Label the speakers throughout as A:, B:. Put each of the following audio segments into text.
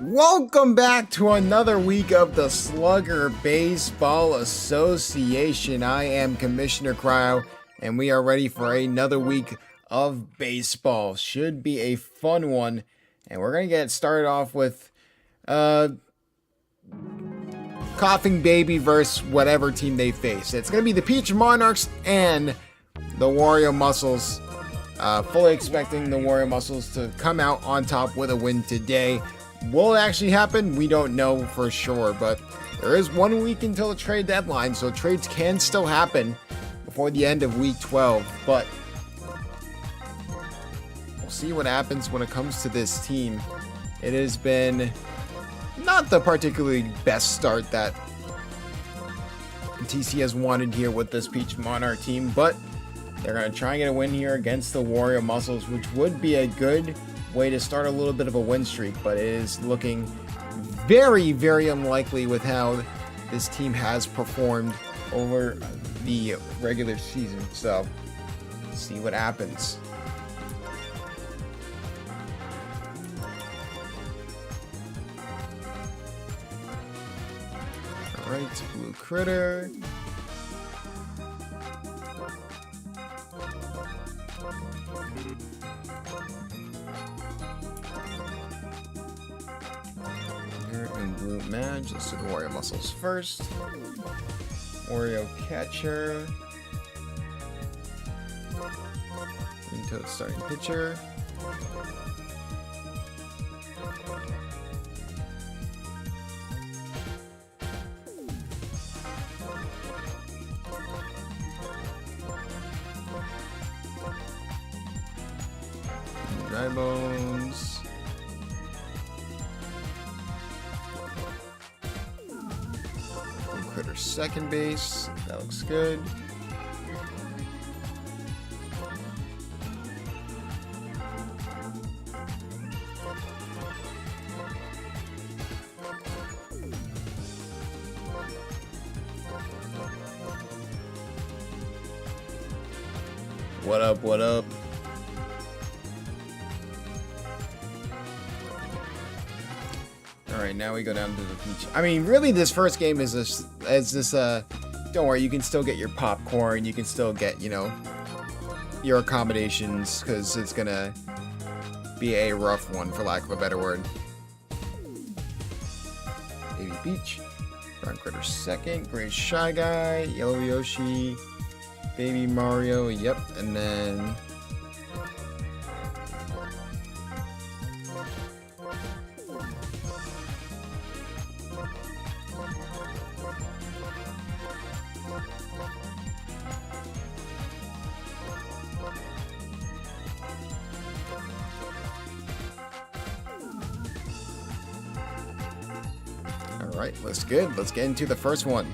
A: Welcome back to another week of the Slugger Baseball Association. I am Commissioner Cryo, and we are ready for another week of baseball. Should be a fun one, and we're going to get started off with Coughing Baby versus whatever team they face. It's going to be the Peach Monarchs and the Wario Muscles. Fully expecting the Wario Muscles to come out on top with a win today. Will it actually happen? We don't know for sure, but there is 1 week until the trade deadline, so trades can still happen before the end of week 12, but we'll see what happens when it comes to this team. It has been not the particularly best start that TC has wanted here with this Peach Monarch team, but they're going to try and get a win here against the Wario Muscles, which would be a good way to start a little bit of a win streak, but it is looking very, very unlikely with how this team has performed over the regular season. So, let's see what happens. Alright, Blue Critter. And Blue Madge. Let's do the Wario Muscles first. Wario Catcher. Green Toad starting pitcher. Dry Bones. Critter second base. That looks good. What up, what up? Alright, now we go down to the beach. I mean, really, this first game is this, don't worry, you can still get your popcorn, you can still get, you know, your accommodations, because it's gonna be a rough one, for lack of a better word. Baby Peach, Brown Critter second, Gray Shy Guy, Yellow Yoshi, Baby Mario, yep, and then alright, looks good. Let's get into the first one.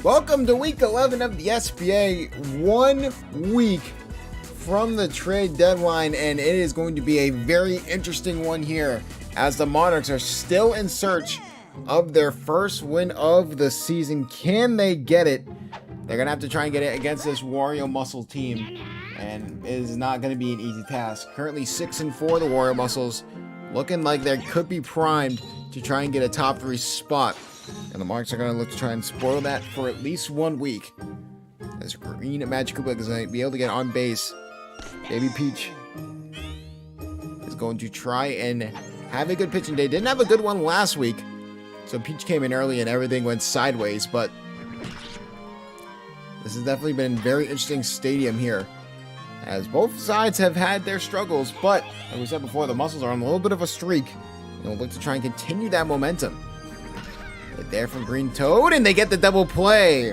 A: Welcome to week 11 of the SBA. 1 week from the trade deadline, and it is going to be a very interesting one here as the Monarchs are still in search of their first win of the season. Can they get it? They're gonna have to try and get it against this Wario Muscle team, and it is not gonna be an easy task. Currently 6-4, the Wario Muscles, looking like they could be primed to try and get a top 3 spot, and the Monarchs are gonna look to try and spoil that for at least 1 week. As Green Magic Koopa is gonna be able to get on base. Baby Peach is going to try and have a good pitching day. Didn't have a good one last week, so Peach came in early and everything went sideways, but this has definitely been a very interesting stadium here, as both sides have had their struggles, but like we said before, the Muscles are on a little bit of a streak, and we'll look to try and continue that momentum. Right there from Green Toad, and they get the double play,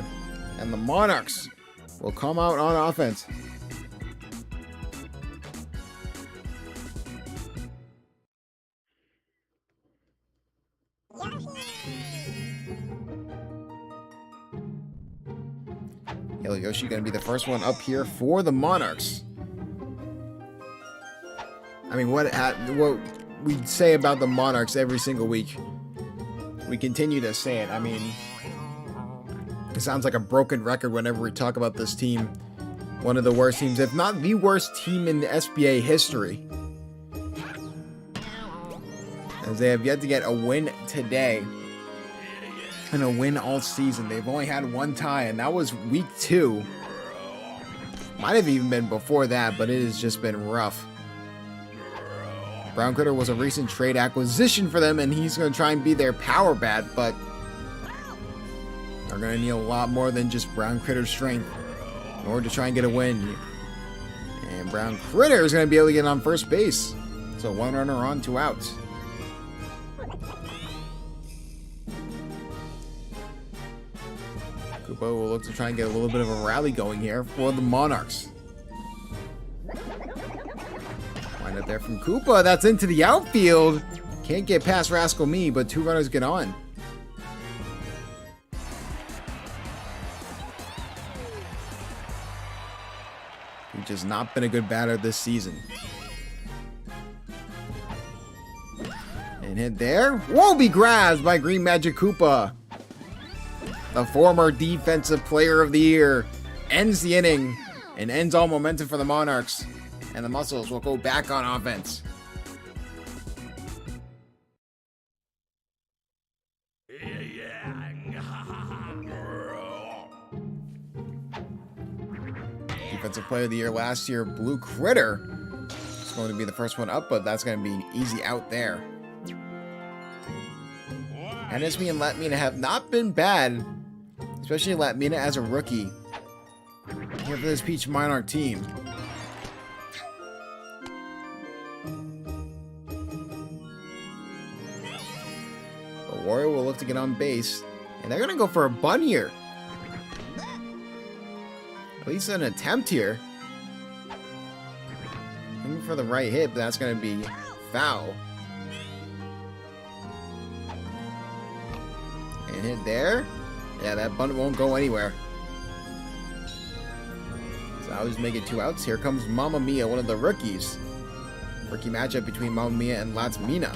A: and the Monarchs will come out on offense. Yellow Yoshi going to be the first one up here for the Monarchs. I mean, what we say about the Monarchs every single week. we continue to say it. I mean, it sounds like a broken record whenever we talk about this team. One of the worst teams, if not the worst team in the SBA history, as they have yet to get a win today and a win all season. They've only had one tie, and that was week 2. Might have even been before that, but it has just been rough. Brown Critter was a recent trade acquisition for them, and he's going to try and be their power bat, but they're going to need a lot more than just Brown Critter's strength in order to try and get a win. And Brown Critter is going to be able to get on first base. So 1 runner on, 2 outs. Koopa will look to try and get a little bit of a rally going here for the Monarchs. Wind up there from Koopa. That's into the outfield. Can't get past Rascal Me, but 2 runners get on. He's just not been a good batter this season. And hit there. Will be grabbed by Green Magic Koopa. The former Defensive Player of the Year ends the inning and ends all momentum for the Monarchs. And the Muscles will go back on offense. Defensive Player of the Year last year, Blue Critter, is going to be the first one up, but that's going to be an easy out there. Hennesme and Latmina have not been bad, especially Latmina as a rookie here for this Peach Monarch team. The Warrior will look to get on base, and they're going to go for a bunt here. At least an attempt here. Looking for the right hit, but that's going to be foul. And hit there. Yeah, that bunt won't go anywhere. So I was making 2 outs. Here comes Mamma Mia, one of the rookies. Rookie matchup between Mamma Mia and Latmina.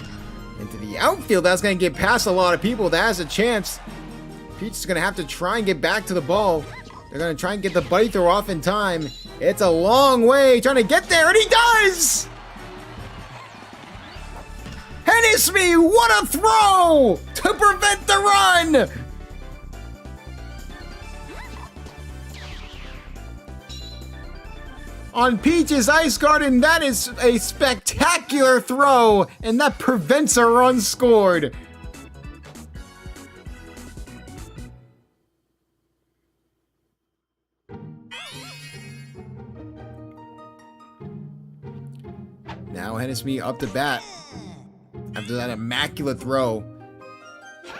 A: Into the outfield. That's going to get past a lot of people. That has a chance. Peach is going to have to try and get back to the ball. They're going to try and get the buddy throw off in time. It's a long way trying to get there, and he does! Hennesme, what a throw to prevent the run! On Peach's Ice Garden, that is a spectacular throw, and that prevents a run scored. Now Hennesme up to bat. After that immaculate throw.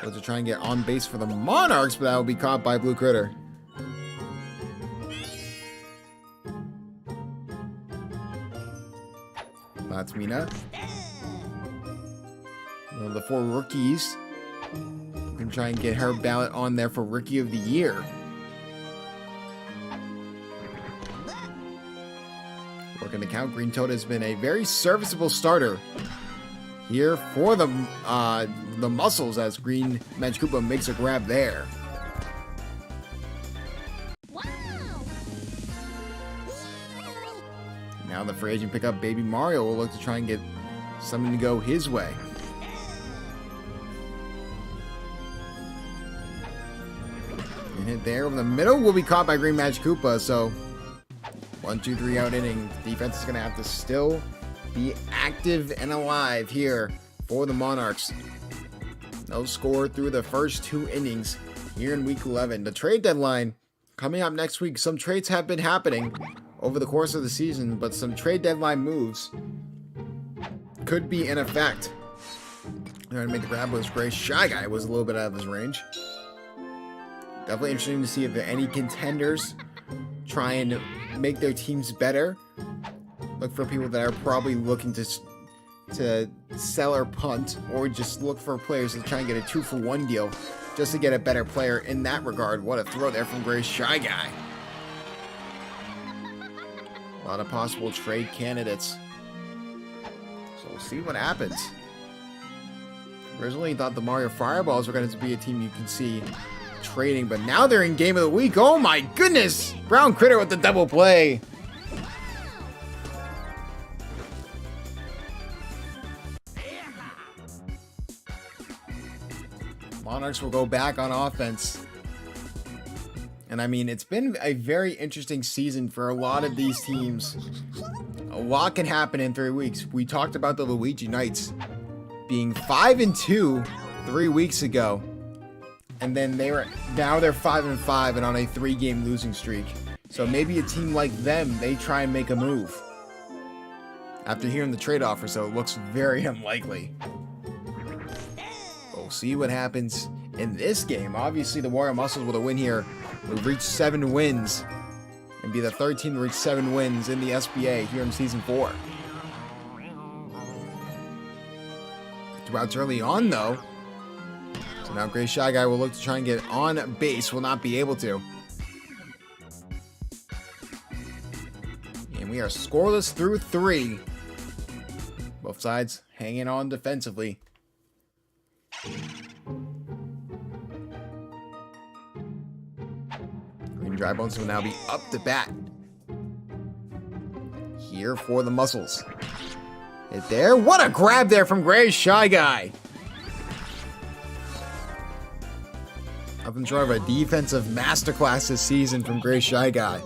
A: Let's to try and get on base for the Monarchs, but that will be caught by Blue Critter. Latmina. One of the 4 rookies. We can try and get her ballot on there for Rookie of the Year. Working the count, Green Toad has been a very serviceable starter here for the Muscles as Green Magic Koopa makes a grab there. Wow. Now the free agent pickup Baby Mario will look to try and get something to go his way. And hit there over the middle will be caught by Green Magic Koopa, so 1, 2, 3 out inning. Defense is going to have to still be active and alive here for the Monarchs. No score through the first 2 innings here in week 11. The trade deadline coming up next week. Some trades have been happening over the course of the season, but some trade deadline moves could be in effect. Trying to make the grab was Gray Shy Guy was a little bit out of his range. Definitely interesting to see if there are any contenders try and make their teams better. Look for people that are probably looking to sell or punt, or just look for players to try and get a 2-for-1 deal just to get a better player in that regard. What a throw there from Gray Shy Guy. A lot of possible trade candidates. So we'll see what happens. Originally thought the Mario Fireballs were going to be a team you can see trading, but now they're in Game of the Week. Oh my goodness! Brown Critter with the double play. Monarchs will go back on offense. And I mean, it's been a very interesting season for a lot of these teams. A lot can happen in 3 weeks. We talked about the Luigi Knights being 5-2 3 weeks ago. And then now they're 5-5 and on a 3-game losing streak. So maybe a team like them, they try and make a move. After hearing the trade offer, so it looks very unlikely. We'll see what happens in this game. Obviously, the Warrior Muscles with a win here will reach 7 wins and be the third team to reach 7 wins in the SBA here in Season 4. 2 outs early on, though. So now Gray Shy Guy will look to try and get on base. Will not be able to. And we are scoreless through 3. Both sides hanging on defensively. Green Dry Bones will now be up to bat. Here for the Muscles. Hit there. What a grab there from Gray Shy Guy. Nothing short of a defensive masterclass this season from Gray Shy Guy.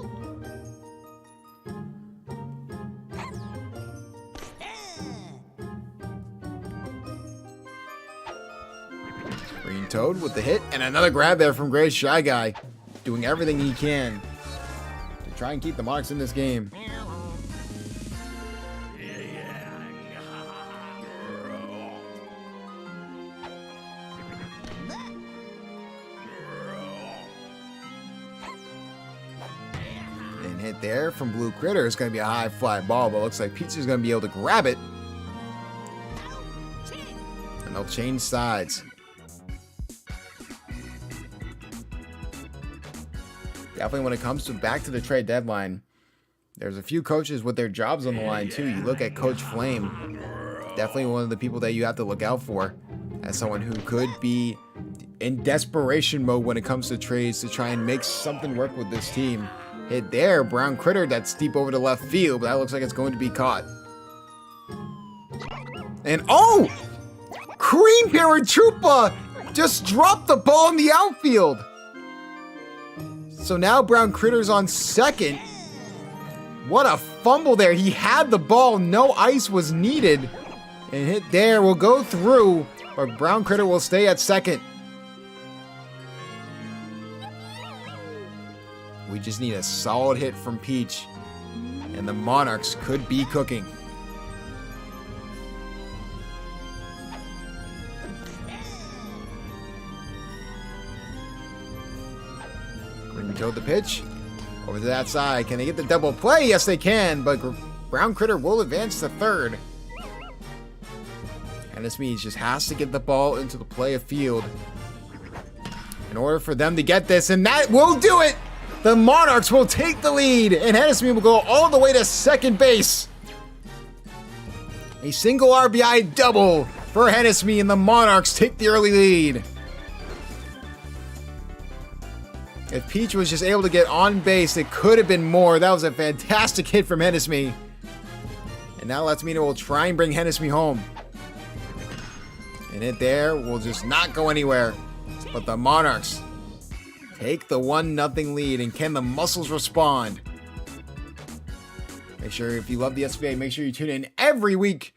A: Green Toad with the hit, and another grab there from Gray Shy Guy. Doing everything he can to try and keep the Monarchs in this game. And hit there from Blue Critter. It's going to be a high fly ball, but it looks like Peach is going to be able to grab it. And they'll change sides. Definitely when it comes to back to the trade deadline, there's a few coaches with their jobs on the line too. You look at Coach Flame, definitely one of the people that you have to look out for as someone who could be in desperation mode when it comes to trades to try and make something work with this team. Hit there, Brown Critter, that's deep over to left field, but that looks like it's going to be caught. And oh! Cream Paratroopa just dropped the ball in the outfield. So now Brown Critter's on second. What a fumble there. He had the ball. No ice was needed. And hit there will go through, but Brown Critter will stay at second. We just need a solid hit from Peach, and the Monarchs could be cooking. Green Toad the pitch. Over to that side. Can they get the double play? Yes, they can, but Brown Critter will advance to third. And this means just has to get the ball into the play of field in order for them to get this, and that will do it! The Monarchs will take the lead, and Hennessy will go all the way to second base. A single RBI double for Hennessy, and the Monarchs take the early lead. If Peach was just able to get on base, it could have been more. That was a fantastic hit from Hennessy. And now Latsmina will try and bring Hennessy home. And it there will just not go anywhere. But the Monarchs take the 1-0 lead. And can the Muscles respond? Make sure, if you love the SBA, make sure you tune in every week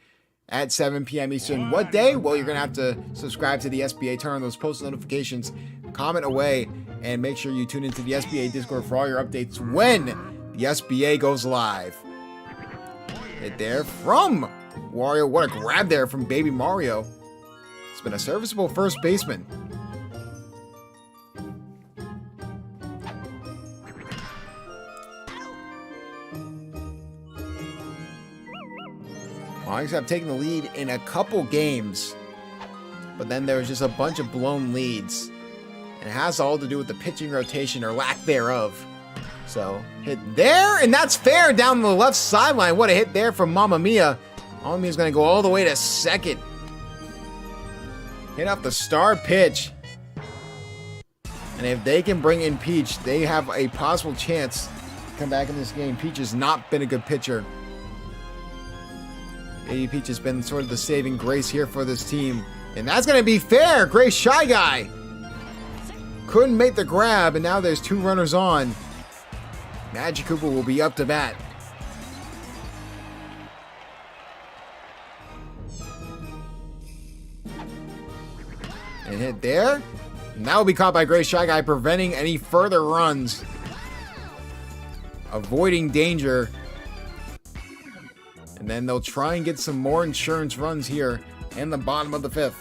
A: at 7 p.m. Eastern. What day? Well, you're going to have to subscribe to the SBA, turn on those post notifications, comment away, and make sure you tune into the SBA Discord for all your updates when the SBA goes live. Hit there from Wario. What a grab there from Baby Mario. It's been a serviceable first baseman. Monarchs have taken the lead in a couple games, but then there was just a bunch of blown leads. And it has all to do with the pitching rotation or lack thereof. So, hit there, and that's fair down the left sideline. What a hit there from Mamma Mia. Mamma Mia's going to go all the way to second. Hit off the star pitch. And if they can bring in Peach, they have a possible chance to come back in this game. Peach has not been a good pitcher. Baby Peach has been sort of the saving grace here for this team. And that's going to be fair. Great Shy Guy. Couldn't make the grab, and now there's 2 runners on. Magic Koopa will be up to bat. And hit there. And that will be caught by Great Shy Guy, preventing any further runs. Avoiding danger. And then they'll try and get some more insurance runs here in the bottom of the 5th.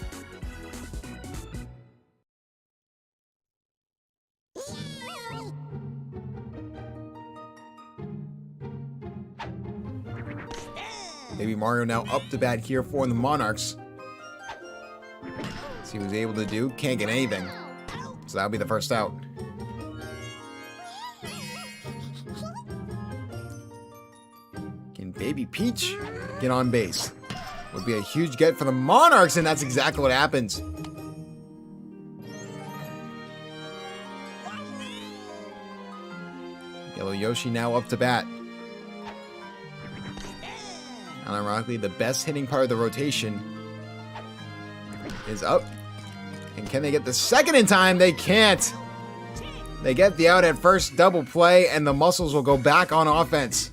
A: Baby Mario now up to bat here for the Monarchs. See what he's able to do. Can't get anything. So that'll be the first out. Can Baby Peach get on base? Would be a huge get for the Monarchs, and that's exactly what happens. Yellow Yoshi now up to bat. Unironically, the best hitting part of the rotation is up. And can they get the second in time? They can't. They get the out at first, double play, and the Muscles will go back on offense.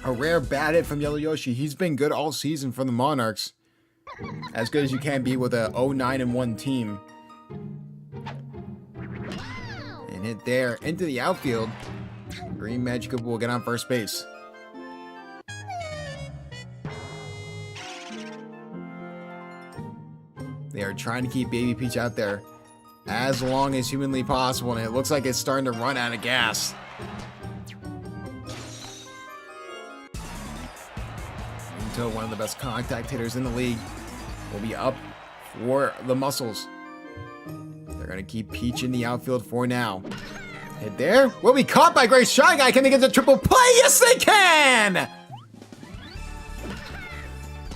A: A rare bat hit from Yellow Yoshi. He's been good all season for the Monarchs. As good as you can be with a 0-9-1 team. And hit there into the outfield. Green Magic Koopa will get on first base. They are trying to keep Baby Peach out there as long as humanly possible, and it looks like it's starting to run out of gas. Until one of the best contact hitters in the league will be up for the Muscles. They're going to keep Peach in the outfield for now. Hit there. Will be caught by Great Shy Guy. Can they get the triple play? Yes, they can!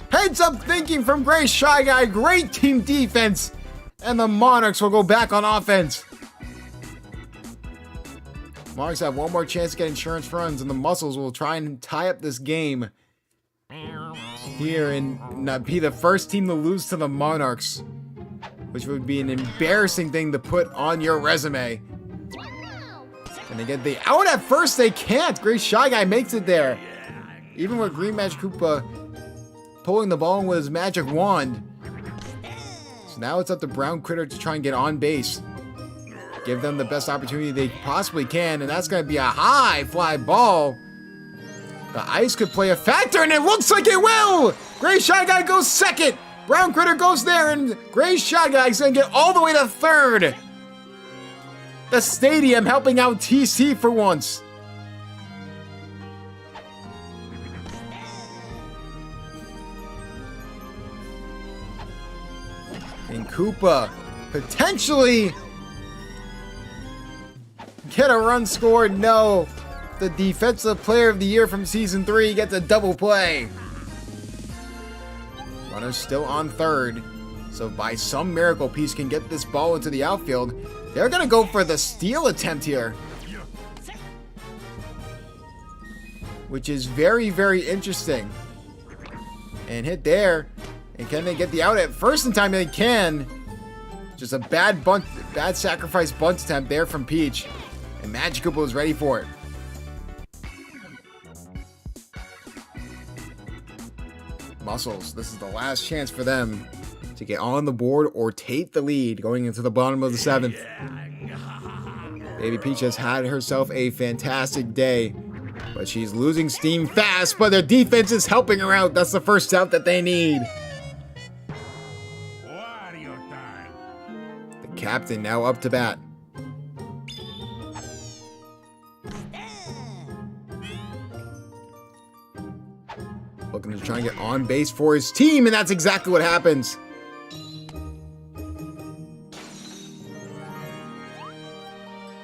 A: Heads up thinking from Great Shy Guy. Great team defense. And the Monarchs will go back on offense. Monarchs have one more chance to get insurance runs, and the Muscles will try and tie up this game here and be the first team to lose to the Monarchs, which would be an embarrassing thing to put on your resume. And they get the out at first. They can't. Great Shy Guy makes it there. Even with Green Magic Koopa pulling the ball with his magic wand. So now it's up to Brown Critter to try and get on base. Give them the best opportunity they possibly can, and that's going to be a high fly ball. The ice could play a factor, and it looks like it will! Great Shy Guy goes second. Brown Critter goes there, and Great Shy Guy is going to get all the way to third. The stadium helping out TC for once. And Koopa potentially get a run scored. No. The Defensive Player of the Year from Season 3 gets a double play. Runner's still on third. So by some miracle, Peach can get this ball into the outfield. They're going to go for the steal attempt here. Which is very, very interesting. And hit there. And can they get the out at first in time? They can. Just a bad bunt, bad sacrifice bunt attempt there from Peach. And Magic Koopa is ready for it. Muscles, this is the last chance for them to get on the board or take the lead going into the bottom of the 7th. Baby Peach has had herself a fantastic day, but she's losing steam fast, but their defense is helping her out. That's the first out that they need. The captain now up to bat. Looking to try and get on base for his team, and that's exactly what happens.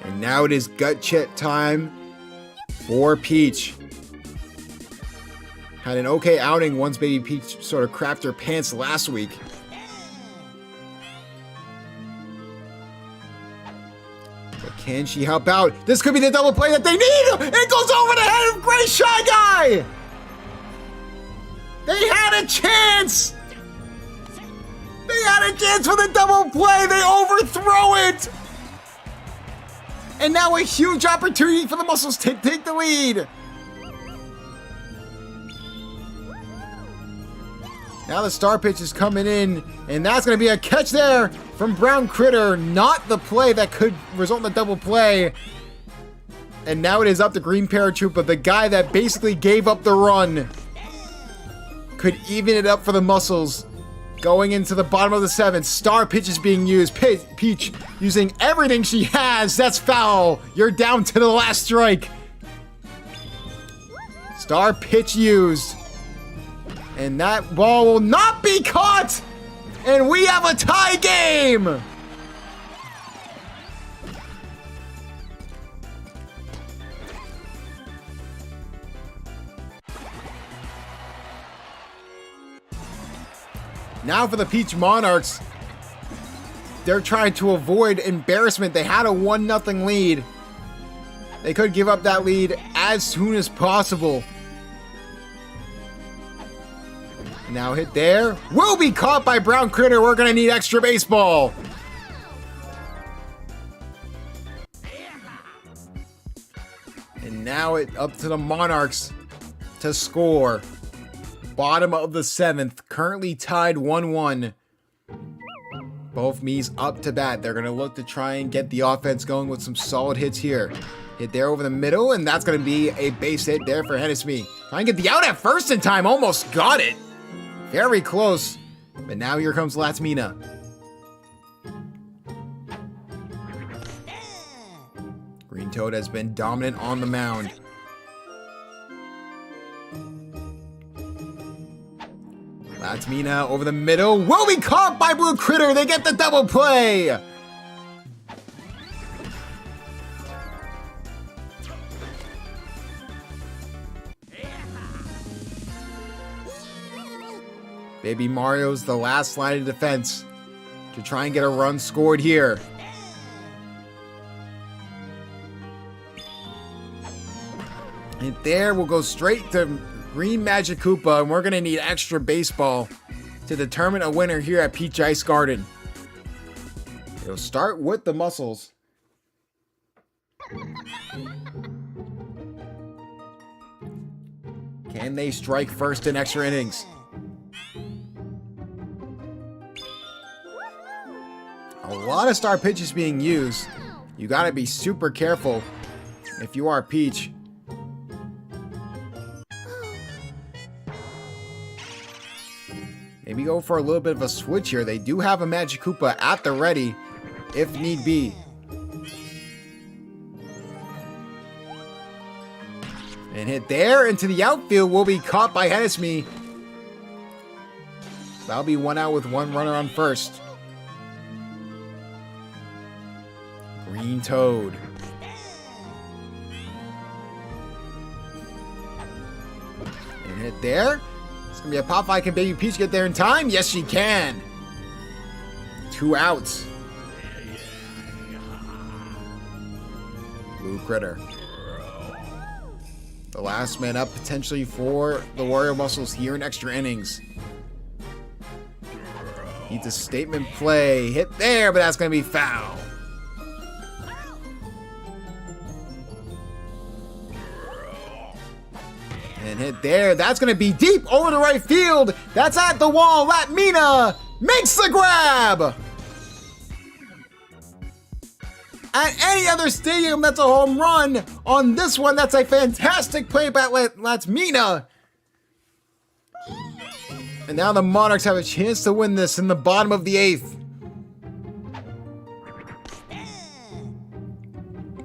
A: And now it is gut check time for Peach. Had an okay outing once Baby Peach sort of crapped her pants last week. But can she help out? This could be the double play that they need! It goes over the head of Gray Shy Guy! They had a chance! They had a chance for the double play! They overthrow it! And now a huge opportunity for the Muscles to take the lead! Now the star pitch is coming in, and that's going to be a catch there from Brown Critter. Not the play that could result in a double play. And now it is up to Green Paratroopa, the guy that basically gave up the run. Could even it up for the Muscles. Going into the bottom of the 7th. Star pitch is being used. Peach using everything she has. That's foul. You're down to the last strike. Star pitch used. And that ball will not be caught! And we have a tie game! Now for the Peach Monarchs. They're trying to avoid embarrassment. They had a 1-0 lead. They could give up that lead as soon as possible. Now hit there. Will be caught by Brown Critter. We're going to need extra baseball. And now it up to the Monarchs to score. Bottom of the 7th. Currently tied 1-1. Both Miis up to bat. They're going to look to try and get the offense going with some solid hits here. Hit there over the middle, and that's going to be a base hit there for Hennessy. Try and get the out at first in time. Almost got it. Very close, but now here comes Latmina. Green Toad has been dominant on the mound. Latmina over the middle will be caught by Blue Critter. They get the double play. Baby Mario's the last line of defense to try and get a run scored here. And there we'll go straight to Green Magic Koopa, and we're going to need extra baseball to determine a winner here at Peach Ice Garden. It'll start with the Muscles. Can they strike first in extra innings? A lot of star pitches being used. You gotta be super careful if you are Peach. Maybe go for a little bit of a switch here. They do have a Magic Koopa at the ready if need be. And hit there into the outfield will be caught by Hennessy. That'll be 1 out with 1 runner on first. Green Toad. And hit there. It's going to be a pop by. Can Baby Peach get there in time? Yes, she can. 2 outs. Blue Critter. The last man up potentially for the Wario Muscles here in extra innings. Needs a statement play. Hit there, but that's going to be foul. And hit there. That's going to be deep over the right field. That's at the wall. Latmina makes the grab. At any other stadium, that's a home run. On this one, that's a fantastic play by Latmina. And now the Monarchs have a chance to win this in the bottom of the 8th.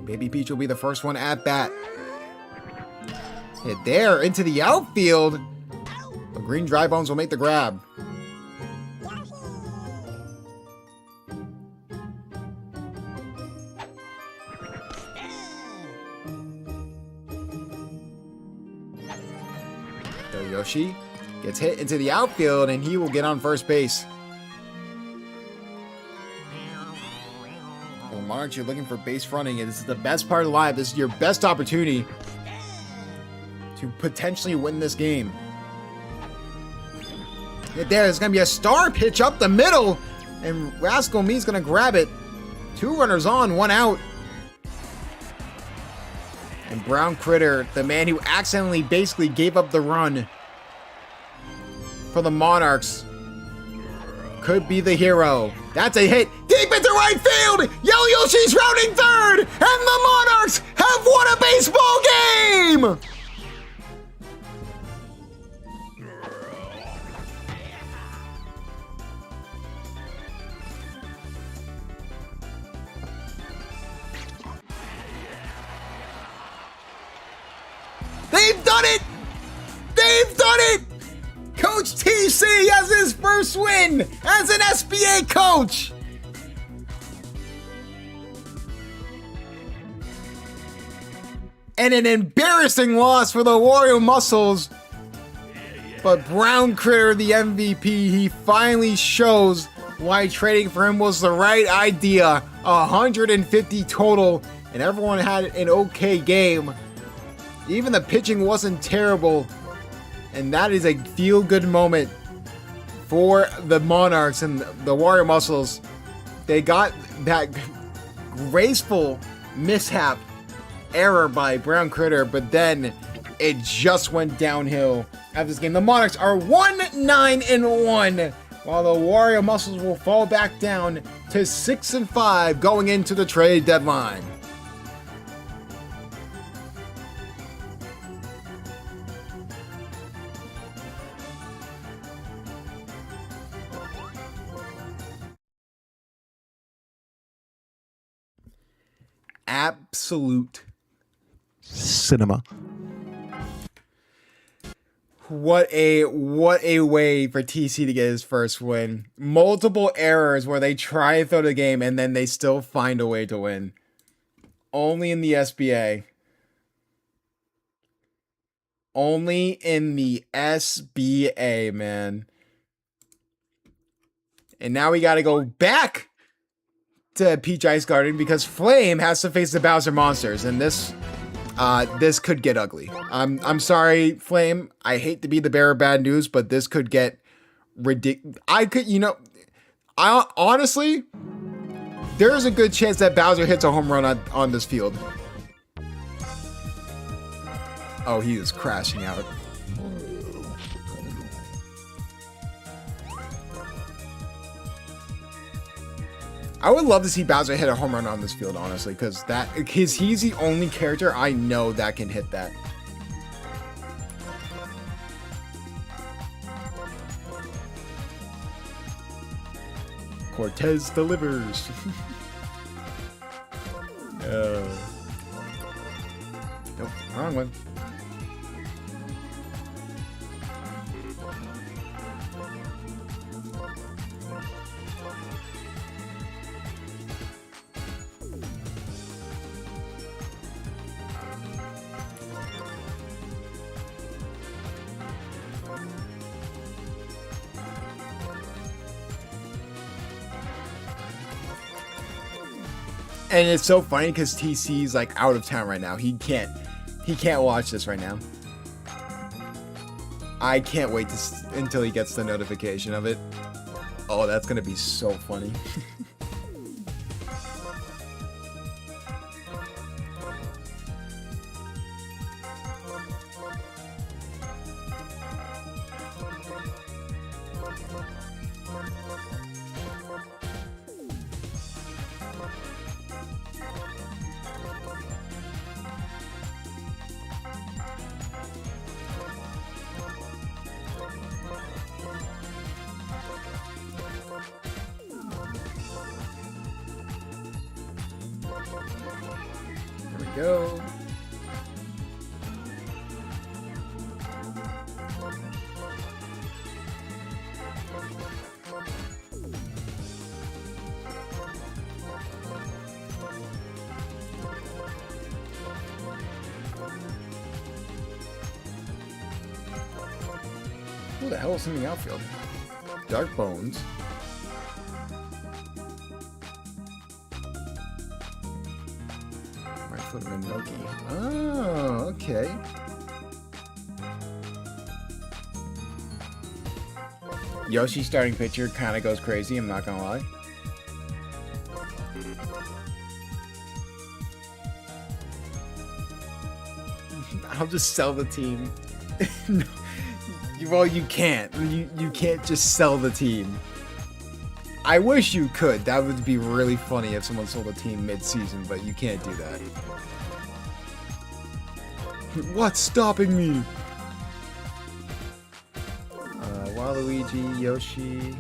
A: Baby Peach will be the first one at bat. Hit there into the outfield. The Green Dry Bones will make the grab. Yoshi gets hit into the outfield, and he will get on first base. Well, Monarchs, you're looking for base running, and this is the best part of live. This is your best opportunity to potentially win this game. There's going to be a star pitch up the middle, and Rascal Me's going to grab it. 2 runners on, 1 out. And Brown Critter, the man who accidentally basically gave up the run for the Monarchs, could be the hero. That's a hit deep into right field. Yellow Yoshi's rounding third, and the Monarchs have won a baseball game. They've done it! They've done it! Coach TC has his first win as an SBA coach! And an embarrassing loss for the Wario Muscles. But Brown Critter, the MVP, he finally shows why trading for him was the right idea. 150 total, and everyone had an okay game. Even the pitching wasn't terrible, and that is a feel-good moment for the Monarchs and the Wario Muscles. They got that graceful mishap error by Brown Critter, but then it just went downhill after this game. The Monarchs are 1-9-1, while the Wario Muscles will fall back down to 6-5 going into the trade deadline. Absolute cinema. What a way for TC to get his first win. Multiple errors where they try to throw the game and then they still find a way to win. Only in the SBA. Only in the SBA, man. And now we got to go back to Peach Ice Garden because Flame has to face the Bowser Monsters, and this could get ugly. I'm sorry, Flame. I hate to be the bearer of bad news, but this could get ridiculous. I honestly, there's a good chance that Bowser hits a home run on this field. Oh, he is crashing out. I would love to see Bowser hit a home run on this field, honestly, because he's the only character I know that can hit that. Cortez delivers. Nope, wrong one. And it's so funny because TC's like out of town right now. He can't watch this right now. I can't wait until he gets the notification of it. Oh, that's gonna be so funny. Go. Who the hell is in the outfield? Dark Bones. Right foot Rendoki. Oh, okay. Yoshi's starting pitcher kind of goes crazy, I'm not gonna lie. I'll just sell the team. No. Well, you can't. You can't just sell the team. I wish you could. That would be really funny if someone sold a team mid-season, but you can't do that. What's stopping me? Waluigi, Yoshi.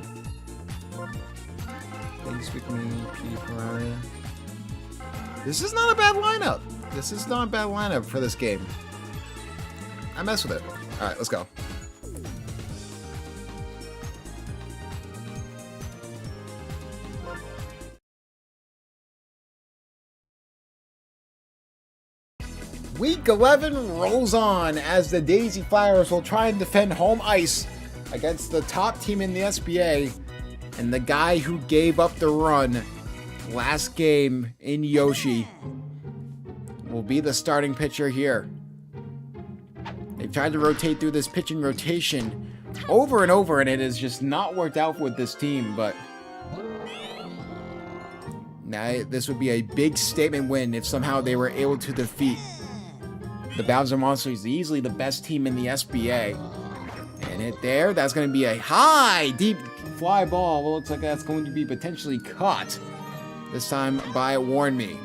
A: Thanks with me, Petey Piranha. This is not a bad lineup. This is not a bad lineup for this game. I mess with it. Alright, let's go. Week 11 rolls on as the Daisy Flyers will try and defend home ice against the top team in the SBA and the guy who gave up the run last game in Yoshi will be the starting pitcher here. They've tried to rotate through this pitching rotation over and over, and it has just not worked out with this team, but now this would be a big statement win if somehow they were able to defeat the Bowser Monsters, easily the best team in the SBA. And hit there, that's going to be a high, deep fly ball. Well, looks like that's going to be potentially caught, this time by Warn Me.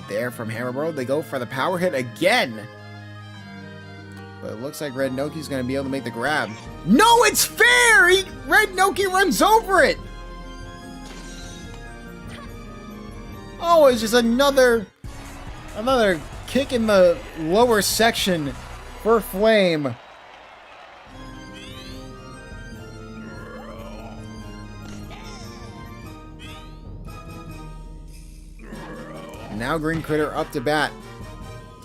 A: There from Hammerbro, they go for the power hit again. But it looks like Red Noki's going to be able to make the grab. No, it's fair! Red Noki runs over it! Oh, it's just another kick in the lower section for Flame. Now Green Critter up to bat.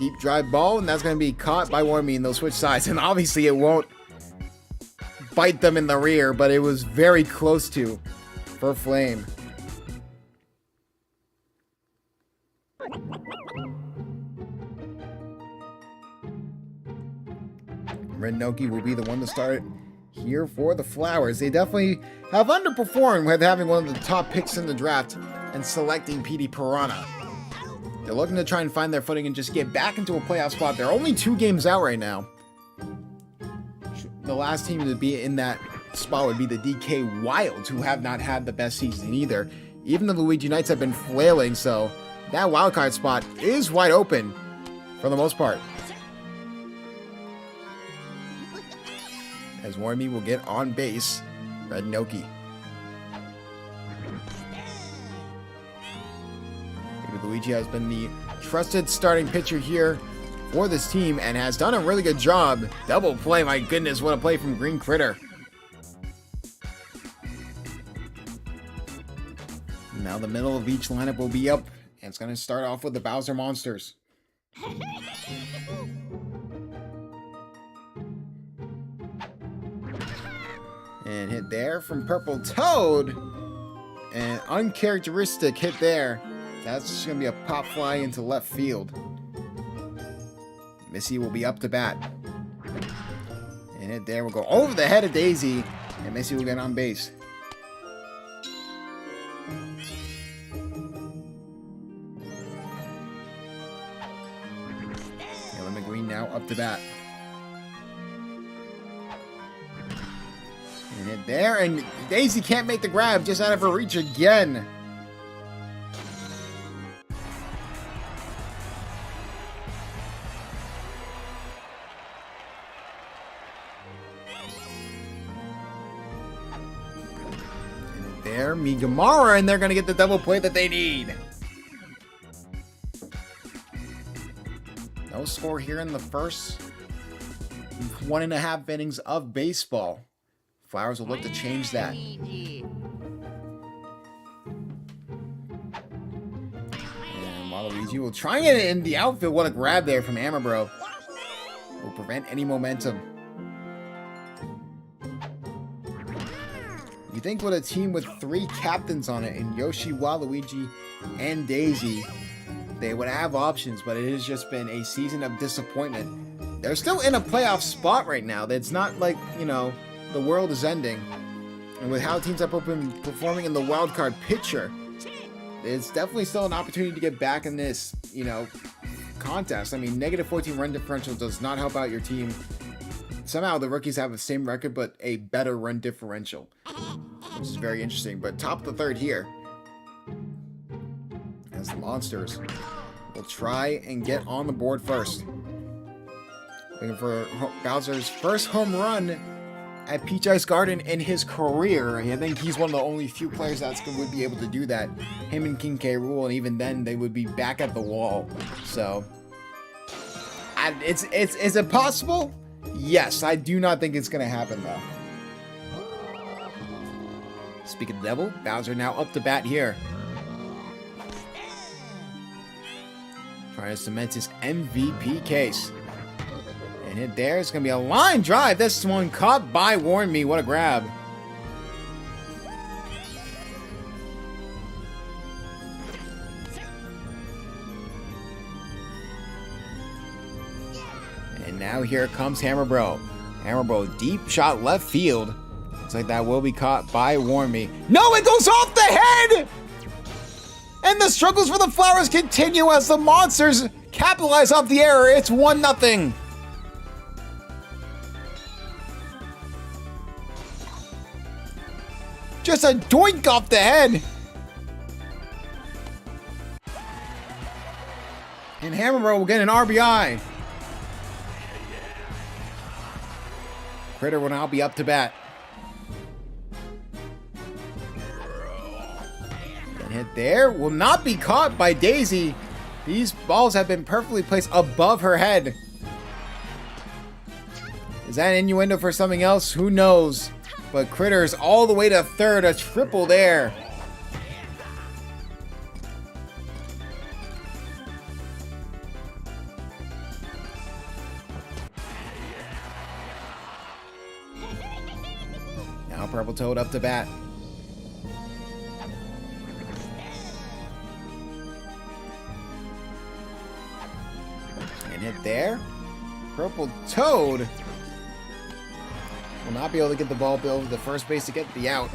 A: Deep drive ball, and that's going to be caught by Warmy, and they'll switch sides. And obviously it won't bite them in the rear, but it was very close to for Flame. Red Noki will be the one to start here for the Flowers. They definitely have underperformed with having one of the top picks in the draft and selecting Petey Piranha. They're looking to try and find their footing and just get back into a playoff spot. They're only 2 games out right now. The last team to be in that spot would be the DK Wilds, who have not had the best season either. Even the Luigi Knights have been flailing, so that wildcard spot is wide open for the most part. As Warmy will get on base, Red Noki. Luigi has been the trusted starting pitcher here for this team and has done a really good job. Double play, my goodness, what a play from Green Critter. Now the middle of each lineup will be up, and it's going to start off with the Bowser Monsters. And hit there from Purple Toad. An uncharacteristic hit there. That's just going to be a pop fly into left field. Missy will be up to bat. And hit there will go over the head of Daisy. And Missy will get on base. Ellen McGreen now up to bat. And hit there. And Daisy can't make the grab. Just out of her reach again. There, Migamara, and they're going to get the double play that they need. No score here in the first 1.5 innings of baseball. Flowers will look to change that. And Waluigi will try it in the outfield. What a grab there from Hammerbro. Will prevent any momentum. You think with a team with 3 captains on it, in Yoshi, Waluigi, and Daisy, they would have options, but it has just been a season of disappointment. They're still in a playoff spot right now. It's not like, you know, the world is ending. And with how teams have been performing in the wild card picture, it's definitely still an opportunity to get back in this, you know, contest. I mean, negative 14 run differential does not help out your team. Somehow the rookies have the same record, but a better run differential, which is very interesting. But top of the third here, as the Monsters will try and get on the board first. Looking for Bowser's first home run at Peach Ice Garden in his career. I think he's one of the only few players that would be able to do that. Him and King K. Rool, and even then they would be back at the wall. So, is it possible? Yes, I do not think it's going to happen though. Speaking of the devil, Bowser now up to bat here. Trying to cement his MVP case. And hit there. It's going to be a line drive. This one caught by Warn Me. What a grab. And now here comes Hammerbro. Hammerbro, deep shot left field. Looks like that will be caught by Warn Me. No, it goes off the head! And the struggles for the Flowers continue as the Monsters capitalize off the error. It's 1-0. Just a doink off the head. And Hammerbro will get an RBI. Critter will now be up to bat. And hit there will not be caught by Daisy. These balls have been perfectly placed above her head. Is that an innuendo for something else? Who knows? But Critter's all the way to third, a triple there. Now Purple Toad up to bat. And hit there. Purple Toad will not be able to get the ball over the first base to get the out.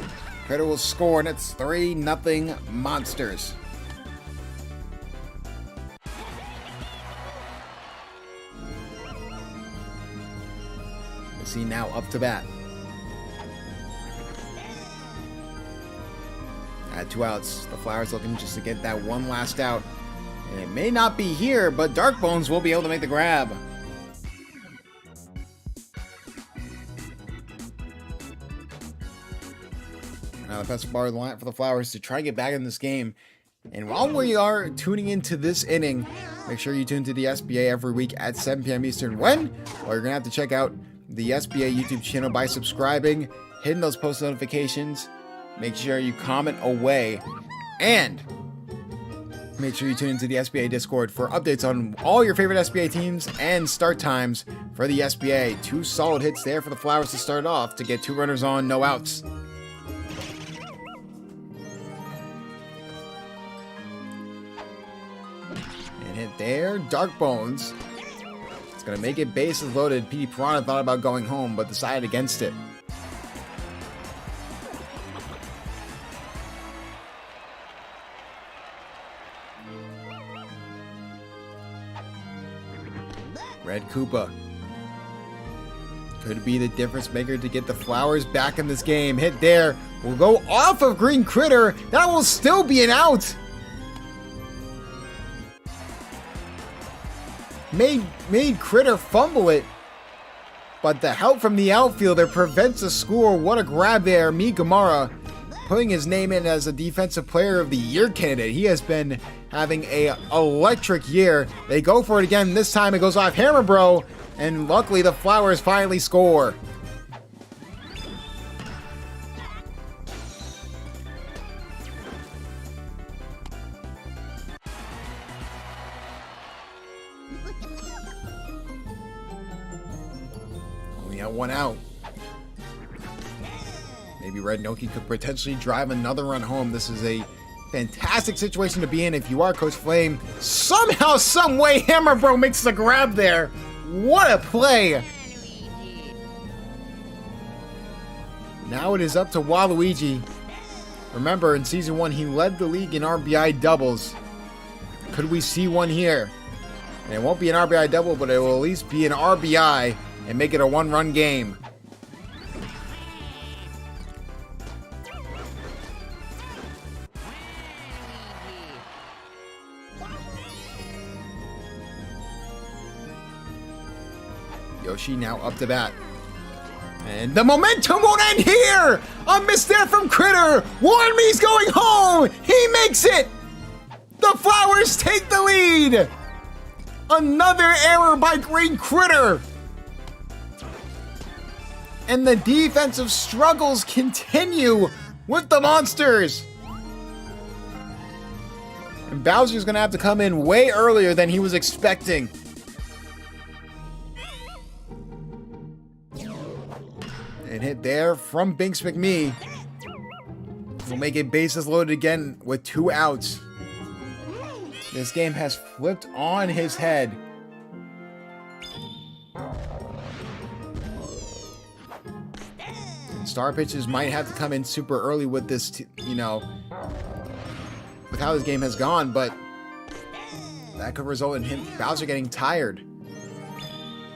A: Critter will score, and it's 3-0 Monsters. Missy now up to bat. At 2 outs, the Flowers looking just to get that one last out. And it may not be here, but Dark Bones will be able to make the grab. Now the best part of the line for the Flowers to try and get back in this game. And while we are tuning into this inning, make sure you tune to the SBA every week at 7 p.m. Eastern. When? Well, you're going to have to check out the SBA YouTube channel by subscribing, hitting those post notifications. Make sure you comment away. And make sure you tune into the SBA Discord for updates on all your favorite SBA teams and start times for the SBA. 2 solid hits there for the Flowers to start off to get 2 runners on, no outs. And hit there, Dark Bones. It's going to make it bases loaded. Petey Piranha thought about going home, but decided against it. Red Koopa could be the difference maker to get the Flowers back in this game. Hit there will go off of Green Critter. That will still be an out. Made Critter fumble it, but the help from the outfielder prevents a score. What a grab there. Gamara putting his name in as a Defensive Player of the Year candidate. He has been having a electric year. They go for it again. This time it goes off Hammerbro, and luckily the Flowers finally score. Only got one out. Maybe Red Noki could potentially drive another run home. This is a fantastic situation to be in if you are Coach Flame. Somehow, some way, Hammer Bro makes the grab there. What a play! Now it is up to Waluigi. Remember, in Season 1, he led the league in RBI doubles. Could we see one here? And it won't be an RBI double, but it will at least be an RBI and make it a one-run game. Yoshi now up to bat. And the momentum won't end here! A miss there from Critter! Warn Me's going home! He makes it! The Flowers take the lead! Another error by Green Critter! And the defensive struggles continue with the Monsters! And Bowser's gonna have to come in way earlier than he was expecting. And hit there from Binks McMee. Will make it bases loaded again with 2 outs. This game has flipped on his head. Star pitches might have to come in super early with this, with how this game has gone, but that could result in Bowser getting tired.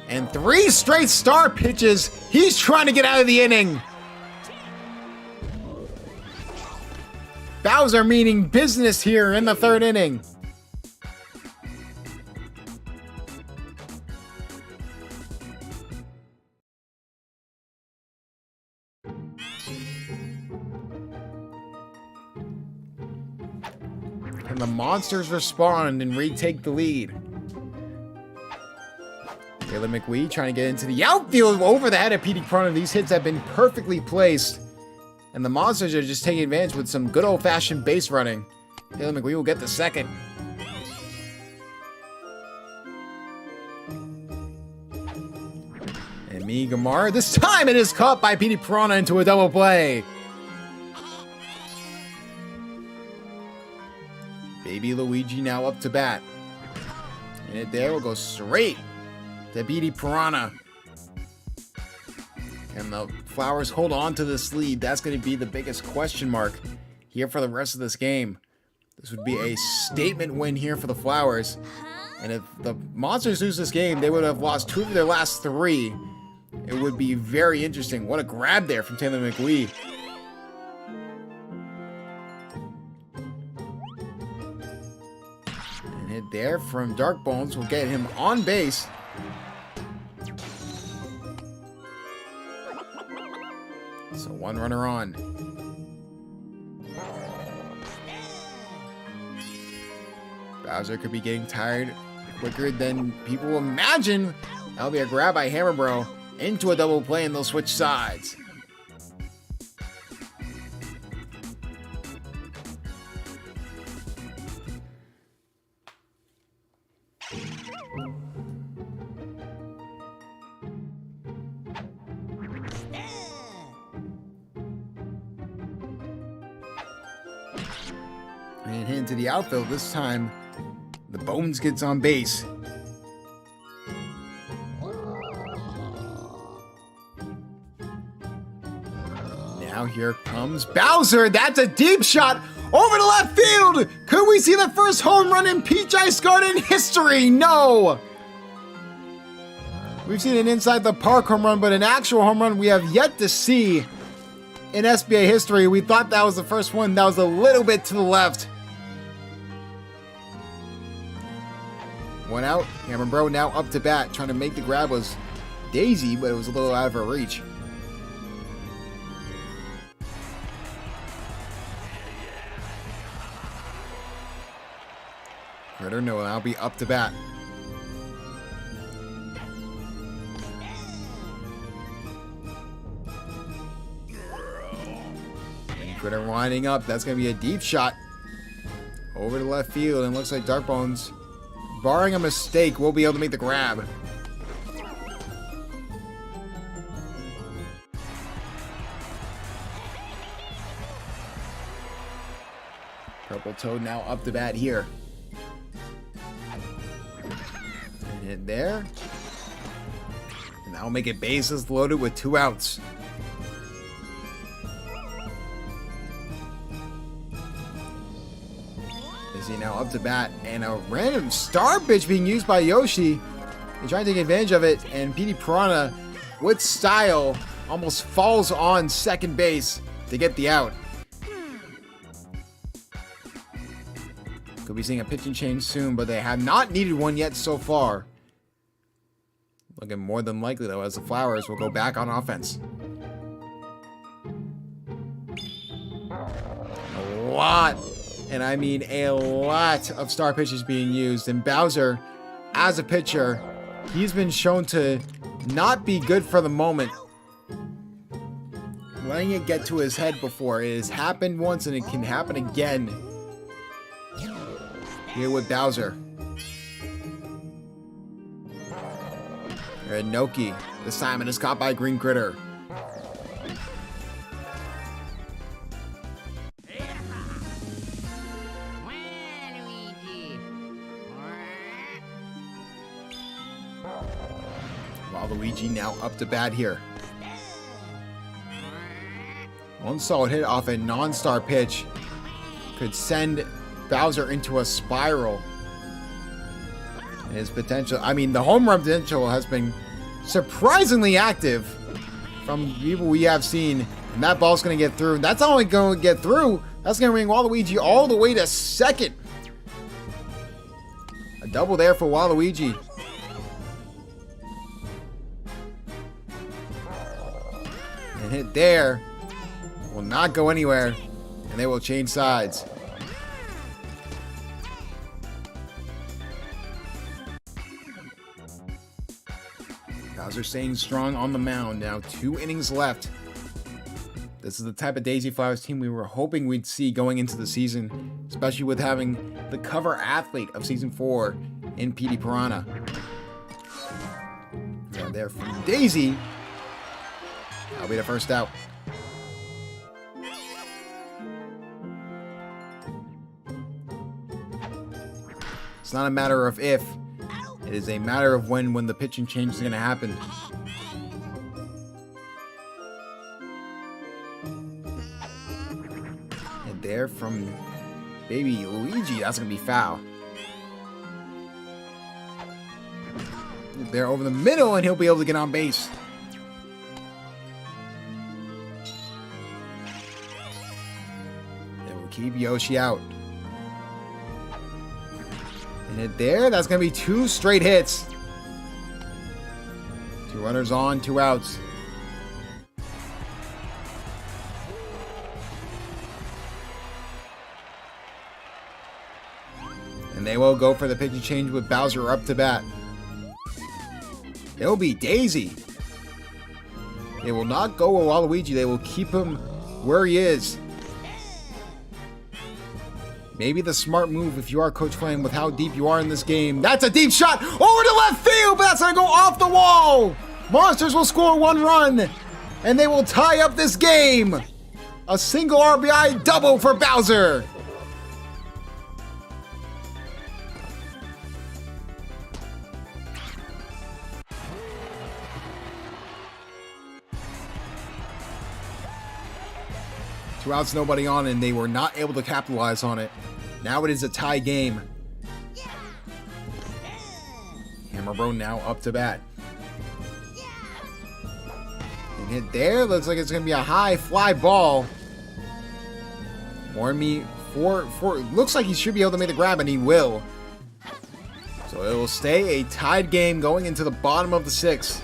A: And 3 straight star pitches. He's trying to get out of the inning. Bowser meaning business here in the 3rd inning. And the Monsters respond and retake the lead. Taylor McWee trying to get into the outfield over the head of Petey Piranha. These hits have been perfectly placed. And the Monsters are just taking advantage with some good old-fashioned base running. Taylor McWee will get the second. And Gamar, this time it is caught by Petey Piranha into a double play. Baby Luigi now up to bat. And it there will go straight to Petey Piranha. And the Flowers hold on to this lead. That's going to be the biggest question mark here for the rest of this game. This would be a statement win here for the Flowers. And if the Monsters lose this game, they would have lost 2 of their last 3. It would be very interesting. What a grab there from Taylor McWee. And hit there from Dark Bones will get him on base. So 1 runner on. Bowser could be getting tired quicker than people imagine. That'll be a grab by Hammer Bro into a double play, and they'll switch sides. And hit into the outfield. This time, the Bones gets on base. Now here comes Bowser. That's a deep shot over the left field. Could we see the first home run in Peach Ice Garden history? No. We've seen an inside the park home run, but an actual home run we have yet to see in SBA history. We thought that was the first one. That was a little bit to the left. 1 out. Hammer Bro now up to bat. Trying to make the grab was Daisy, but it was a little out of her reach. Critter will now be up to bat. And Critter winding up. That's going to be a deep shot over the left field. And looks like Dark Bones, barring a mistake, will be able to make the grab. Purple Toad now up the bat here. And hit there. And that'll make it bases loaded with 2 outs. Izzy now up to bat, and a random star pitch being used by Yoshi. He's trying to take advantage of it, and Petey Piranha, with style, almost falls on second base to get the out. Could be seeing a pitching change soon, but they have not needed one yet so far. Looking more than likely, though, as the Flowers will go back on offense. A lot, and I mean a lot, of star pitches being used. And Bowser, as a pitcher, he's been shown to not be good for the moment. Letting it get to his head before. It has happened once, and it can happen again. Here with Bowser. Red Noki. This time it is caught by Green Critter. Waluigi now up to bat here. One solid hit off a non-star pitch could send Bowser into a spiral. His potential, I mean, the home run potential has been surprisingly active from people we have seen. And that ball's going to get through. That's not only going to get through, that's going to bring Waluigi all the way to second. A double there for Waluigi. And hit there will not go anywhere, and they will change sides. Bowser staying strong on the mound. Now 2 innings left. This is the type of Daisy Flowers team we were hoping we'd see going into the season, especially with having the cover athlete of Season 4 in Petey Piranha. And there from Daisy. That'll be the first out. It's not a matter of if. It is a matter of when the pitching change is going to happen. And there from baby Luigi, that's going to be foul. There over the middle, and he'll be able to get on base. It will keep Yoshi out. And hit there, that's going to be 2 straight hits. 2 runners on, 2 outs. And they will go for the pitching change with Bowser up to bat. It'll be Daisy. They will not go with Waluigi. They will keep him where he is. Maybe the smart move if you are Coach Flame with how deep you are in this game. That's a deep shot over to left field, but that's going to go off the wall. Monsters will score 1 run, and they will tie up this game. A single RBI double for Bowser. Two outs, nobody on, and they were not able to capitalize on it. Now it is a tie game. Hammer Bro now up to bat. And hit there. Looks like it's going to be a high fly ball. Looks like he should be able to make the grab, and he will. So it will stay a tied game going into the bottom of the 6th.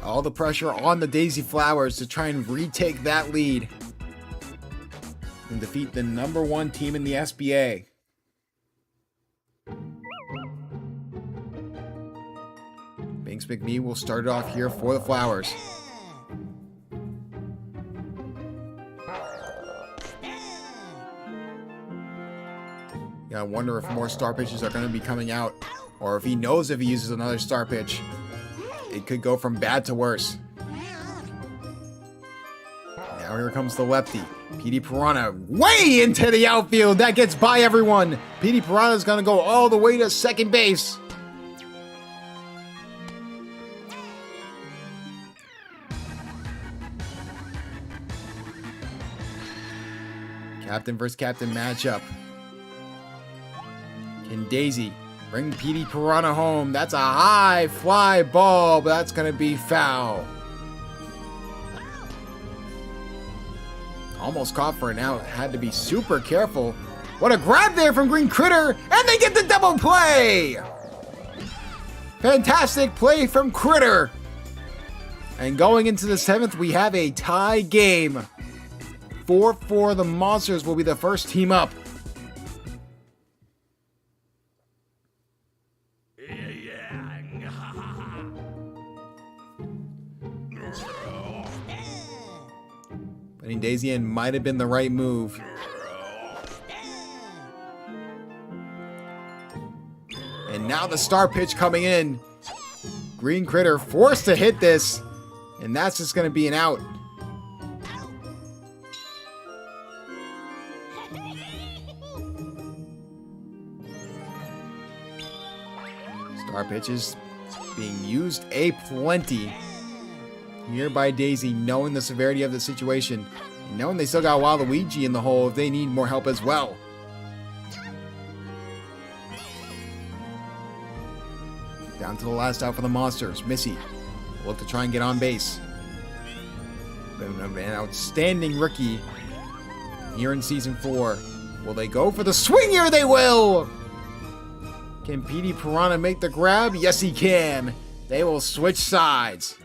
A: All the pressure on the Daisy Flowers to try and retake that lead and defeat the #1 team in the SBA. Banks McMee will start it off here for the Flowers. Yeah, I wonder if more star pitches are going to be coming out, or if he knows if he uses another star pitch, it could go from bad to worse. Now here comes the lefty. Petey Piranha way into the outfield. That gets by everyone. Petey Piranha's going to go all the way to second base. Captain versus captain matchup. Can Daisy bring Petey Piranha home? That's a high fly ball, but that's going to be foul. Almost caught for an out. Had to be super careful. What a grab there from Green Critter, and they get the double play! Fantastic play from Critter. And going into the 7th, we have a tie game. 4-4, the Monsters will be the first team up. Putting Daisy in might have been the right move. And now the star pitch coming in. Green Critter forced to hit this, and that's just going to be an out. Star pitches being used aplenty here by Daisy, knowing the severity of the situation, and knowing they still got Waluigi in the hole if they need more help as well. Down to the last out for the Monsters. Missy will look to try and get on base. Been an outstanding rookie here in Season 4. Will they go for the swing here? They will! Can Petey Piranha make the grab? Yes, he can. They will switch sides.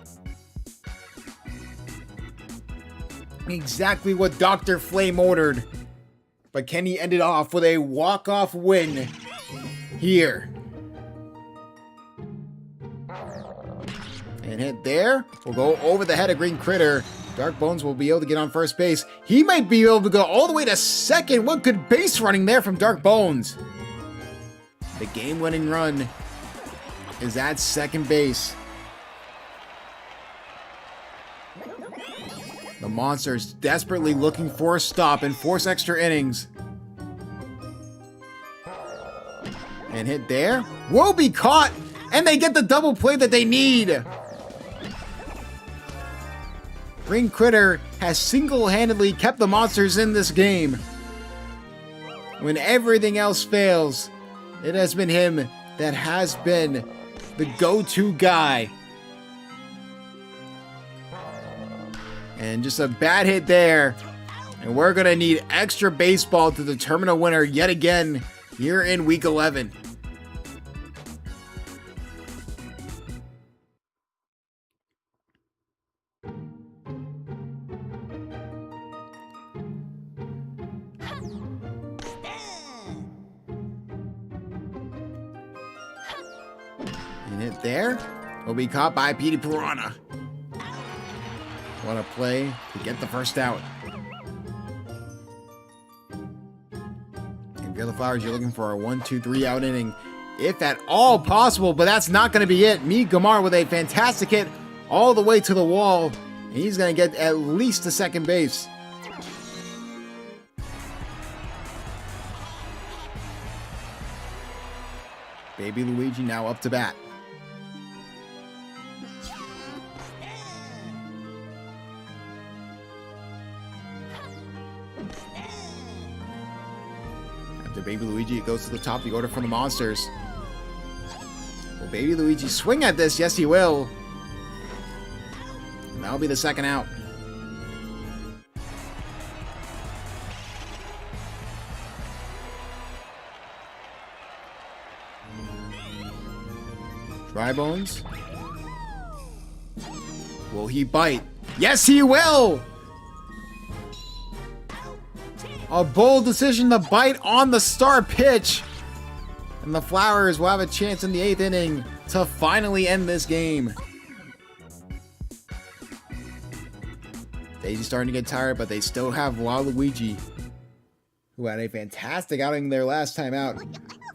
A: Exactly what Dr. Flame ordered. But can he end it off with a walk-off win here? And hit there. Will go over the head of Green Critter. Dark Bones will be able to get on first base. He might be able to go all the way to second. What good base running there from Dark Bones. The game-winning run is at second base. The Monsters desperately looking for a stop and force extra innings. And hit there. Will be caught. And they get the double play that they need. Green Critter has single-handedly kept the Monsters in this game. When everything else fails, it has been him that has been the go-to guy. And just a bad hit there. And we're going to need extra baseball to determine a winner yet again here in Week 11. And hit there. Will be caught by Petey Piranha. What a play to get the first out. And Violet Flowers, you're looking for a 1-2-3 out inning, if at all possible, but that's not going to be it. Me Gamar with a fantastic hit all the way to the wall, and he's going to get at least to second base. Baby Luigi now up to bat. After Baby Luigi, it goes to the top of the order for the Monsters. Will Baby Luigi swing at this? Yes, he will. And that'll be the second out. Dry Bones. Will he bite? Yes, he will! A bold decision to bite on the star pitch. And the Flowers will have a chance in the 8th inning to finally end this game. Daisy's starting to get tired, but they still have Waluigi, who had a fantastic outing their last time out.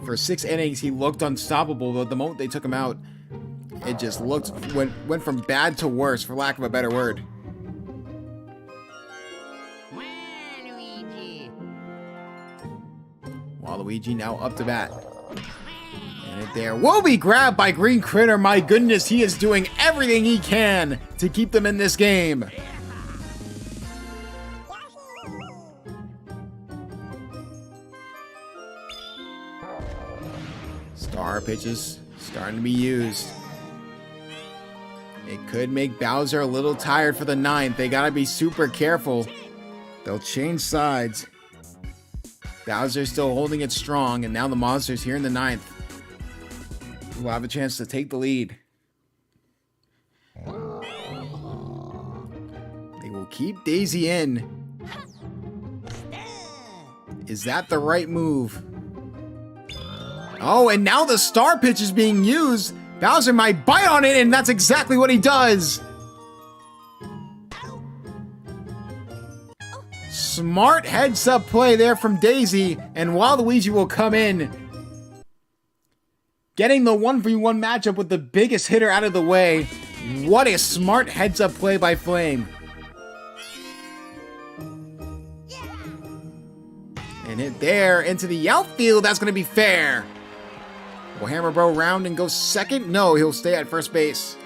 A: For 6 innings, he looked unstoppable, but the moment they took him out, it just went from bad to worse, for lack of a better word. Waluigi now up to bat. And it there will be grabbed by Green Critter. My goodness, he is doing everything he can to keep them in this game. Star pitches starting to be used. It could make Bowser a little tired for the 9th. They gotta be super careful. They'll change sides. Bowser's still holding it strong, and now the monsters here in the 9th will have a chance to take the lead. They will keep Daisy in. Is that the right move? Oh, and now the star pitch is being used. Bowser might bite on it, and that's exactly what he does. Smart heads-up play there from Daisy, and Waluigi will come in, getting the 1v1 matchup with the biggest hitter out of the way. What a smart heads-up play by Flame. And hit there into the outfield. That's going to be fair. Will Hammer Bro round and go second? No, he'll stay at first base.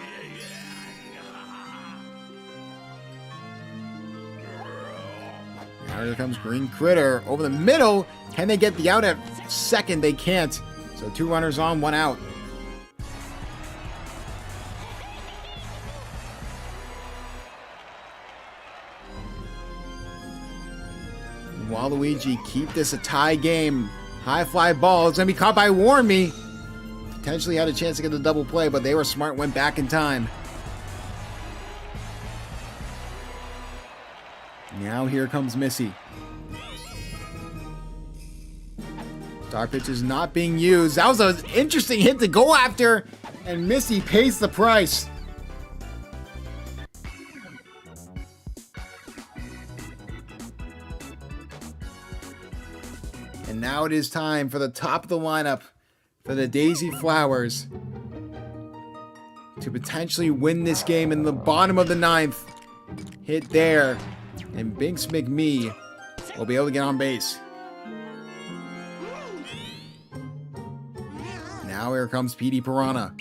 A: Now here comes Green Critter over the middle. Can they get the out at second? They can't. So 2 runners on, 1 out. Waluigi keep this a tie game. High fly ball. It's going to be caught by Warmy. Potentially had a chance to get the double play, but they were smart, went back in time. Now here comes Missy. Star pitch is not being used. That was an interesting hit to go after, and Missy pays the price. And now it is time for the top of the lineup for the Daisy Flowers to potentially win this game in the bottom of the 9th. Hit there, and Binks McMee will be able to get on base. Now here comes Petey Piranha.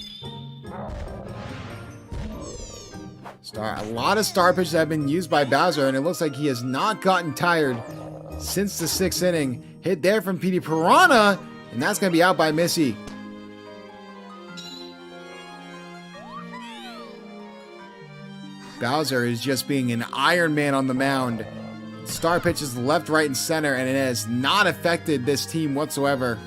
A: A lot of star pitches have been used by Bowser, and it looks like he has not gotten tired since the 6th inning. Hit there from Petey Piranha, and that's going to be out by Missy. Bowser is just being an Iron Man on the mound. Star pitches left, right, and center, and it has not affected this team whatsoever.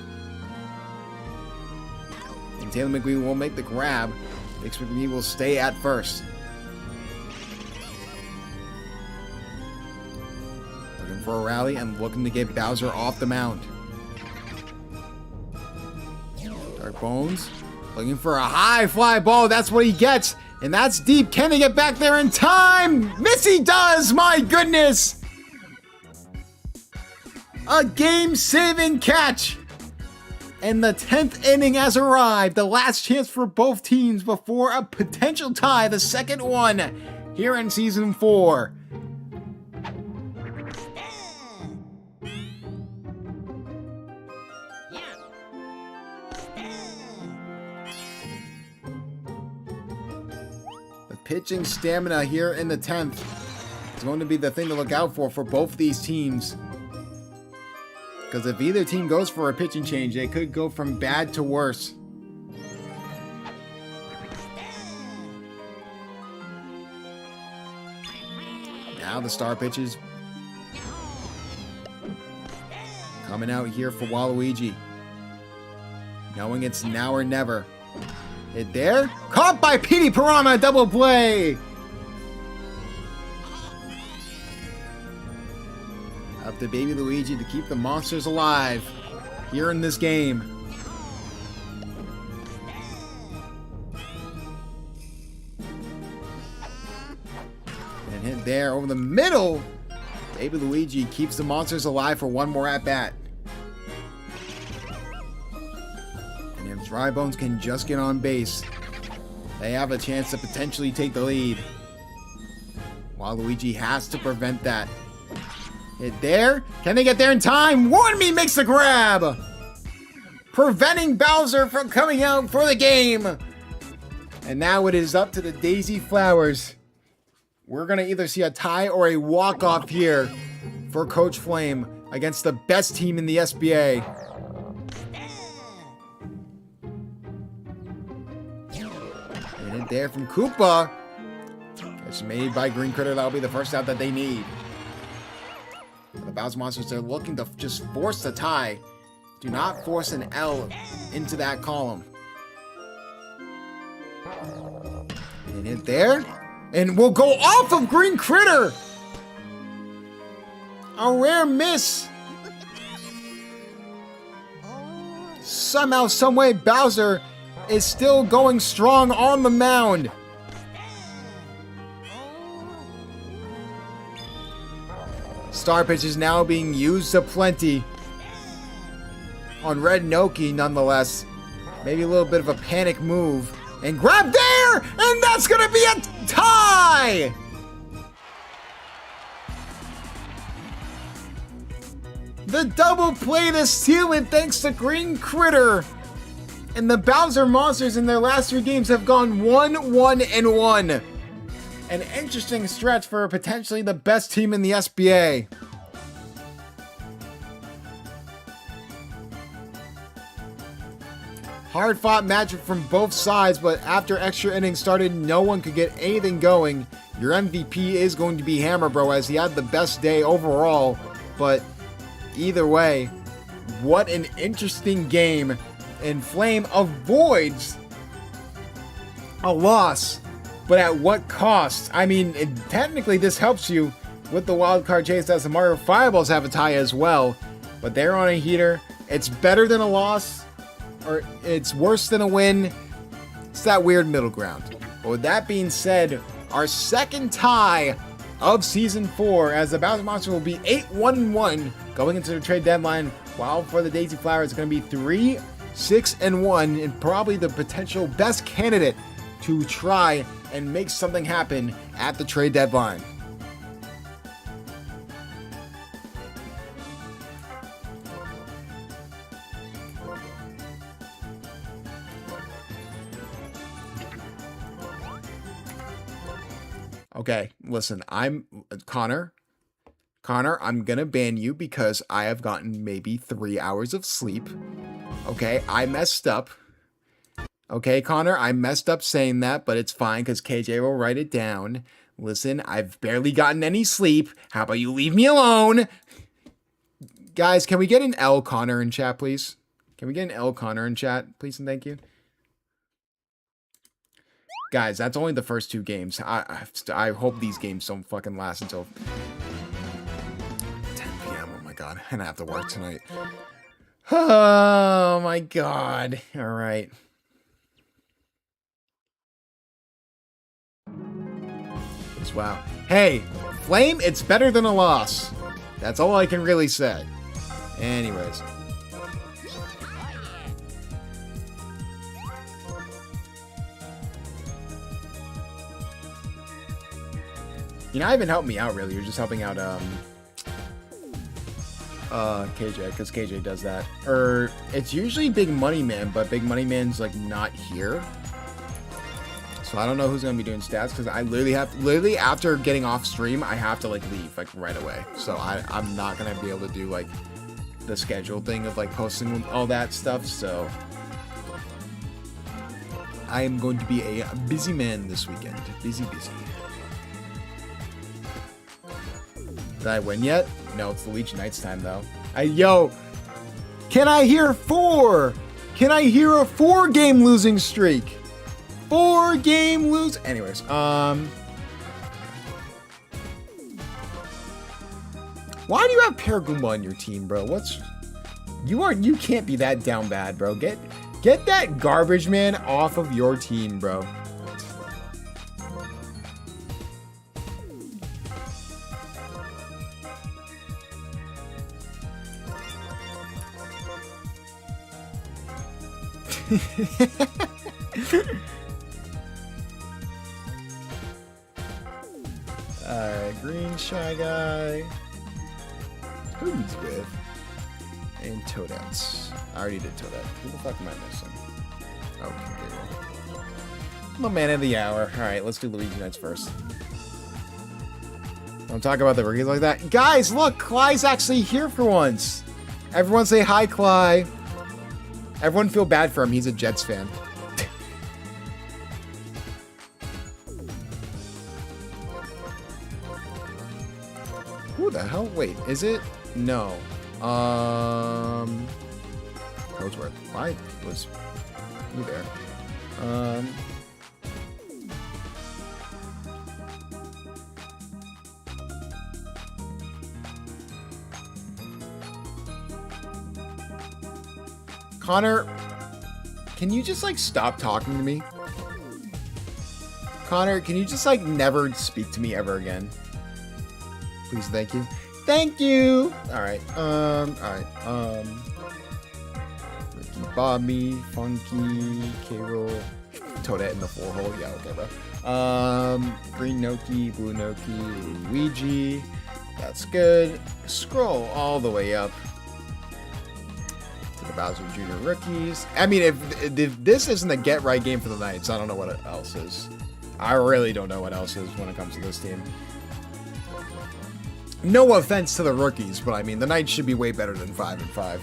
A: And Taylor McGee will make the grab. Binks McMee will stay at first. Looking for a rally and looking to get Bowser off the mound. Dark Bones looking for a high fly ball. That's what he gets. And that's deep. Can they get back there in time? Missy does! My goodness! A game-saving catch! And the 10th inning has arrived. The last chance for both teams before a potential tie. The second one here in Season 4. Pitching stamina here in the 10th is going to be the thing to look out for both these teams. Because if either team goes for a pitching change, they could go from bad to worse. Now the star pitches coming out here for Waluigi. Knowing it's now or never. Hit there. Caught by Petey Piranha. Double play. Up to Baby Luigi to keep the monsters alive here in this game. And hit there over the middle. Baby Luigi keeps the monsters alive for one more at-bat. Dry Bones can just get on base. They have a chance to potentially take the lead. Waluigi has to prevent that. Hit there. Can they get there in time? Warmy makes the grab. preventing Bowser from coming out for the game. And now it is up to the Daisy Flowers. We're going to either see a tie or a walk-off here for Coach Flame against the best team in the SBA. And it there from Koopa. It's made by Green Critter. That'll be the first out that they need. The Bowser Monsters are looking to just force the tie. Do not force an L into that column. And it there. And we'll go off of Green Critter. A rare miss. Somehow, someway, Bowser is still going strong on the mound. Star Pitch is now being used aplenty on Red Noki, nonetheless. Maybe a little bit of a panic move. And grab there! And that's gonna be a tie! The double play to seal it thanks to Green Critter. And the Bowser Monsters in their last 3 games have gone 1-1-1. An interesting stretch for potentially the best team in the SBA. Hard-fought matchup from both sides, but after extra innings started, no one could get anything going. Your MVP is going to be Hammer Bro, as he had the best day overall. But either way, what an interesting game. And Flame avoids a loss, but at what cost? I mean, technically this helps you with the wild card chase, as the Mario Fireballs have a tie as well. But they're on a heater. It's better than a loss, or it's worse than a win. It's that weird middle ground. But with that being said, our second tie of Season 4, as the Bowser Monster will be 8-1-1 going into the trade deadline, while for the Daisy Flower it's going to be 3-6-1, and probably the potential best candidate to try and make something happen at the trade deadline. Okay, listen, I'm Connor, I'm gonna ban you because I have gotten maybe 3 hours of sleep. Okay, I messed up. Okay, Connor, I messed up saying that, but it's fine because KJ will write it down. Listen, I've barely gotten any sleep. How about you leave me alone? Guys, can we get an L Connor in chat, please? Can we get an L Connor in chat, please and thank you? Guys, that's only the first 2 games. I hope these games don't fucking last until 10 p.m. Oh my god, and I have to work tonight. Oh my god. All right. Wow. Hey, Flame, it's better than a loss. That's all I can really say. Anyways. You're not even helping me out, really. You're just helping out, KJ, because KJ does that. Or, it's usually Big Money Man, but Big Money Man's, like, not here. So I don't know who's going to be doing stats, because I literally after getting off stream, I have to, like, leave, like, right away. So I'm not going to be able to do, like, the schedule thing of, like, posting all that stuff, so I am going to be a busy man this weekend. Busy. Did I win yet? No, it's the Leech Knights time, though. Yo, can I hear 4? Can I hear a 4-game losing streak? 4-game lose. Anyways, why do you have Paragoomba on your team, bro? You can't be that down bad, bro. Get that garbage man off of your team, bro. Alright, Green Shy Guy. Who's with? And Toadette. I already did Toadette. Who the fuck am I missing? Okay, Gabriel. My man of the hour. Alright, let's do Luigi Knights first. Don't talk about the rookies like that. Guys, look! Cly's actually here for once! Everyone say hi, Cly. Everyone feel bad for him. He's a Jets fan. Who the hell? Wait, is it? No. Coachworth. Why was you there? Connor, can you just like stop talking to me? Connor, can you just like never speak to me ever again? Please, thank you. Thank you. All right. Ricky Bobby, Funky, K-Roll, Toadette in the 4-hole. Yeah, okay, bro. Green Noki, Blue Noki, Luigi. That's good. Scroll all the way up to the Bowser Jr. rookies. I mean, if this isn't a get right game for the Knights, I don't know what else is. I really don't know what else is when it comes to this team. No offense to the rookies, but I mean, the Knights should be way better than 5-5.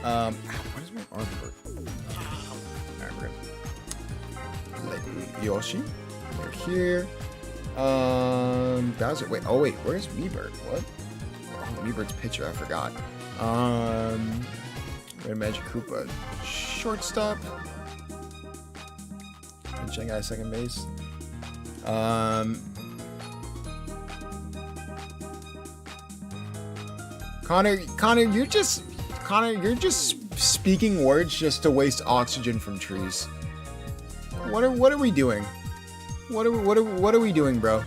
A: What is my arm hurt? Alright, we're good. Let Yoshi. They're here. Bowser. Wait, oh wait, where's Weebird? What? Oh, Weebird's pitcher, I forgot. Red Magic Koopa. Shortstop. And Shanghai second base. Connor, you're just speaking words just to waste oxygen from trees. What are we doing? What are we doing, bro?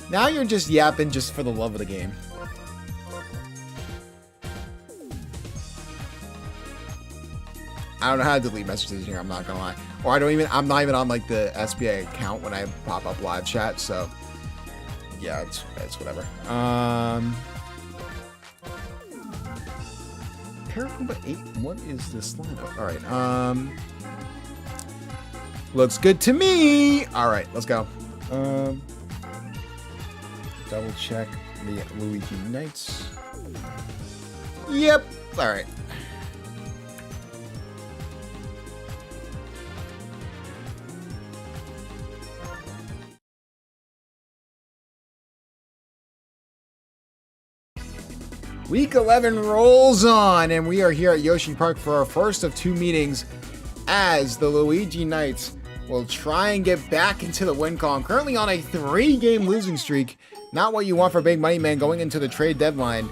A: Now you're just yapping just for the love of the game. I don't know how to delete messages here, I'm not gonna lie. Or I'm not even on like the SBA account when I pop up live chat, so yeah, it's whatever. Parakumba 8, what is this lineup? Alright, looks good to me! Alright, let's go. Double check the Luigi Knights. Yep, alright. Week 11 rolls on, and we are here at Yoshi Park for our first of 2 meetings as the Luigi Knights will try and get back into the win column. Currently on a 3-game losing streak. Not what you want for Big Money Man going into the trade deadline.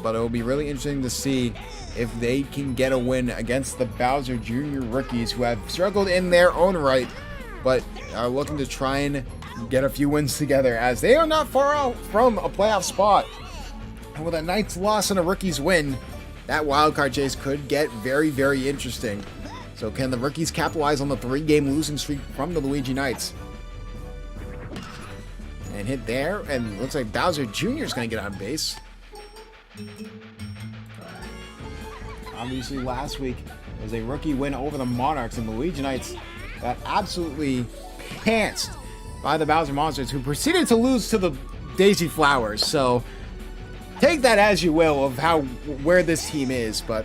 A: But it will be really interesting to see if they can get a win against the Bowser Jr. rookies who have struggled in their own right, but are looking to try and get a few wins together as they are not far out from a playoff spot. And with a Knights loss and a rookies win, that wildcard chase could get very, very interesting. So can the rookies capitalize on the 3-game losing streak from the Luigi Knights? And hit there, and looks like Bowser Jr. is going to get on base. Obviously last week was a rookie win over the Monarchs, and the Luigi Knights got absolutely pantsed by the Bowser Monsters, who proceeded to lose to the Daisy Flowers. So take that as you will of where this team is, but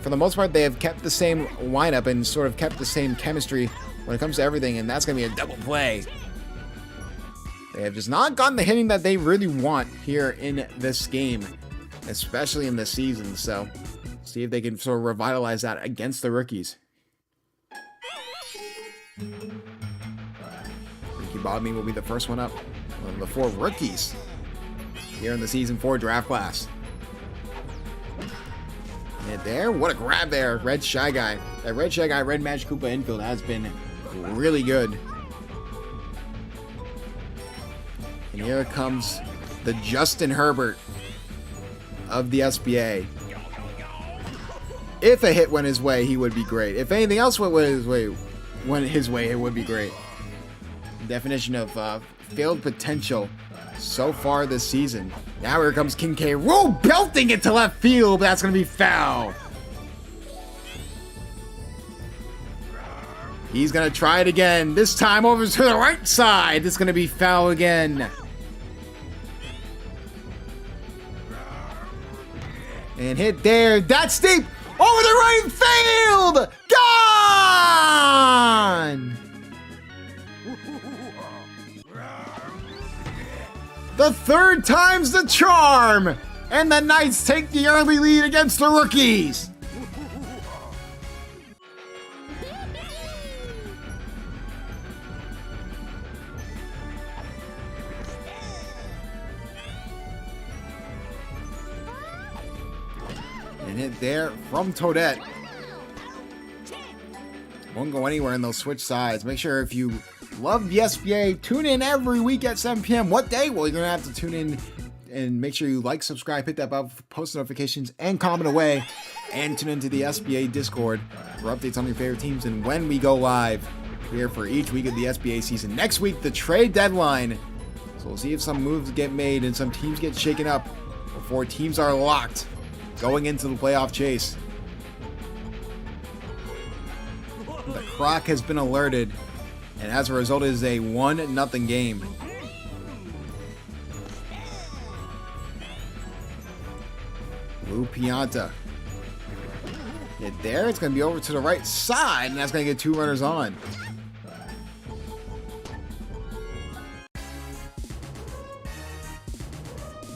A: for the most part, they have kept the same lineup and sort of kept the same chemistry when it comes to everything, and that's going to be a double play. They have just not gotten the hitting that they really want here in this game, especially in this season. So, see if they can sort of revitalize that against the rookies. Ricky Bobby will be the first one up. One of the 4 rookies here in the Season 4 draft class. And there, what a grab there, Red Shy Guy. That Red Shy Guy, Red Magic Koopa infield has been really good. And here comes the Justin Herbert of the SBA. If a hit went his way, he would be great. If anything else went his way, it would be great. Definition of failed potential so far this season. Now here comes King K. Rool belting it to left field, but that's going to be foul. He's going to try it again. This time over to the right side. This is going to be foul again. And hit there. That's deep. Over the right field. Gone. The third time's the charm. And the Knights take the early lead against the Rookies. And hit there from Toadette. Won't go anywhere, and they'll switch sides. Make sure if you love the SBA, tune in every week at 7 p.m. What day? Well, you're going to have to tune in and make sure you like, subscribe, hit that bell for post notifications, and comment away. And tune into the SBA Discord for updates on your favorite teams and when we go live here for each week of the SBA season. Next week, the trade deadline. So we'll see if some moves get made and some teams get shaken up before teams are locked going into the playoff chase. The Croc has been alerted, and as a result, it is a 1-0 game. Lou Pianta. Hit there. It's going to be over to the right side, and that's going to get 2 runners on.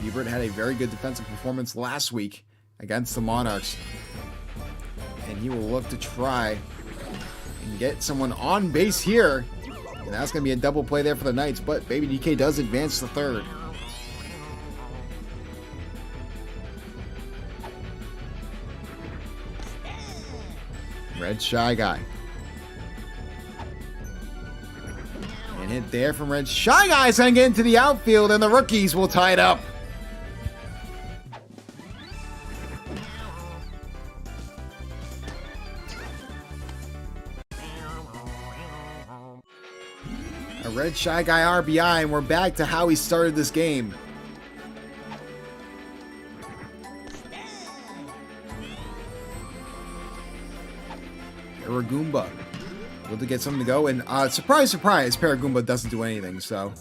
A: Ebert had a very good defensive performance last week against the Monarchs, and he will look to try and get someone on base here, and that's going to be a double play there for the Knights, but Baby DK does advance to third. Red Shy Guy. And hit there from Red Shy Guy. Is going to get into the outfield, and the Rookies will tie it up. A Red Shy Guy RBI, and we're back to how he started this game. Paragumba able to get something to go, and surprise, surprise, Paragumba doesn't do anything, so.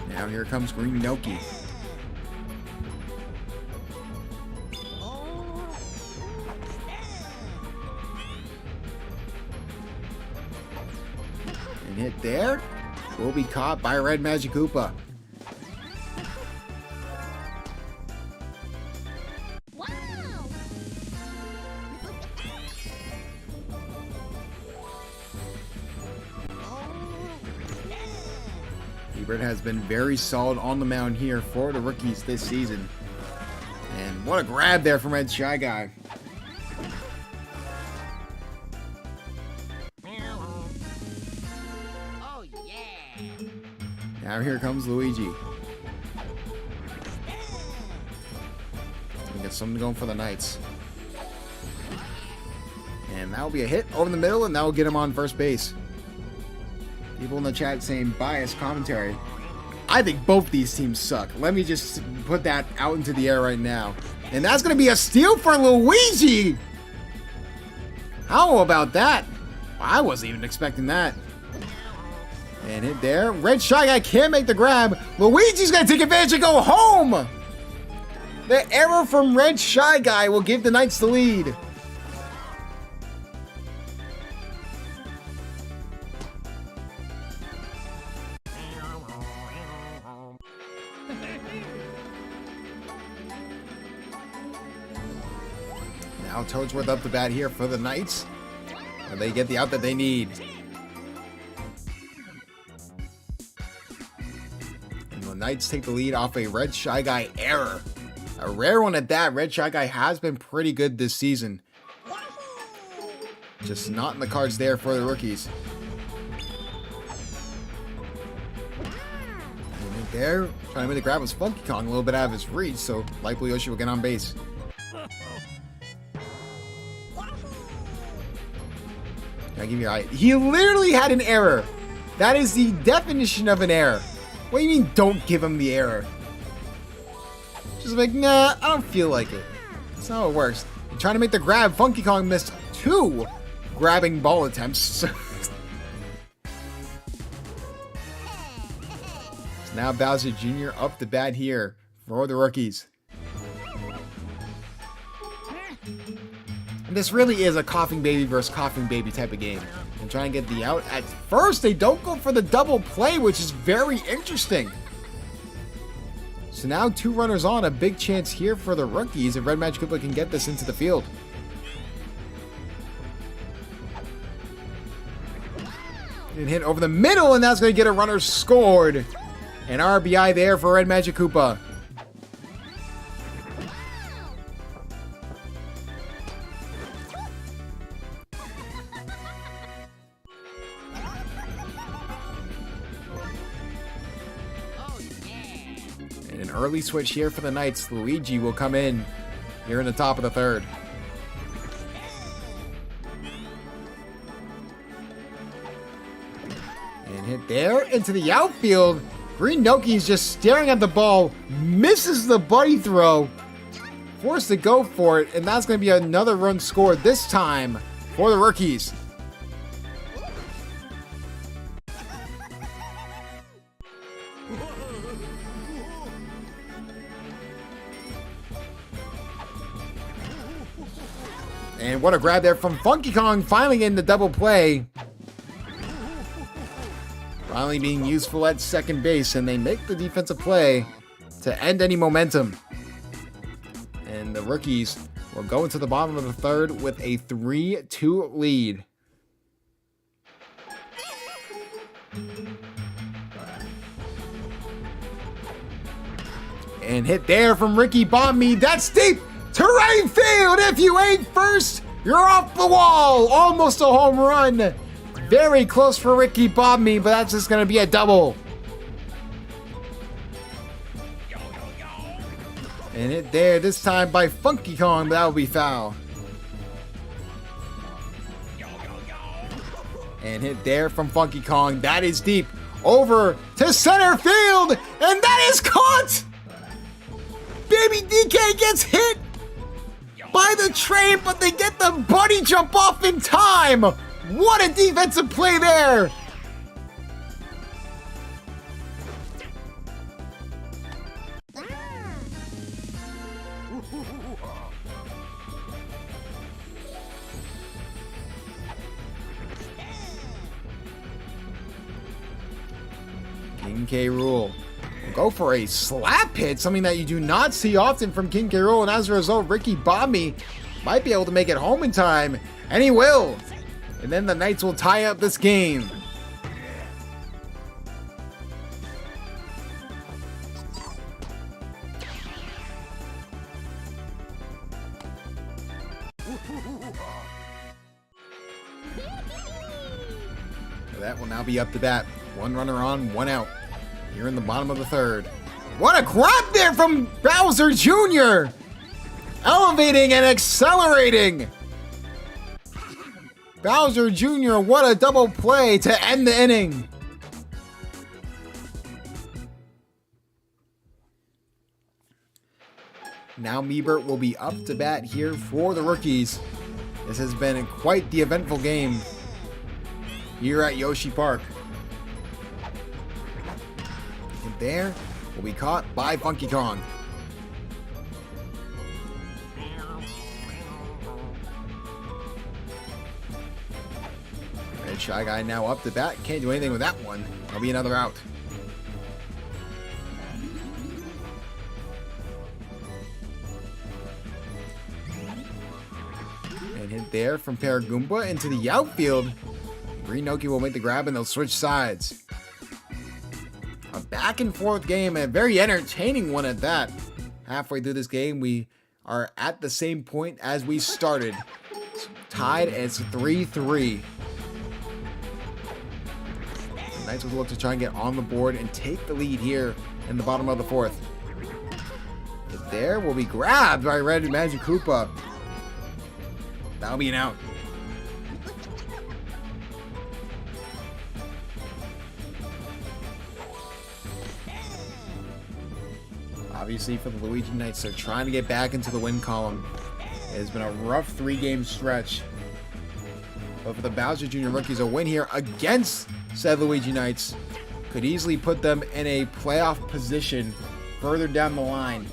A: Now here comes Green Noki. And hit there. Will be caught by Red Magic Koopa.
B: Wow.
A: Ebert has been very solid on the mound here for the Rookies this season. And what a grab there from Red Shy Guy.
B: Oh yeah.
A: Now here comes Luigi. Gonna get something going for the Knights. And that'll be a hit over the middle, and that'll get him on first base. People in the chat saying biased commentary. I think both these teams suck. Let me just put that out into the air right now. And that's going to be a steal for Luigi. How about that? I wasn't even expecting that. And hit there. Red Shy Guy can't make the grab. Luigi's going to take advantage and go home. The error from Red Shy Guy will give the Knights the lead. Now Toadsworth up the bat here for the Knights. And they get the out that they need. And the Knights take the lead off a Red Shy Guy error. A rare one at that. Red Shy Guy has been pretty good this season. Just not in the cards there for the Rookies. And there, trying to make the grab was Funky Kong, a little bit out of his reach, so likely Yoshi will get on base. Can I give you a He literally had an error. That is the definition of an error. What do you mean don't give him the error? Just like, nah, I don't feel like it. That's not how it works. You're trying to make the grab. Funky Kong missed 2 grabbing ball attempts. So now Bowser Jr. up to bat here for the rookies. And this really is a coughing baby versus coughing baby type of game. And trying to get the out. At first, they don't go for the double play, which is very interesting. So now 2 runners on, a big chance here for the rookies if Red Magic Koopa can get this into the field. And hit over the middle, and that's going to get a runner scored. An RBI there for Red Magic Koopa. And an early switch here for the Knights. Luigi will come in here in the top of the 3rd. And hit there into the outfield. Green Noki's just staring at the ball, misses the buddy throw, forced to go for it, and that's going to be another run scored, this time for the rookies. And what a grab there from Funky Kong, finally getting the double play. Finally being useful at second base, and they make the defensive play to end any momentum. And the rookies will go into the bottom of the 3rd with a 3-2 lead. And hit there from Ricky Bomby. That's deep to right field. If you ain't first, you're off the wall. Almost a home run. Very close for Ricky Bomby, but that's just going to be a double. And hit there, this time by Funky Kong, but that will be foul. And hit there from Funky Kong. That is deep. Over to center field, and that is caught! Baby DK gets hit by the train, but they get the buddy jump off in time! What a defensive play there! King K. Rool will go for a slap hit, something that you do not see often from King K. Rool, and as a result, Ricky Bomby might be able to make it home in time, and he will! And then the Knights will tie up this game. That will now be up to bat. 1 runner on, 1 out. Here in the bottom of the 3rd. What a grab there from Bowser Jr. Elevating and accelerating. Bowser Jr., what a double play to end the inning. Now Meebert will be up to bat here for the rookies. This has been quite the eventful game here at Yoshi Park. And there will be caught by Funky Kong. Red Shy Guy now up to bat. Can't do anything with that one. That'll be another out. And hit there from Paragoomba into the outfield. Green Noki will make the grab and they'll switch sides. A back and forth game, and a very entertaining one at that. Halfway through this game, we are at the same point as we started. It's tied, and it's 3-3. Knights will look to try and get on the board and take the lead here in the bottom of the fourth. It there will be grabbed by Red Magic Koopa. That'll be an out. Obviously for the Luigi Knights, they're trying to get back into the win column. It has been a rough 3-game stretch. But for the Bowser Jr. rookies, a win here against said Luigi Knights could easily put them in a playoff position further down the line.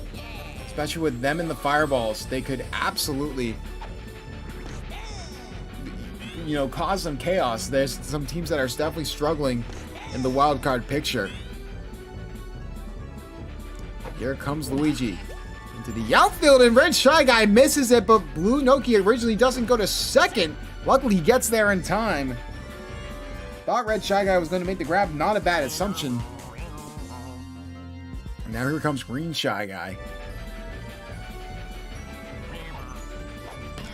A: Especially with them in the Fireballs, they could absolutely, cause some chaos. There's some teams that are definitely struggling in the wild card picture. Here comes Luigi into the outfield, and Red Shy Guy misses it, but Blue Noki originally doesn't go to second. Luckily, he gets there in time. Thought Red Shy Guy was going to make the grab. Not a bad assumption. And now here comes Green Shy Guy.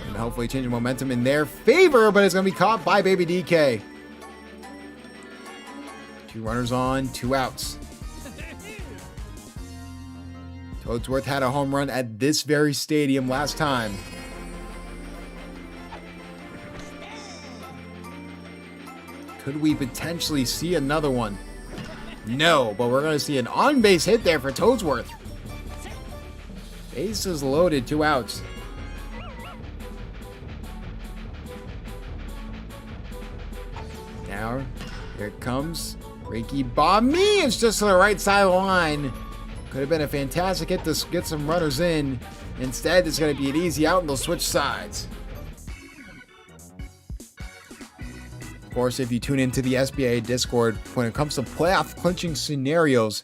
A: And hopefully change the momentum in their favor, but it's going to be caught by Baby DK. 2 runners on, 2 outs. Toadsworth had a home run at this very stadium last time. Could we potentially see another one? No, but we're going to see an on-base hit there for Toadsworth. Bases loaded, 2 outs. Now, here it comes. Reiki Bomb-Me! It's just to the right side of the line. Could have been a fantastic hit to get some runners in. Instead, it's going to be an easy out and they'll switch sides. Of course, if you tune into the SBA Discord, when it comes to playoff clinching scenarios,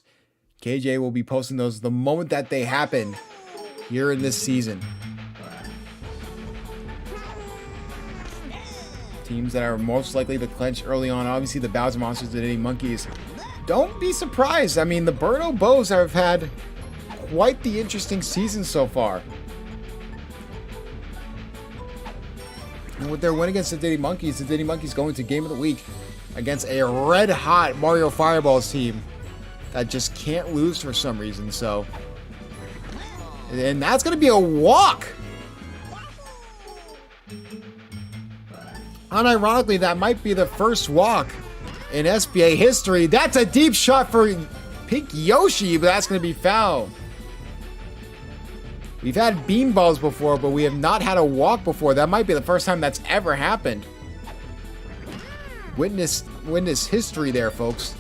A: KJ will be posting those the moment that they happen here in this season. Teams that are most likely to clinch early on, obviously the Bowser Monsters, the Diddy Monkeys. Don't be surprised. I mean, the Birdo Bows have had quite the interesting season so far. And with their win against the Diddy Monkeys going to Game of the Week against a red-hot Mario Fireballs team that just can't lose for some reason. So, and that's going to be a walk. Unironically, that might be the first walk in SBA history. That's a deep shot for Pink Yoshi, but that's going to be foul. We've had beanballs before, but we have not had a walk before. That might be the first time that's ever happened. Witness history there, folks.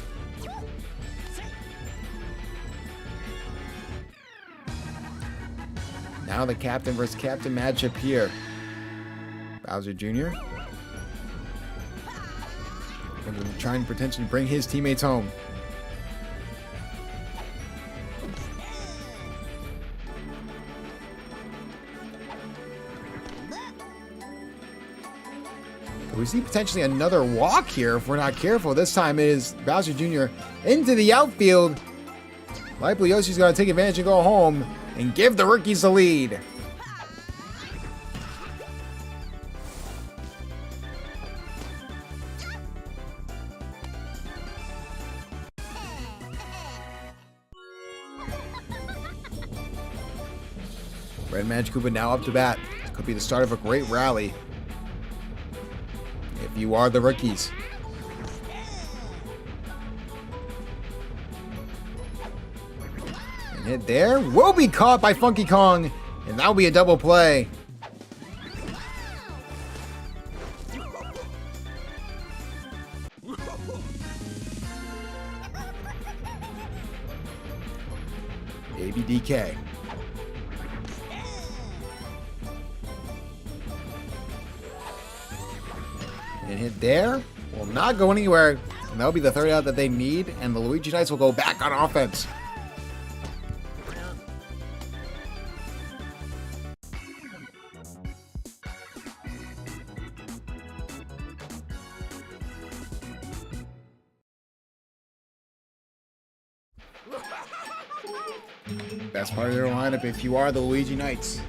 A: Now the captain versus captain matchup here. Bowser Jr. going to try and potentially bring his teammates home. We see potentially another walk here if we're not careful. This time it is Bowser Jr. into the outfield. Likely Yoshi's going to take advantage and go home and give the rookies the lead. Red Magic Koopa now up to bat. Could be the start of a great rally. If you are the rookies. And hit there will be caught by Funky Kong, and that'll be a double play. Baby DK. And hit there will not go anywhere, and that'll be the third out that they need, and the Luigi Knights will go back on offense. Best part of their lineup if you are the Luigi Knights.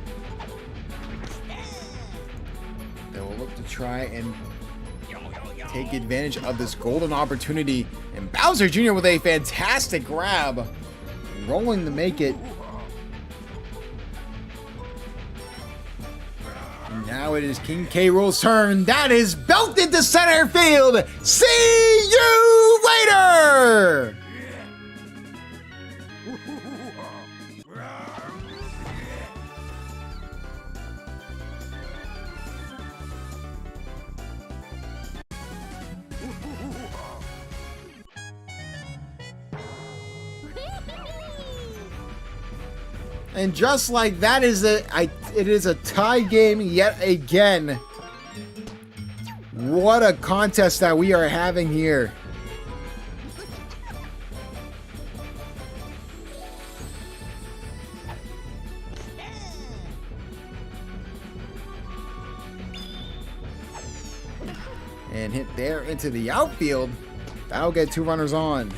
A: They will look to try and take advantage of this golden opportunity, and Bowser Jr. with a fantastic grab. rolling to make it. And now it is King K. Rool's turn. That is belted to center field. See you later. And just like that it is a tie game yet again. What a contest that we are having here. And hit there into the outfield. That'll get 2 runners on.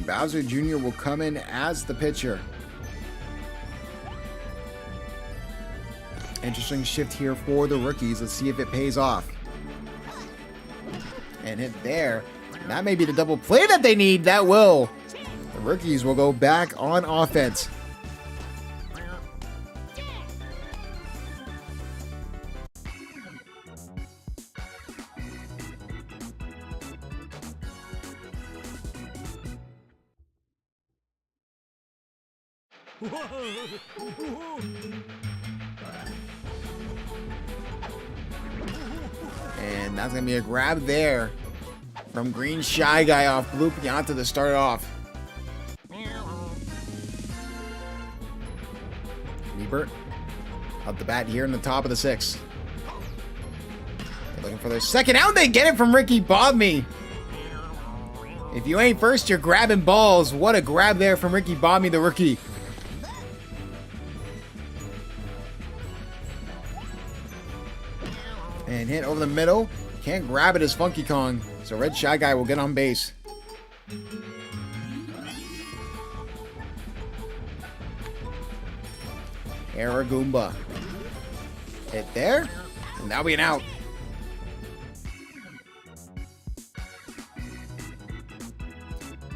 A: Bowser Jr. will come in as the pitcher. Interesting shift here for the rookies. Let's see if it pays off. And hit there. That may be the double play that they need. That will. The rookies will go back on offense. And that's going to be a grab there from Green Shy Guy off Blue Pianta to start off. Liebert up the bat here in the top of the 6th. They're looking for their second out. They get it from Ricky Bobme. If you ain't first, you're grabbing balls. What a grab there from Ricky Bobme, the rookie. And hit over the middle. Can't grab it as Funky Kong. So Red Shy Guy will get on base. Aragoomba. Hit there. And that'll be an out.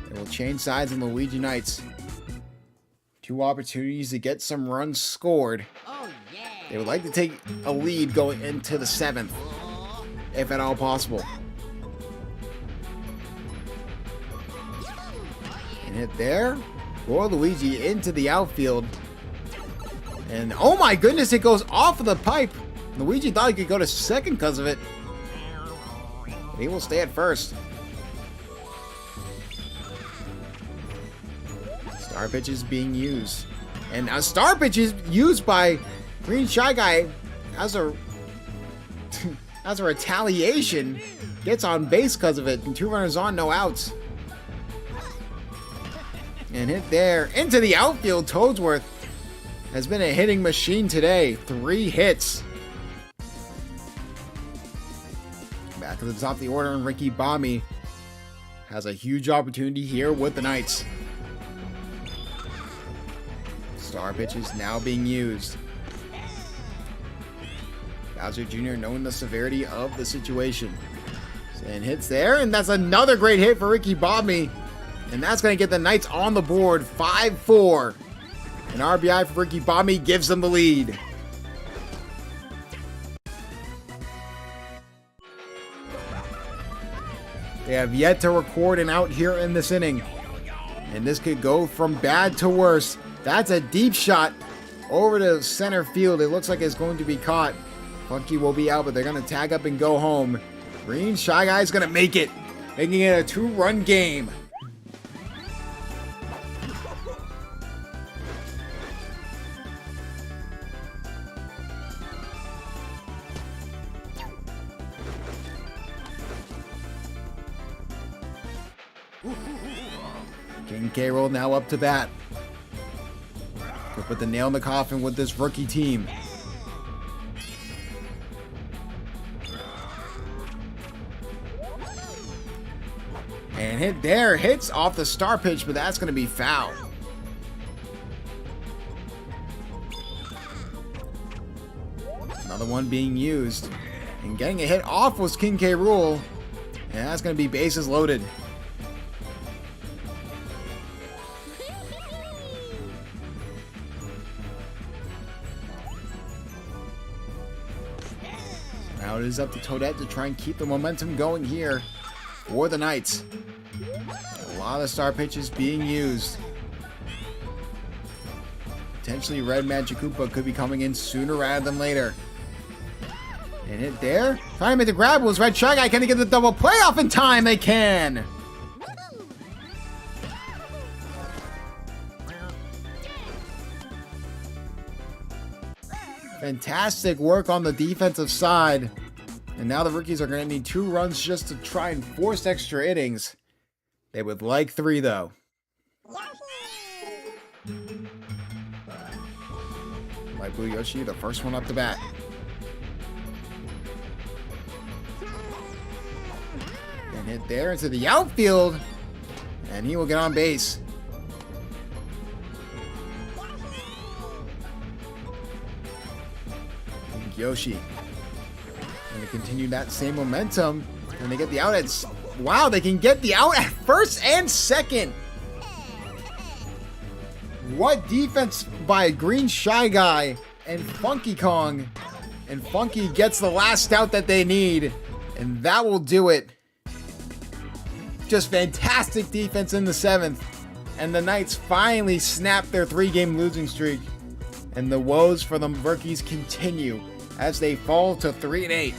A: They will change sides in Luigi Knights. 2 opportunities to get some runs scored.
B: Oh, yeah.
A: They would like to take a lead going into the 7th, if at all possible. And hit there for Luigi into the outfield. And oh my goodness, it goes off of the pipe. Luigi thought he could go to second because of it. He will stay at first. Star pitch is being used. And a star pitch is used by Green Shy Guy as a retaliation. Gets on base because of it. And 2 runners on, no outs. And hit there into the outfield. Toadsworth has been a hitting machine today. 3 hits. Back to the top of the order, and Ricky Bobme has a huge opportunity here with the Knights. Star pitch is now being used. Bowser Jr. knowing the severity of the situation. And hits there, and that's another great hit for Ricky Bobme. And that's going to get the Knights on the board, 5-4. An RBI for Ricky Bobme gives them the lead. They have yet to record an out here in this inning. And this could go from bad to worse. That's a deep shot over to center field. It looks like it's going to be caught. Funky will be out, but they're going to tag up and go home. Green Shy Guy's going to make it, making it a 2-run game. King K. Rool now up to bat. Could put the nail in the coffin with this rookie team. And hit there. Hits off the star pitch, but that's going to be foul. Another one being used. And getting a hit off was King K. Rool. And that's going to be bases loaded. Now it is up to Toadette to try and keep the momentum going here for the Knights. A lot of star pitches being used. Potentially Red Magic Koopa could be coming in sooner rather than later. And hit there. Trying to make the grab. Was Red Shy Guy. Can they get the double playoff in time? They can. Fantastic work on the defensive side. And now the rookies are going to need 2 runs just to try and force extra innings. They would like 3 though. Light Blue Yoshi, the first one up the bat. And hit there into the outfield. And he will get on base. And Yoshi. And to continue that same momentum. And they get the out at... Wow, they can get the out at first and second. What defense by Green Shy Guy and Funky Kong. And Funky gets the last out that they need. And that will do it. Just fantastic defense in the 7th. And the Knights finally snap their 3-game losing streak. And the woes for the rookies continue as they fall to 3-8.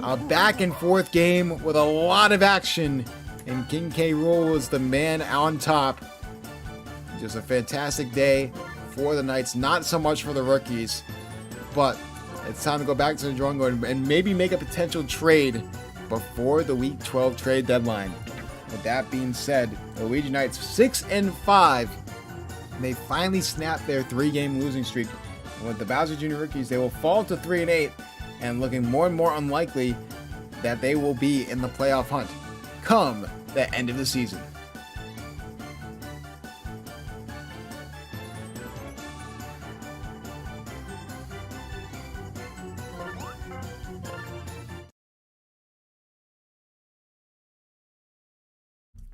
A: A back and forth game with a lot of action. And King K. Rool was the man on top. Just a fantastic day for the Knights. Not so much for the rookies. But it's time to go back to the drawing board and maybe make a potential trade before the Week 12 trade deadline. With that being said, the Luigi Knights 6-5. And they finally snapped their 3-game losing streak. And with the Bowser Jr. rookies, they will fall to 3-8. And looking more and more unlikely that they will be in the playoff hunt come the end of the season.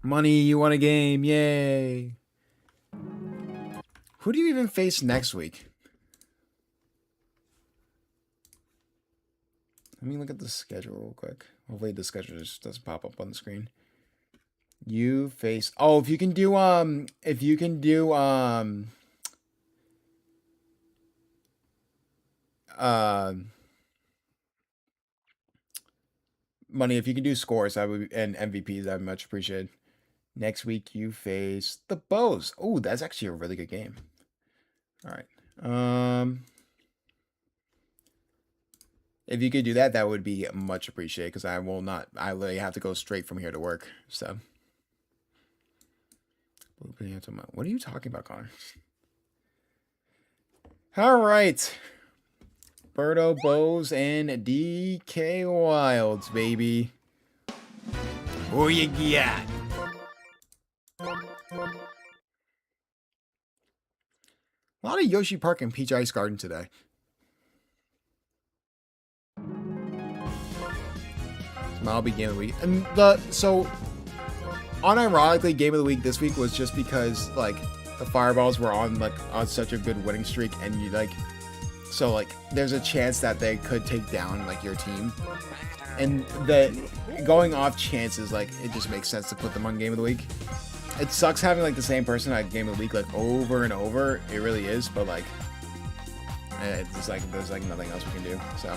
A: Money, you won a game, yay! Who do you even face next week? Let me look at the schedule real quick. Hopefully the schedule just doesn't pop up on the screen. You face... Oh, if you can do... Money, if you can do scores, I would, and MVPs, I'd much appreciate. Next week, you face the Bows. Oh, that's actually a really good game. All right. If you could do that, that would be much appreciated, because I will not... I literally have to go straight from here to work, so... What are you talking about, Connor? All right. Birdo, Bows, and DK Wilds, baby. Who you got? A lot of Yoshi Park and Peach Ice Garden today. I'll be game of the week. And unironically, game of the week this week was just because like the Fireballs were on such a good winning streak, and you there's a chance that they could take down like your team, and the going off chances, like it just makes sense to put them on game of the week. It sucks having like the same person at game of the week like over and over. It really is, but like it's just like there's like nothing else we can do. So.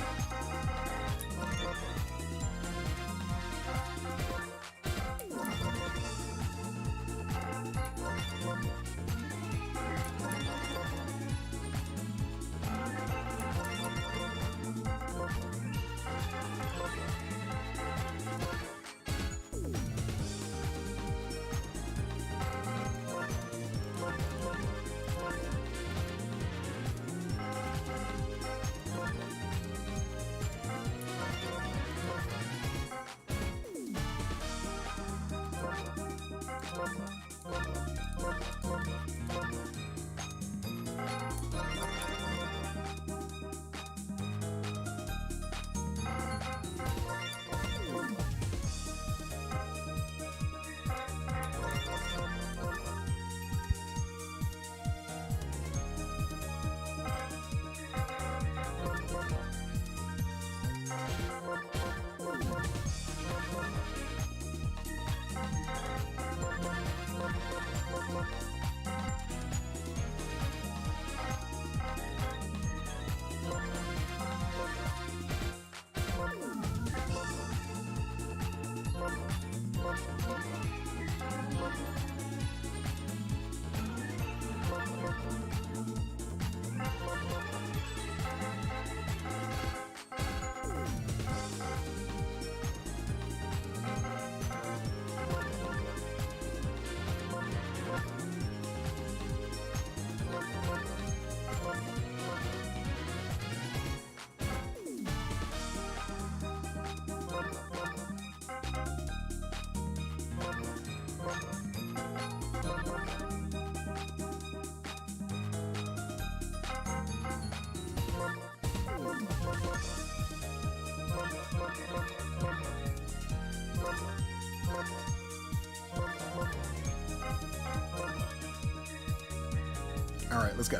A: All right, let's go.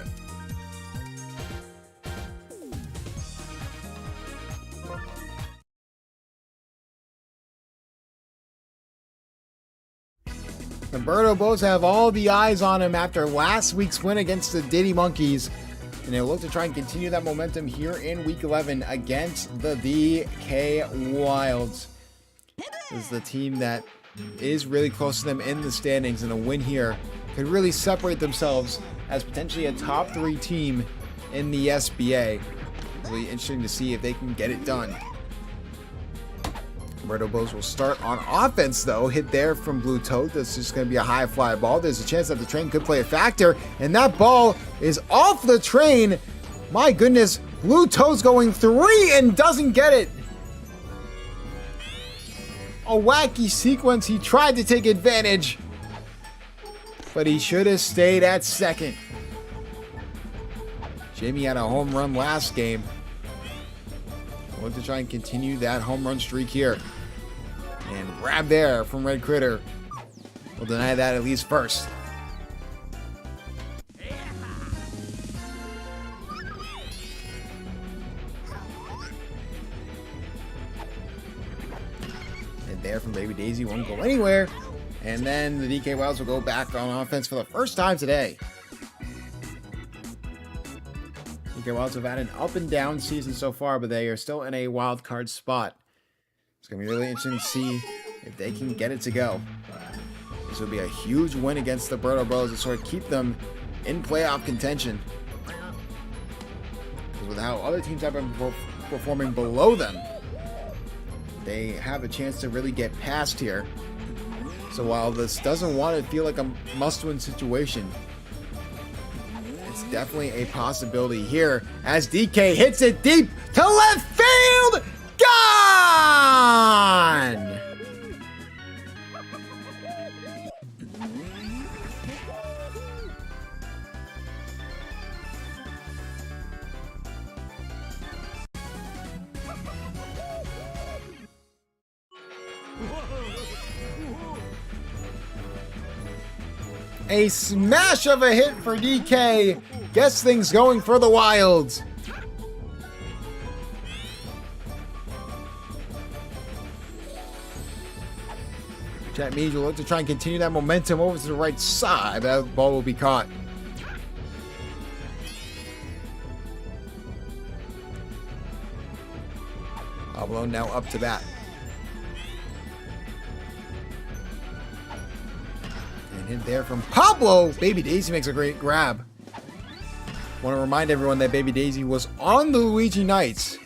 A: Roberto Bose have all the eyes on him after last week's win against the Diddy Monkeys, and they'll look to try and continue that momentum here in Week 11 against the DK Wilds. This is the team that is really close to them in the standings, and a win here could really separate themselves as potentially a top 3 team in the SBA. Really interesting to see if they can get it done. Roberto Bose will start on offense, though. Hit there from Blue Toad. That's just going to be a high fly ball. There's a chance that the train could play a factor, and that ball is off the train. My goodness, Blue Toad's going 3 and doesn't get it. A wacky sequence. He tried to take advantage, but he should have stayed at second. Jamie had a home run last game. Going to try and continue that home run streak here. And grab there from Red Critter. We'll deny that at least first. And there from Baby Daisy won't go anywhere. And then the DK Wilds will go back on offense for the first time today. DK Wilds have had an up and down season so far, but they are still in a wild card spot. It's going to be really interesting to see if they can get it to go. This would be a huge win against the Roberto Bros to sort of keep them in playoff contention. Because with how other teams have been performing below them, they have a chance to really get past here. So while this doesn't want to feel like a must-win situation, it's definitely a possibility here as DK hits it deep to left field. Gone! A smash of a hit for DK. Gets things going for the Wilds. That means you'll look to try and continue that momentum over to the right side. That ball will be caught. Pablo now up to bat. And hit there from Pablo. Baby Daisy makes a great grab. Want to remind everyone that Baby Daisy was on the Luigi Knights.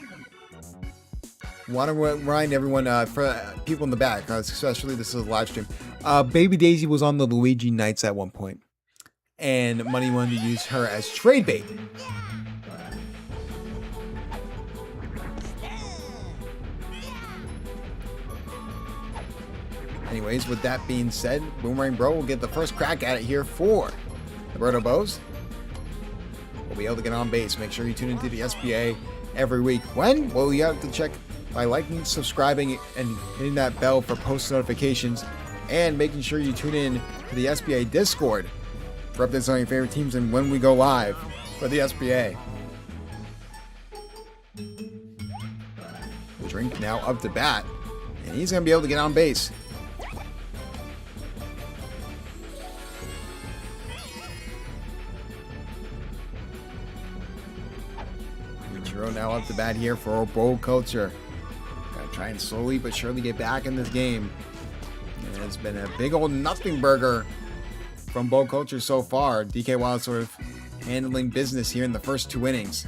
A: Want to remind everyone, for people in the back, especially this is a live stream, Baby Daisy was on the Luigi Knights at one point, and Money wanted to use her as trade bait. Anyways, with that being said, Boomerang Bro will get the first crack at it here for Roberto Bose. We'll be able to get on base. Make sure you tune into the SBA every week. When? Well, you have to check by liking, subscribing, and hitting that bell for post notifications, and making sure you tune in to the SBA Discord for updates on your favorite teams and when we go live for the SBA. The Drink now up to bat, and he's going to be able to get on base. now up the bat here for Bold Culture. Gotta try and slowly but surely get back in this game. And it's been a big old nothing burger from Bold Culture so far. DK Wild sort of handling business here in the first 2 innings.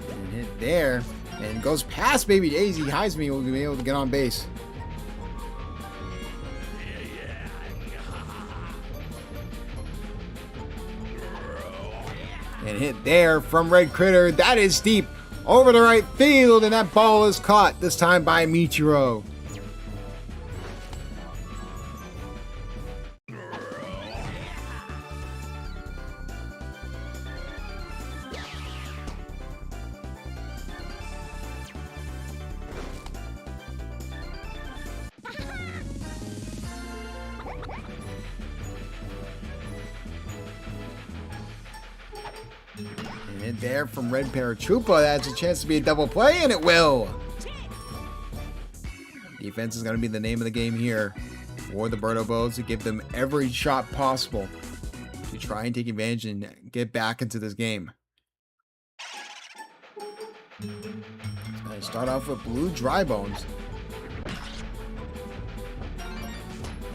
A: And hit there. And goes past Baby Daisy. Heisman will be able to get on base. And hit there from Red Critter. That is deep over the right field. And that ball is caught, this time by Michiro. And hit there from Red Paratroopa. That's a chance to be a double play, and it will. Defense is going to be the name of the game here for the Birdo Bows to give them every shot possible to try and take advantage and get back into this game. Going to start off with Blue Dry Bones,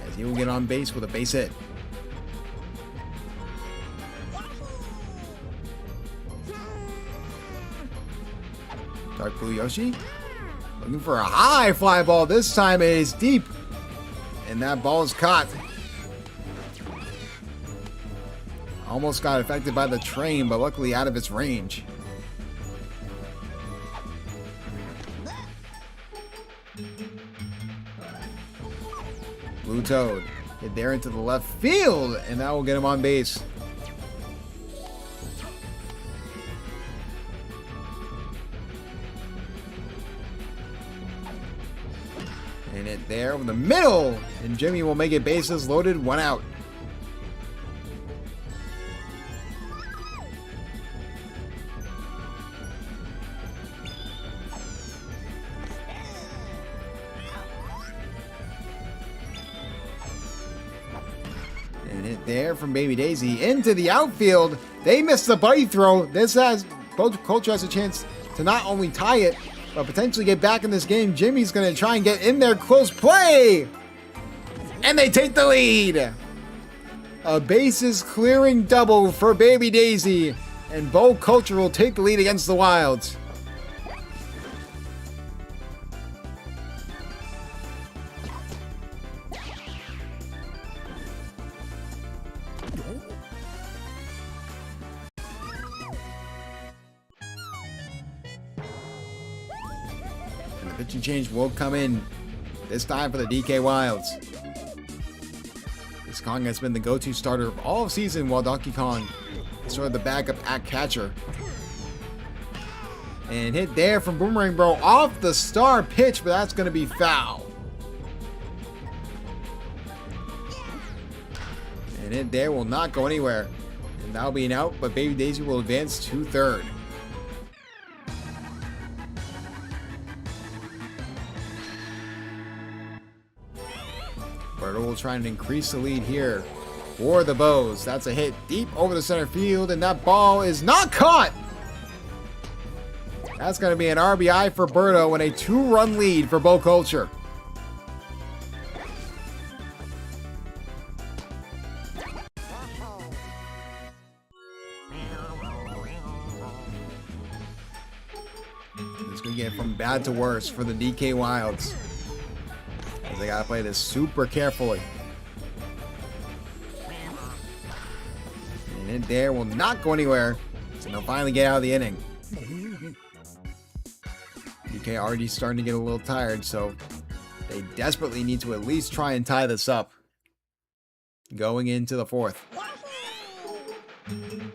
A: as he will get on base with a base hit. Dark Blue Yoshi looking for a high fly ball. This time it is deep, and that ball is caught. Almost got affected by the train, but luckily out of its range. Blue Toad hit there into the left field, and that will get him on base. And it there over the middle, and Jimmy will make it bases loaded, 1 out. And it there from Baby Daisy into the outfield. They missed the buddy throw. This has Bold Culture has a chance to not only tie it, but potentially get back in this game. Jimmy's going to try and get in there. Close play. And they take the lead. A bases clearing double for Baby Daisy. And Bold Culture will take the lead against the Wilds. And the pitching change will come in, this time for the DK Wilds. This Kong has been the go-to starter of all season, while Donkey Kong is sort of the backup at catcher. And hit there from Boomerang Bro off the star pitch, but that's going to be foul. And hit there will not go anywhere. And that'll be an out, but Baby Daisy will advance to third. Birdo will try and increase the lead here for the Bows. That's a hit deep over the center field, and that ball is not caught. That's going to be an RBI for Birdo and a 2-run lead for Bold Culture. It's going to get from bad to worse for the DK Wilds, as they gotta play this super carefully. And it there will not go anywhere, so they'll finally get out of the inning. DK already starting to get a little tired, so they desperately need to at least try and tie this up going into the fourth. And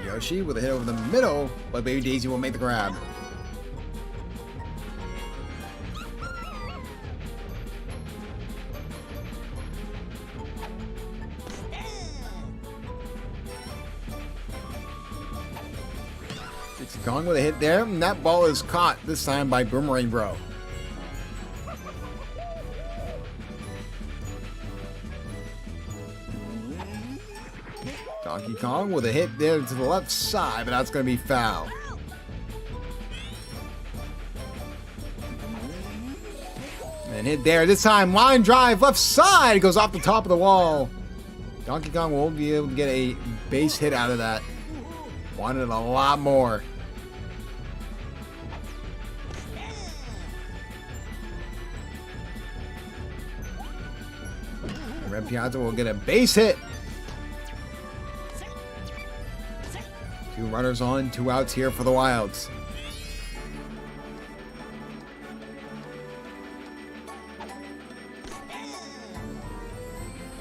A: Yoshi with a hit over the middle, but Baby Daisy will make the grab. Dixie Kong with a hit there, and that ball is caught this time by Boomerang Bro. Donkey Kong with a hit there to the left side, but that's going to be foul. And hit there. This time, line drive, left side. Goes off the top of the wall. Donkey Kong won't be able to get a base hit out of that. Wanted a lot more. Red Piazza will get a base hit. 2 runners on, 2 outs here for the Wilds.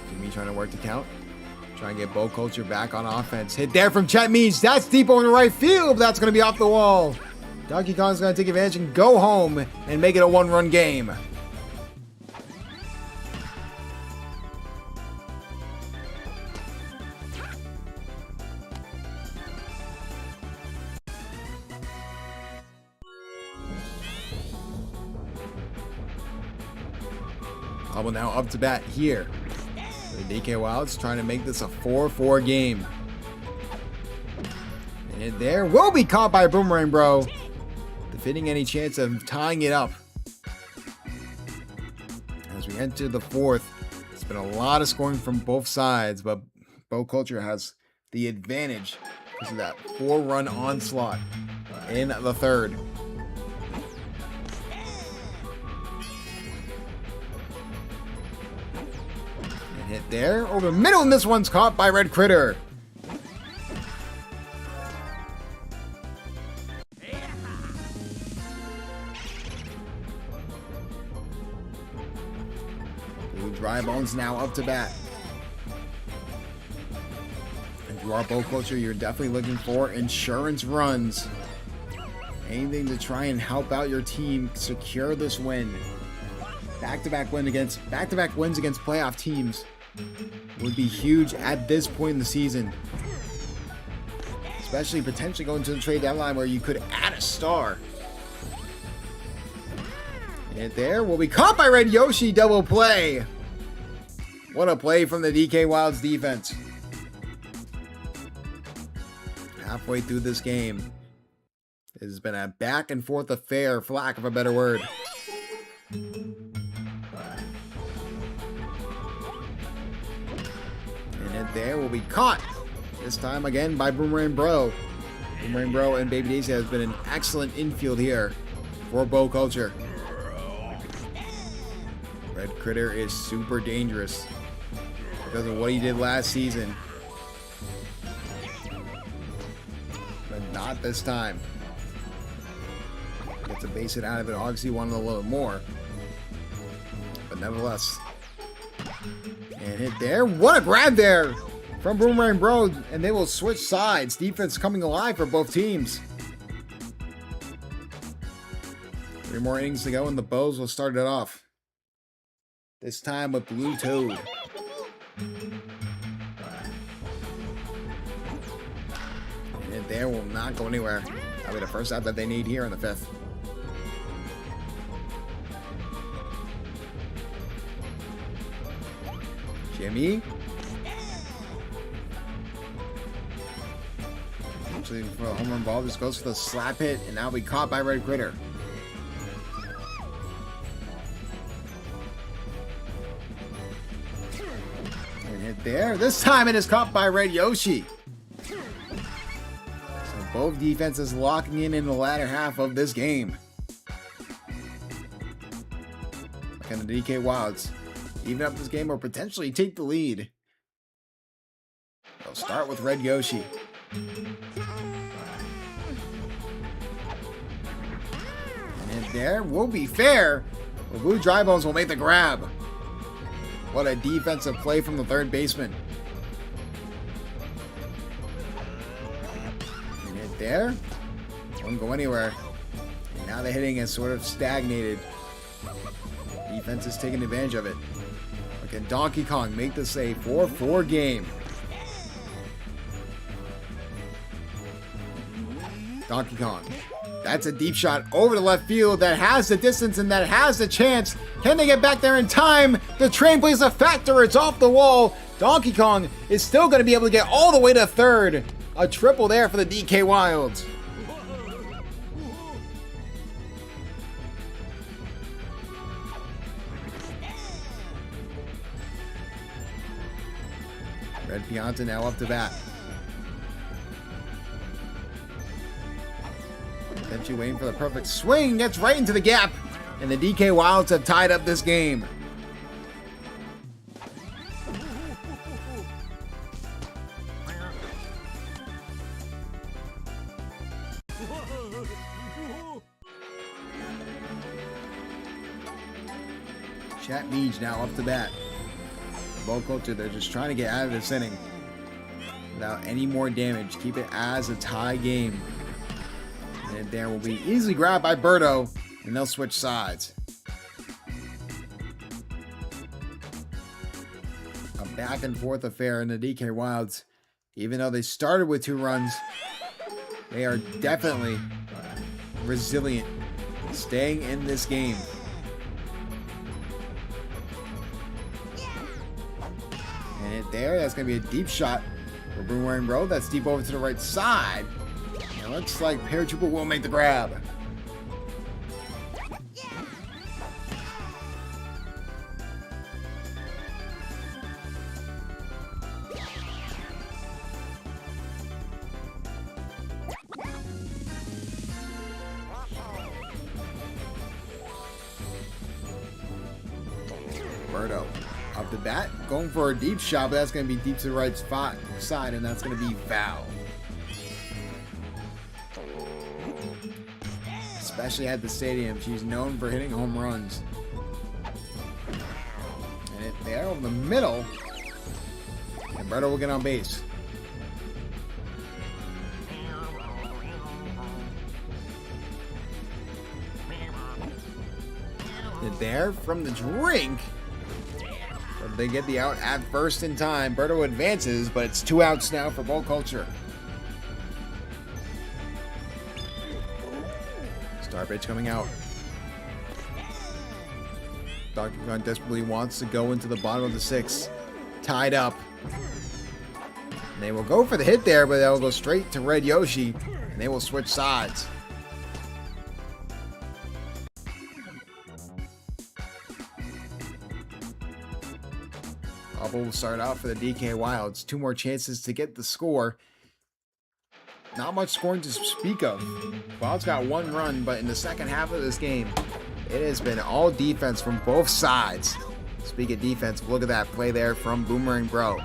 A: Jimmy trying to work the count. Trying to get Bo Culture back on offense. Hit there from Chet Means. That's deep over the right field. That's going to be off the wall. Donkey Kong's going to take advantage and go home and make it a 1-run game. Hubble now up to bat here. The DK Wilds trying to make this a 4-4 game. And there will be caught by Boomerang Bro, defeating any chance of tying it up. As we enter the 4th, it's been a lot of scoring from both sides, but Bo Culture has the advantage because of that 4-run onslaught in the 3rd. Hit there over the middle, and this one's caught by Red Critter. Blue Dry Bones now up to bat. If you are Bo Culture, you're definitely looking for insurance runs. Anything to try and help out your team secure this win. Back-to-back wins against playoff teams would be huge at this point in the season, especially potentially going to the trade deadline where you could add a star. And there will be caught by Red Yoshi. Double play. What a play from the DK Wilds defense. Halfway through this game, it has been a back and forth affair, for lack of a better word. There will be caught, this time again by Boomerang Bro. Boomerang Bro and Baby Daisy has been an excellent infield here for Bo Culture. Red Critter is super dangerous because of what he did last season. But not this time. Gets a base hit out of it. Obviously wanted a little more. But nevertheless. And hit there. What a grab there from Boomerang Bro. And they will switch sides. Defense coming alive for both teams. 3 more innings to go and the Bows will start it off. This time with Blue Toad. And there will not go anywhere. That'll be the first out that they need here in the 5th. Jimmy. Actually, for a home run ball, just goes for the slap hit, and now be caught by Red Critter. And hit there. This time it is caught by Red Yoshi. So both defenses locking in the latter half of this game. Can the DK Wilds even up this game or potentially take the lead? They'll start with Red Yoshi. And there will be fair. The Blue Dry Bones will make the grab. What a defensive play from the 3rd baseman. And hit there. Won't go anywhere. And now the hitting has sort of stagnated. Defense is taking advantage of it. Can Donkey Kong make this a 4-4 game? Donkey Kong. That's a deep shot over to left field that has the distance and that has the chance. Can they get back there in time? The train plays a factor. It's off the wall. Donkey Kong is still going to be able to get all the way to third. A triple there for the DK Wilds. Red Pianta now up to bat. Potentially waiting for the perfect swing. Gets right into the gap. And the DK Wilds have tied up this game. Chat Meej now up to bat. Ball culture, they're just trying to get out of this inning without any more damage. Keep it as a tie game. And there will be easily grabbed by Berto, and they'll switch sides. A back and forth affair in the DK Wilds. Even though they started with 2 runs, they are definitely resilient, staying in this game. And it there, that's going to be a deep shot for Boomerang Bro. That's deep over to the right side. It looks like Paratrooper will make the grab. Berto up the bat, going for a deep shot, but that's going to be deep to the right side, and that's going to be foul. Especially at the stadium, she's known for hitting home runs. And it there over the middle, and Berto will get on base. And there from the drink. But they get the out at first in time. Berto advances, but it's 2 outs now for Ball Culture. Star pitch coming out. Donkey Kong desperately wants to go into the bottom of the 6th. Tied up. And they will go for the hit there, but they'll go straight to Red Yoshi. And they will switch sides. Bubble will start out for the DK Wilds. 2 more chances to get the score. Not much scoring to speak of. Wilds got 1 run, but in the second half of this game, it has been all defense from both sides. Speaking of defense, look at that play there from Boomerang Bro.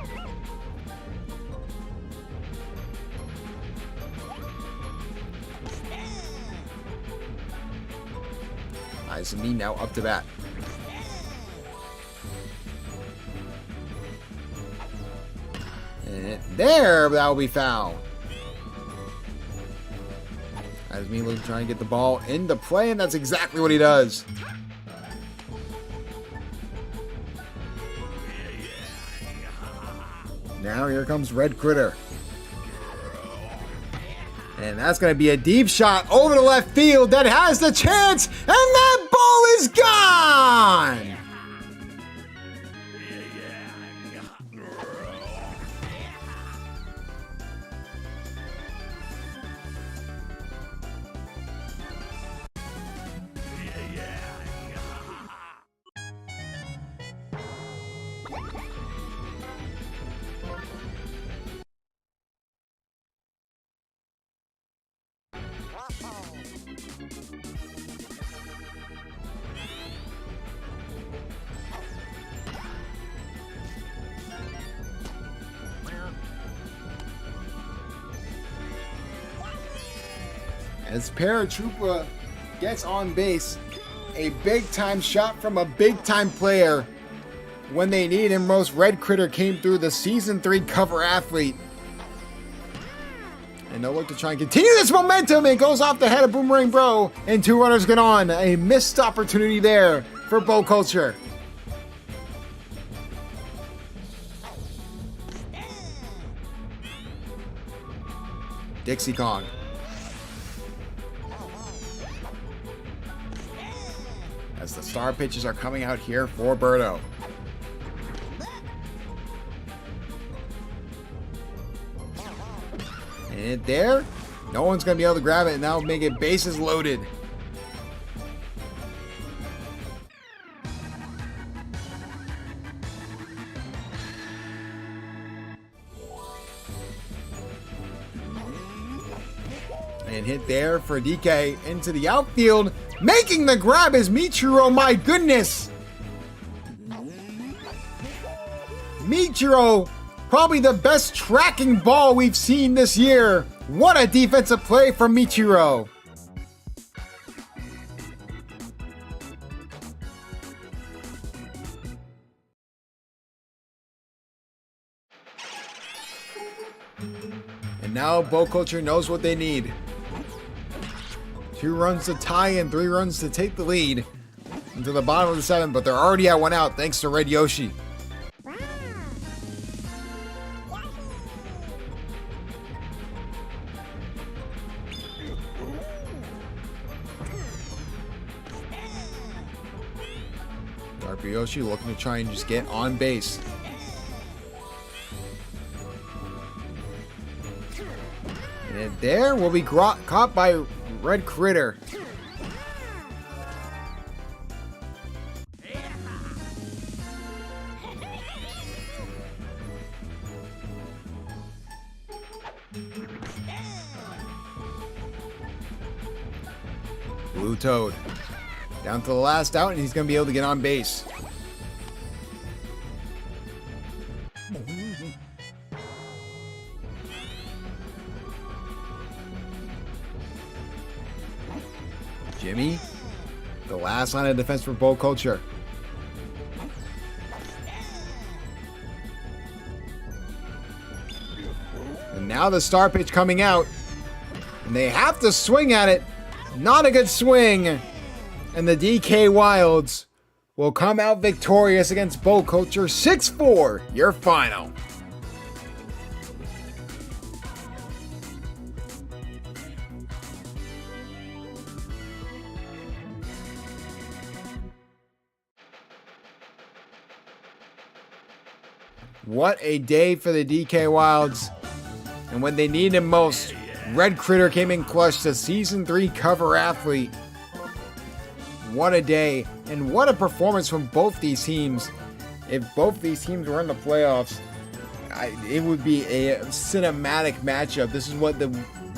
A: Izumi now up to bat. And there, that will be foul. Izumi trying to get the ball into play, and that's exactly what he does. Now here comes Red Critter. And that's going to be a deep shot over the left field that has the chance, and that ball is gone! As Paratrooper gets on base, a big-time shot from a big-time player when they need him most. Red Critter came through, the Season 3 cover athlete. And they'll look to try and continue this momentum. It goes off the head of Boomerang Bro, and 2 runners get on. A missed opportunity there for Ball Culture. Dixie Kong. star pitches are coming out here for Birdo. And there, no one's going to be able to grab it, and that'll make it bases loaded. And hit there for DK into the outfield. Making the grab is Michiro, my goodness! Michiro, probably the best tracking ball we've seen this year. What a defensive play from Michiro. And now Bow Culture knows what they need. 2 runs to tie and 3 runs to take the lead into the bottom of the 7th, but they're already at 1 out thanks to Red Yoshi. Dark Yoshi looking to try and just get on base. And there will be caught by Red Critter. Blue Toad down to the last out, and he's going to be able to get on base. Jimmy, the last line of defense for Bow Culture. And now the star pitch coming out. And they have to swing at it. Not a good swing. And the DK Wilds will come out victorious against Bow Culture. 6-4, your final. What a day for the DK Wilds. And when they needed him most, Red Critter came in clutch, the Season 3 cover athlete. What a day, and what a performance from both these teams. If both these teams were in the playoffs, it would be a cinematic matchup. This is what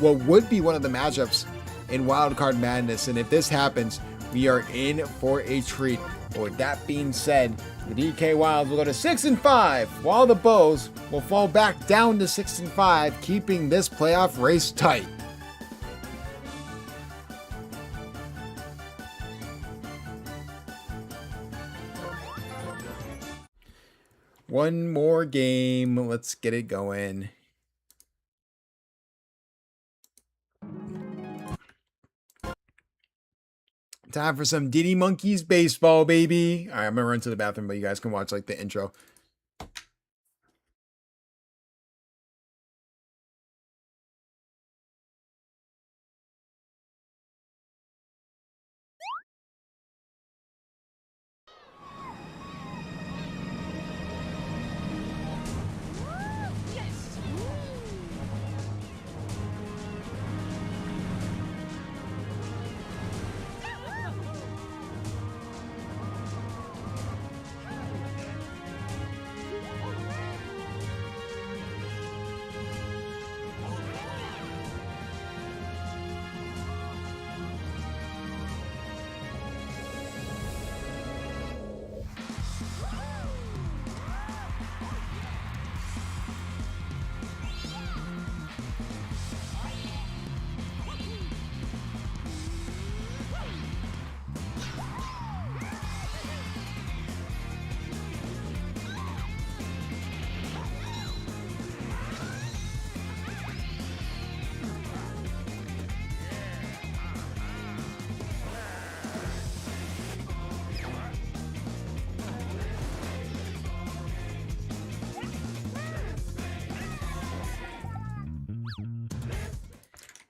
A: would be one of the matchups in Wild Card Madness. And if this happens, we are in for a treat. But with that being said, the DK Wilds will go to 6-5, while the Bows will fall back down to 6-5, keeping this playoff race tight. One more game. Let's get it going. Time for some Diddy Monkeys baseball, baby. All right, I'm going to run to the bathroom, but you guys can watch like the intro.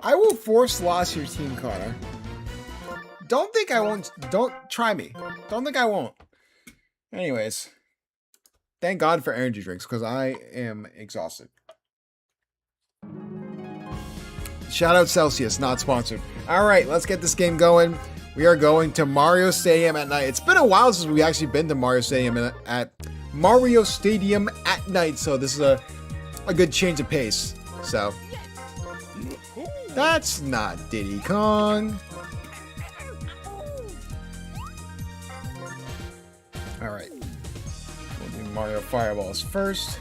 A: I will force loss your team, Connor. Don't think I won't. Don't try me. Don't think I won't. Anyways, thank God for energy drinks because I am exhausted. Shout out Celsius, not sponsored. All right, let's get this game going. We are going to Mario Stadium at night. It's been a while since we actually been to Mario Stadium at night, so this is a good change of pace. So that's not Diddy Kong. All right, we'll do Mario Fireballs first.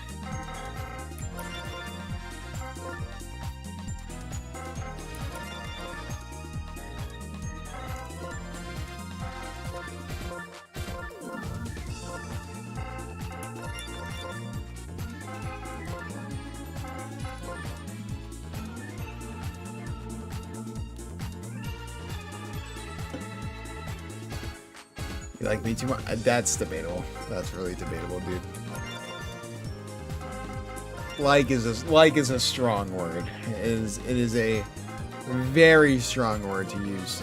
A: You like me too much? That's debatable. That's really debatable, dude. Like is a strong word. It is a very strong word to use.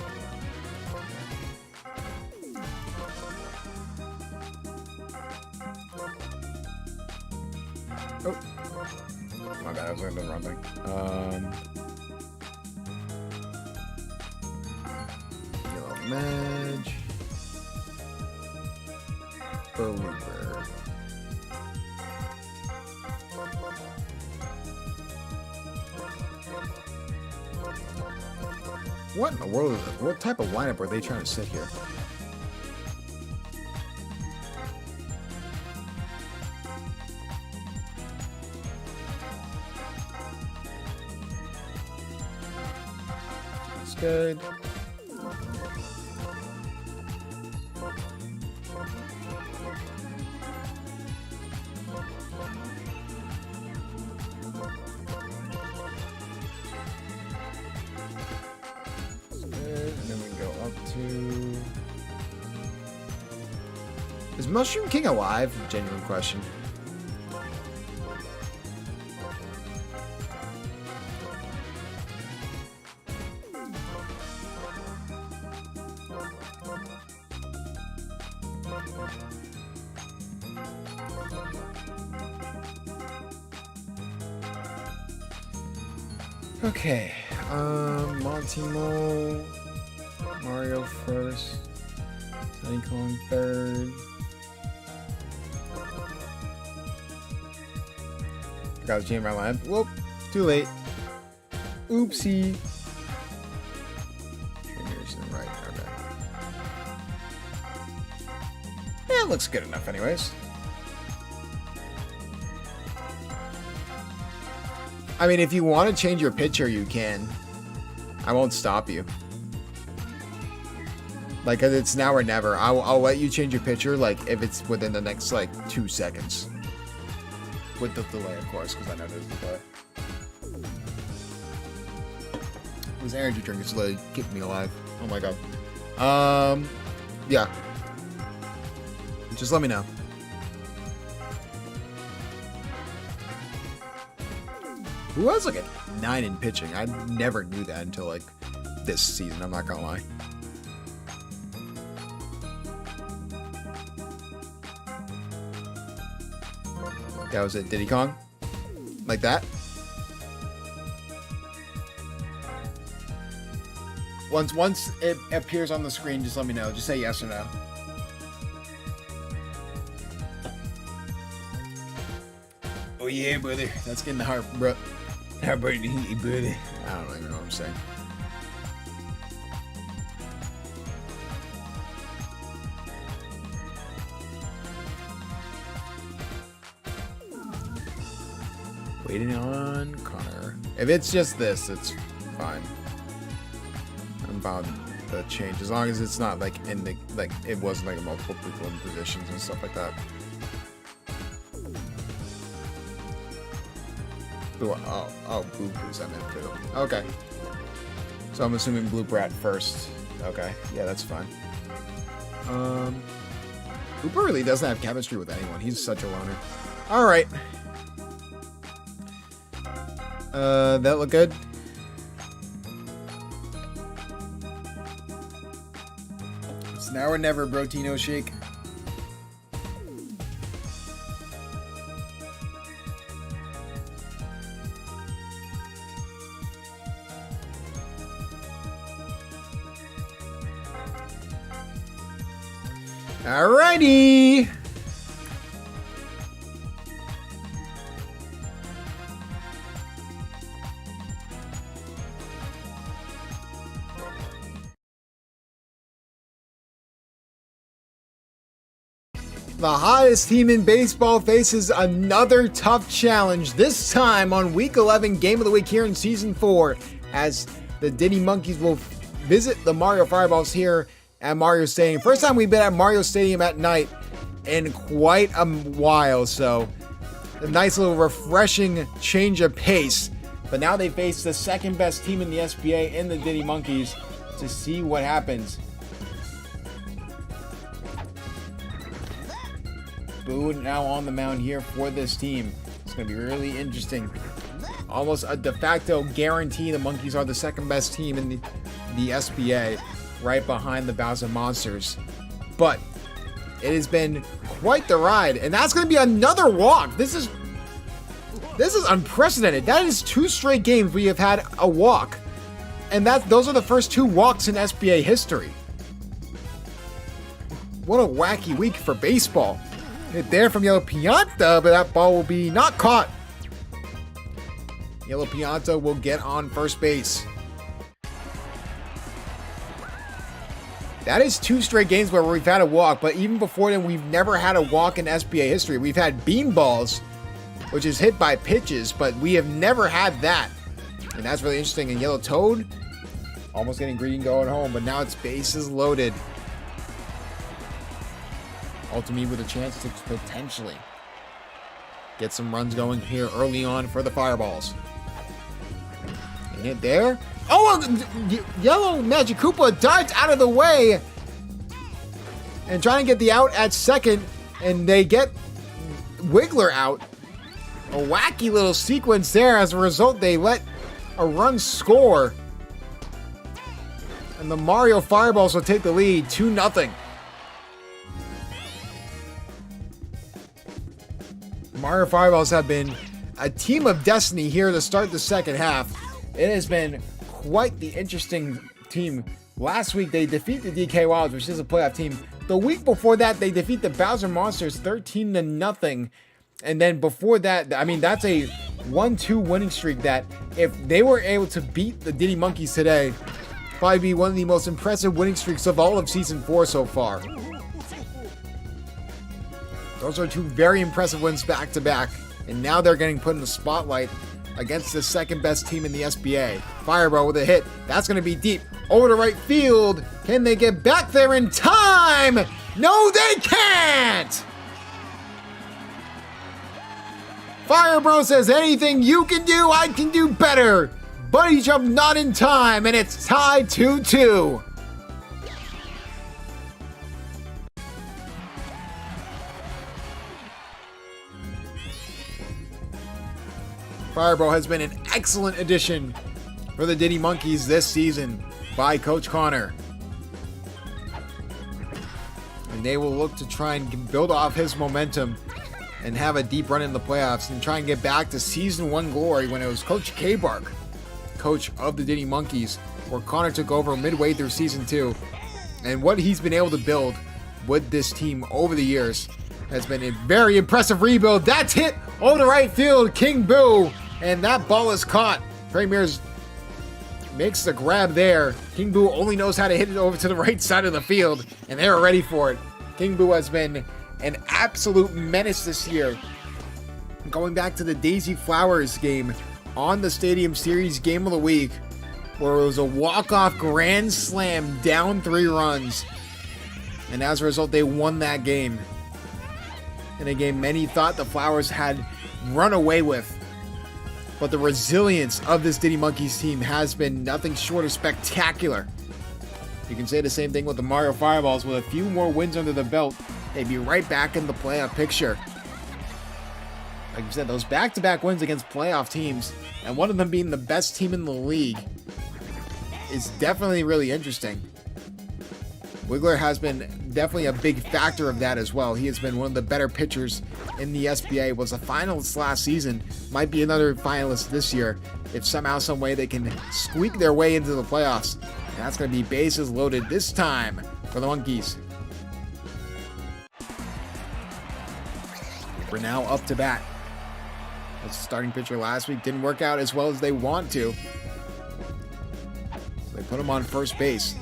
A: Oh, my bad. I was doing the wrong thing. Yellow Madge. Believer. What in the world is this? What type of lineup are they trying to set here? That's good. Is Mushroom King alive? Genuine question. Okay, Monty Mo, Mario first, Diddy Kong third. I was jamming my line. Whoop, too late. Oopsie. Right, okay. Yeah, it looks good enough anyways. I mean, if you want to change your picture, you can. I won't stop you. Like, it's now or never. I'll let you change your picture, like, if it's within the next, like, 2 seconds. With the delay, of course, because I know there's a delay. This energy drink is literally keeping me alive. Oh my god. Yeah. Just let me know. Who has like a 9 in pitching? I never knew that until like this season, I'm not gonna lie. That was it. Diddy Kong? Like that? Once it appears on the screen, just let me know. Just say yes or no. Oh yeah, brother. That's getting the heart, bro. Heart burning to heat, brother. I don't even know what I'm saying. Waiting on Connor. If it's just this, it's fine. I'm fine with the change as long as it's not like in the it wasn't like multiple people in positions and stuff like that. Ooh, oh, Blooper's I meant too. Okay. So I'm assuming Blooper at first. Okay, yeah, that's fine. Blooper really doesn't have chemistry with anyone. He's such a loner. All right. That look good? Now or never, Brotino Shake. Alrighty. The hottest team in baseball faces another tough challenge, this time on Week 11 Game of the Week here in Season 4, as the Diddy Monkeys will visit the Mario Fireballs here at Mario Stadium. First time we've been at Mario Stadium at night in quite a while, so a nice little refreshing change of pace. But now they face the second best team in the SBA in the Diddy Monkeys to see what happens. Boo now on the mound here for this team. It's going to be really interesting. Almost a de facto guarantee the Monkeys are the second best team in the SBA, right behind the Bowser Monsters. But it has been quite the ride, and that's going to be another walk. This is unprecedented. That is 2 straight games we have had a walk, and those are the first 2 walks in SBA history. What a wacky week for baseball. Hit there from Yellow Pianta, but that ball will be not caught. Yellow Pianta will get on first base. That is 2 straight games where we've had a walk, but even before then, we've never had a walk in SBA history. We've had beanballs, which is hit by pitches, but we have never had that. And that's really interesting. And Yellow Toad, almost getting greedy and going home, but now its bases loaded. Ultimate with a chance to potentially get some runs going here early on for the Fireballs. And hit there. Oh, Yellow Magic Koopa darts out of the way and trying to get the out at second, and they get Wiggler out. A wacky little sequence there. As a result, they let a run score, and the Mario Fireballs will take the lead 2-0. Mario Fireballs have been a team of destiny here to start the second half. It has been quite the interesting team. Last week, they defeat the DK Wilds, which is a playoff team. The week before that, they defeat the Bowser Monsters 13-0. And then before that, I mean, that's a 1-2 winning streak that if they were able to beat the Diddy Monkeys today, probably be one of the most impressive winning streaks of all of Season 4 so far. Those are 2 very impressive wins back-to-back, and now they're getting put in the spotlight against the second best team in the SBA. Fireball with a hit. That's going to be deep. Over to right field. Can they get back there in time? No, they can't! Fireball says, anything you can do, I can do better. Buddy jump not in time, and it's tied 2-2. Fireball has been an excellent addition for the Diddy Monkeys this season by Coach Connor. And they will look to try and build off his momentum and have a deep run in the playoffs and try and get back to Season 1 glory when it was Coach K-Bark, coach of the Diddy Monkeys, where Connor took over midway through Season 2. And what he's been able to build with this team over the years has been a very impressive rebuild. That's hit over the right field. King Boo. And that ball is caught. Trey Mears makes the grab there. King Boo only knows how to hit it over to the right side of the field, and they were ready for it. King Boo has been an absolute menace this year. Going back to the Daisy Flowers game on the Stadium Series Game of the Week, where it was a walk-off grand slam down 3 runs. And as a result, they won that game. In a game many thought the Flowers had run away with. But the resilience of this Diddy Monkeys team has been nothing short of spectacular. You can say the same thing with the Mario Fireballs. With a few more wins under the belt, they'd be right back in the playoff picture. Like you said, those back-to-back wins against playoff teams, and one of them being the best team in the league, is definitely really interesting. Wiggler has been definitely a big factor of that as well. He has been one of the better pitchers in the SBA, was a finalist last season, might be another finalist this year if somehow, some way they can squeak their way into the playoffs. And that's going to be bases loaded this time for the Monkeys. We're now up to bat. The starting pitcher last week didn't work out as well as they want to. So they put him on first base.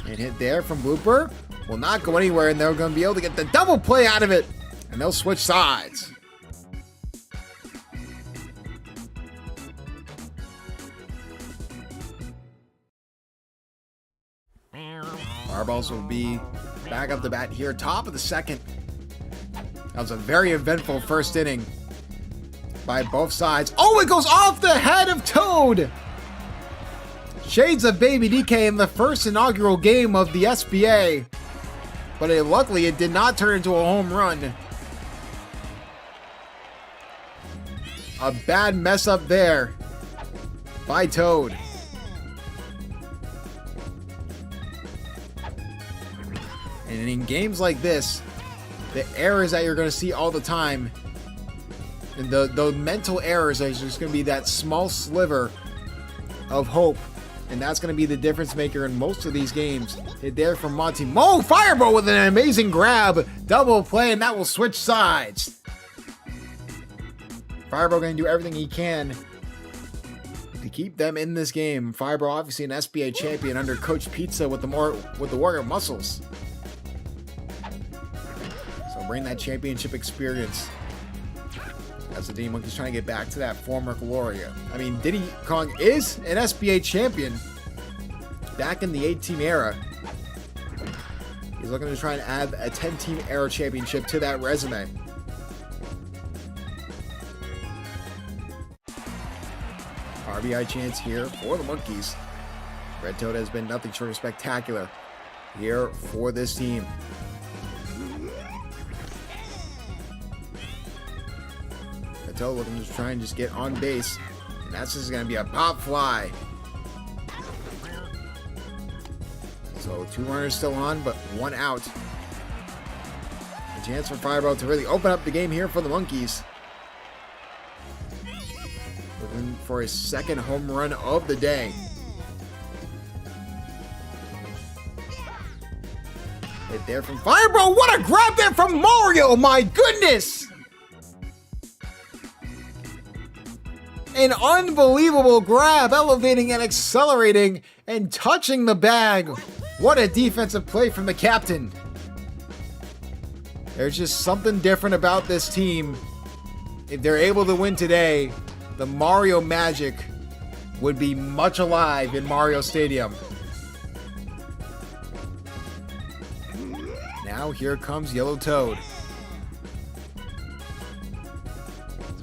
A: And hit there from Blooper. Will not go anywhere, and they're going to be able to get the double play out of it. And they'll switch sides. Fireballs will be back up the bat here, top of the second. That was a very eventful first inning by both sides. Oh, it goes off the head of Toad! Shades of Baby DK in the first inaugural game of the SBA. But luckily, it did not turn into a home run. A bad mess up there by Toad. And in games like this, the errors that you're going to see all the time, and the mental errors, are just going to be that small sliver of hope. And that's going to be the difference maker in most of these games. Hit there from Monty. Fireball with an amazing grab. Double play, and that will switch sides. Fireball going to do everything he can to keep them in this game. Fireball obviously an SBA champion under Coach Pizza with the Warrior Muscles. So bring that championship experience as the Diddy Monkeys trying to get back to that former glory. I mean, Diddy Kong is an SBA champion back in the 8-team era. He's looking to try and add a 10-team era championship to that resume. RBI chance here for the Monkeys. Red Toad has been nothing short of spectacular here for this team. Looking to try and just get on base, and that's just going to be a pop fly. So 2 runners still on, but 1 out. A chance for Fireball to really open up the game here for the Monkeys. Looking for his second home run of the day. Hit there from Fireball. What a grab there from Mario! My goodness! An unbelievable grab, elevating and accelerating and touching the bag. What a defensive play from the captain. There's just something different about this team. If they're able to win today, the Mario magic would be much alive in Mario Stadium. Now here comes Yellow Toad.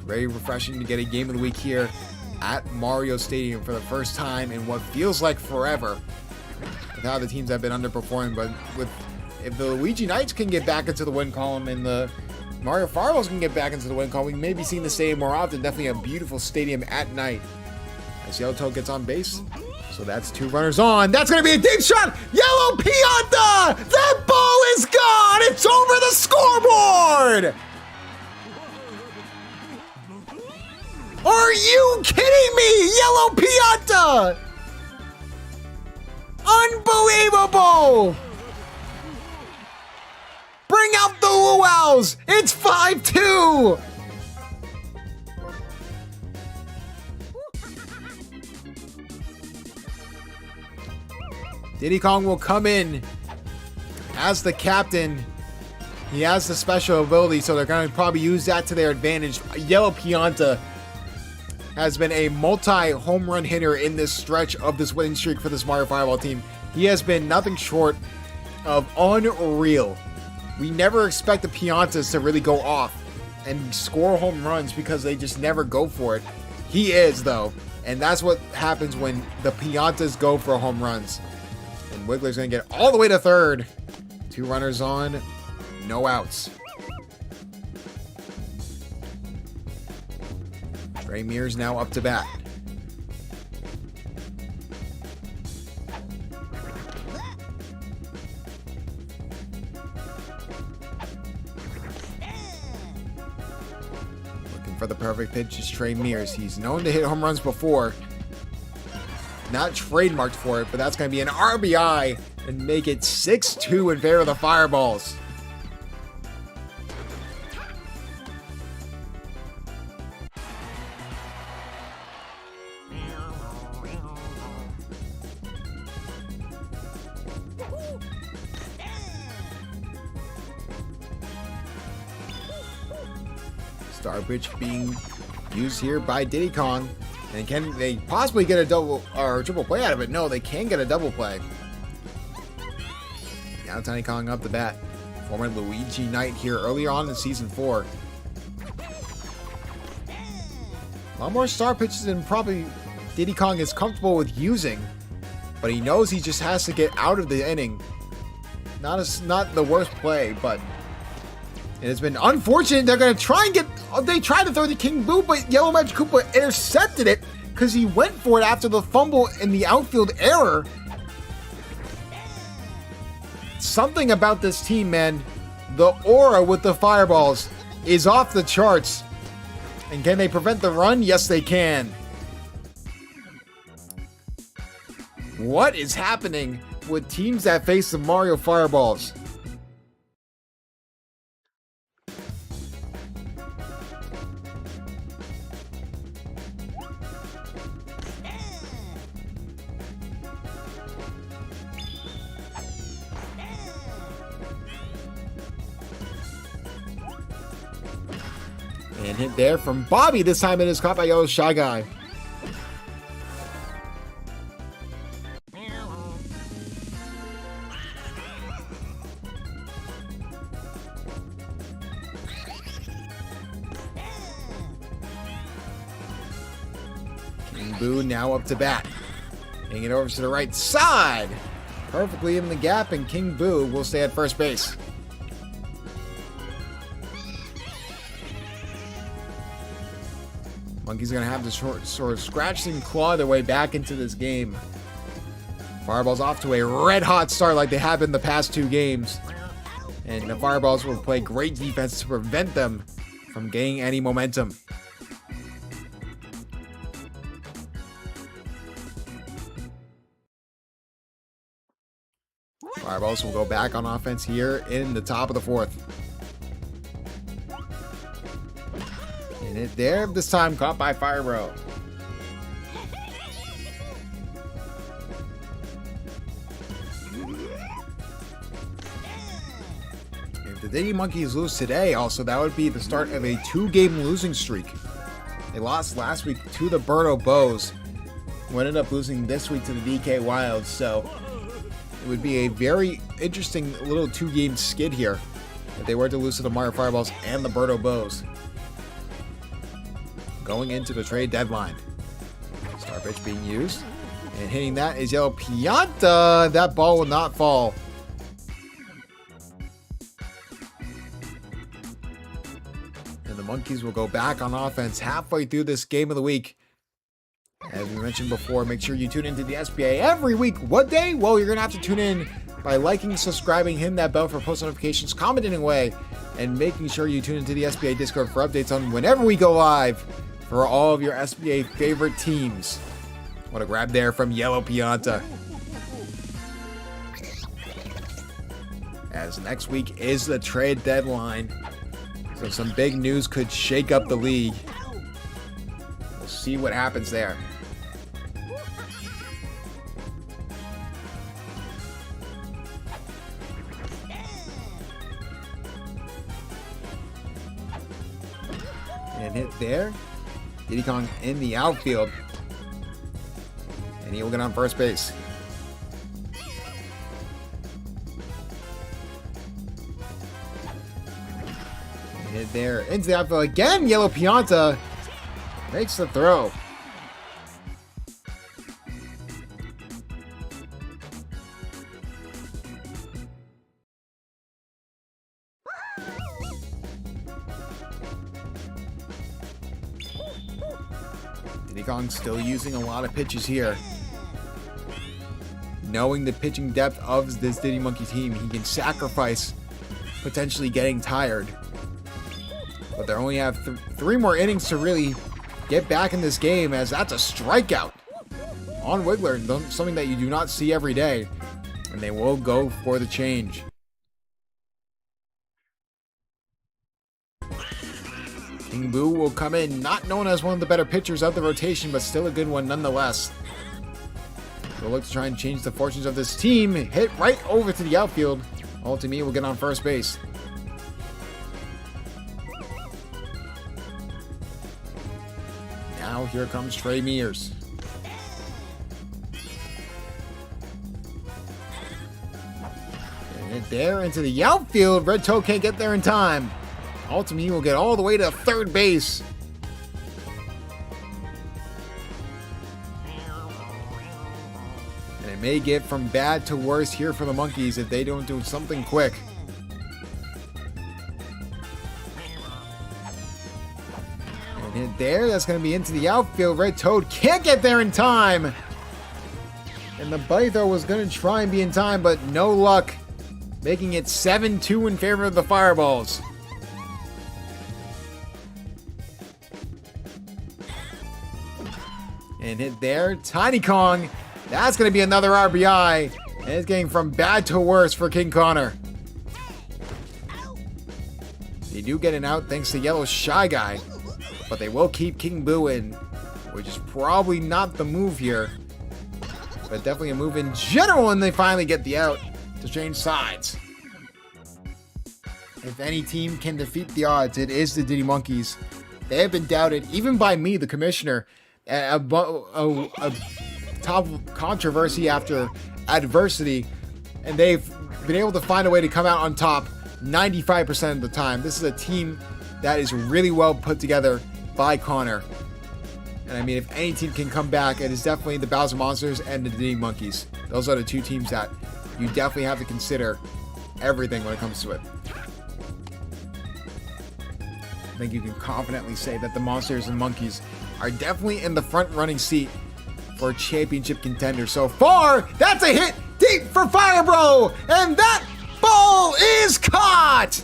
A: Very refreshing to get a game of the week here at Mario Stadium for the first time in what feels like forever. With how the teams have been underperforming, but if the Luigi Knights can get back into the win column and the Mario Fireballs can get back into the win column, we may be seeing the stadium more often. Definitely a beautiful stadium at night. As Yellow Toad gets on base. So that's 2 runners on. That's going to be a deep shot. Yellow Pianta! That ball is gone! It's over the scoreboard! Are you kidding me? Yellow Pianta! Unbelievable! Bring out the luau's! It's 5-2! Diddy Kong will come in as the captain. He has the special ability, so they're going to probably use that to their advantage. Yellow Pianta has been a multi-home run hitter in this stretch of this winning streak for this Mario Fireball team. He has been nothing short of unreal. We never expect the Piantas to really go off and score home runs because they just never go for it. He is, though, and that's what happens when the Piantas go for home runs. And Wiggler's going to get all the way to third. 2 runners on, no outs. Trey Mears now up to bat. Looking for the perfect pitch is Trey Mears. He's known to hit home runs before. Not trademarked for it, but that's going to be an RBI and make it 6-2 in favor of the Fireballs. Star pitch being used here by Diddy Kong. And can they possibly get a double or triple play out of it? No, they can get a double play. Now Tiny Kong up the bat. Former Luigi Knight here earlier on in Season 4. A lot more star pitches than probably Diddy Kong is comfortable with using. But he knows he just has to get out of the inning. Not the worst play, but it has been unfortunate. They're going to try and get... They tried to throw the King Boo, but Yellow Magic Koopa intercepted it because he went for it after the fumble in the outfield error. Something about this team, man. The aura with the Fireballs is off the charts. And can they prevent the run? Yes, they can. What is happening with teams that face the Mario Fireballs? And hit there from Bobby. This time it is caught by Yellow Shy Guy. King Boo now up to bat. Hitting it over to the right side. Perfectly in the gap, and King Boo will stay at first base. Monkeys are going to have to sort of scratch and claw their way back into this game. Fireballs off to a red-hot start like they have in the past 2 games. And the Fireballs will play great defense to prevent them from gaining any momentum. Fireballs will go back on offense here in the top of the 4th. And it there, this time caught by Firebro. If the Diddy Monkeys lose today, also, that would be the start of a 2-game losing streak. They lost last week to the Birdo Bows, who ended up losing this week to the DK Wilds, so it would be a very interesting little 2-game skid here if they were to lose to the Mario Fireballs and the Birdo Bows. Going into the trade deadline. Star pitch being used. And hitting that is Yellow Pianta. That ball will not fall. And the Monkeys will go back on offense halfway through this game of the week. As we mentioned before, make sure you tune into the SBA every week. What day? Well, you're going to have to tune in by liking, subscribing, hitting that bell for post notifications, commenting away, and making sure you tune into the SBA Discord for updates on whenever we go live for all of your SBA favorite teams. What a grab there from Yellow Pianta. As next week is the trade deadline, so some big news could shake up the league. We'll see what happens there. And hit there. Diddy Kong in the outfield. And he will get on first base. And hit there into the outfield again. Yellow Pianta makes the throw. Diddy Kong still using a lot of pitches here. Knowing the pitching depth of this Diddy Monkey team, he can sacrifice potentially getting tired. But they only have 3 more innings to really get back in this game, as that's a strikeout on Wiggler, something that you do not see every day. And they will go for the change. King Boo will come in, not known as one of the better pitchers of the rotation, but still a good one nonetheless. We'll look to try and change the fortunes of this team. Hit right over to the outfield. Ultimately will get on first base. Now here comes Trey Mears. And there into the outfield. Red Toad can't get there in time. Ultimately will get all the way to third base. And it may get from bad to worse here for the Monkeys if they don't do something quick. And hit there, that's going to be into the outfield. Red Toad can't get there in time. And the bite throw was going to try and be in time, but no luck. Making it 7-2 in favor of the Fireballs. And hit there, Tiny Kong. That's going to be another RBI. And it's getting from bad to worse for King Connor. They do get an out thanks to Yellow Shy Guy. But they will keep King Boo in, which is probably not the move here. But definitely a move in general when they finally get the out to change sides. If any team can defeat the odds, it is the Diddy Monkeys. They have been doubted, even by me, the commissioner, a top controversy after adversity, and they've been able to find a way to come out on top 95% of the time. This is a team that is really well put together by Connor. And I mean, if any team can come back, it is definitely the Bowser Monsters and the Diddy Monkeys. Those are the 2 teams that you definitely have to consider everything when it comes to it. I think you can confidently say that the Monsters and Monkeys are definitely in the front-running seat for championship contender so far. That's a hit deep for Firebro, and that ball is caught.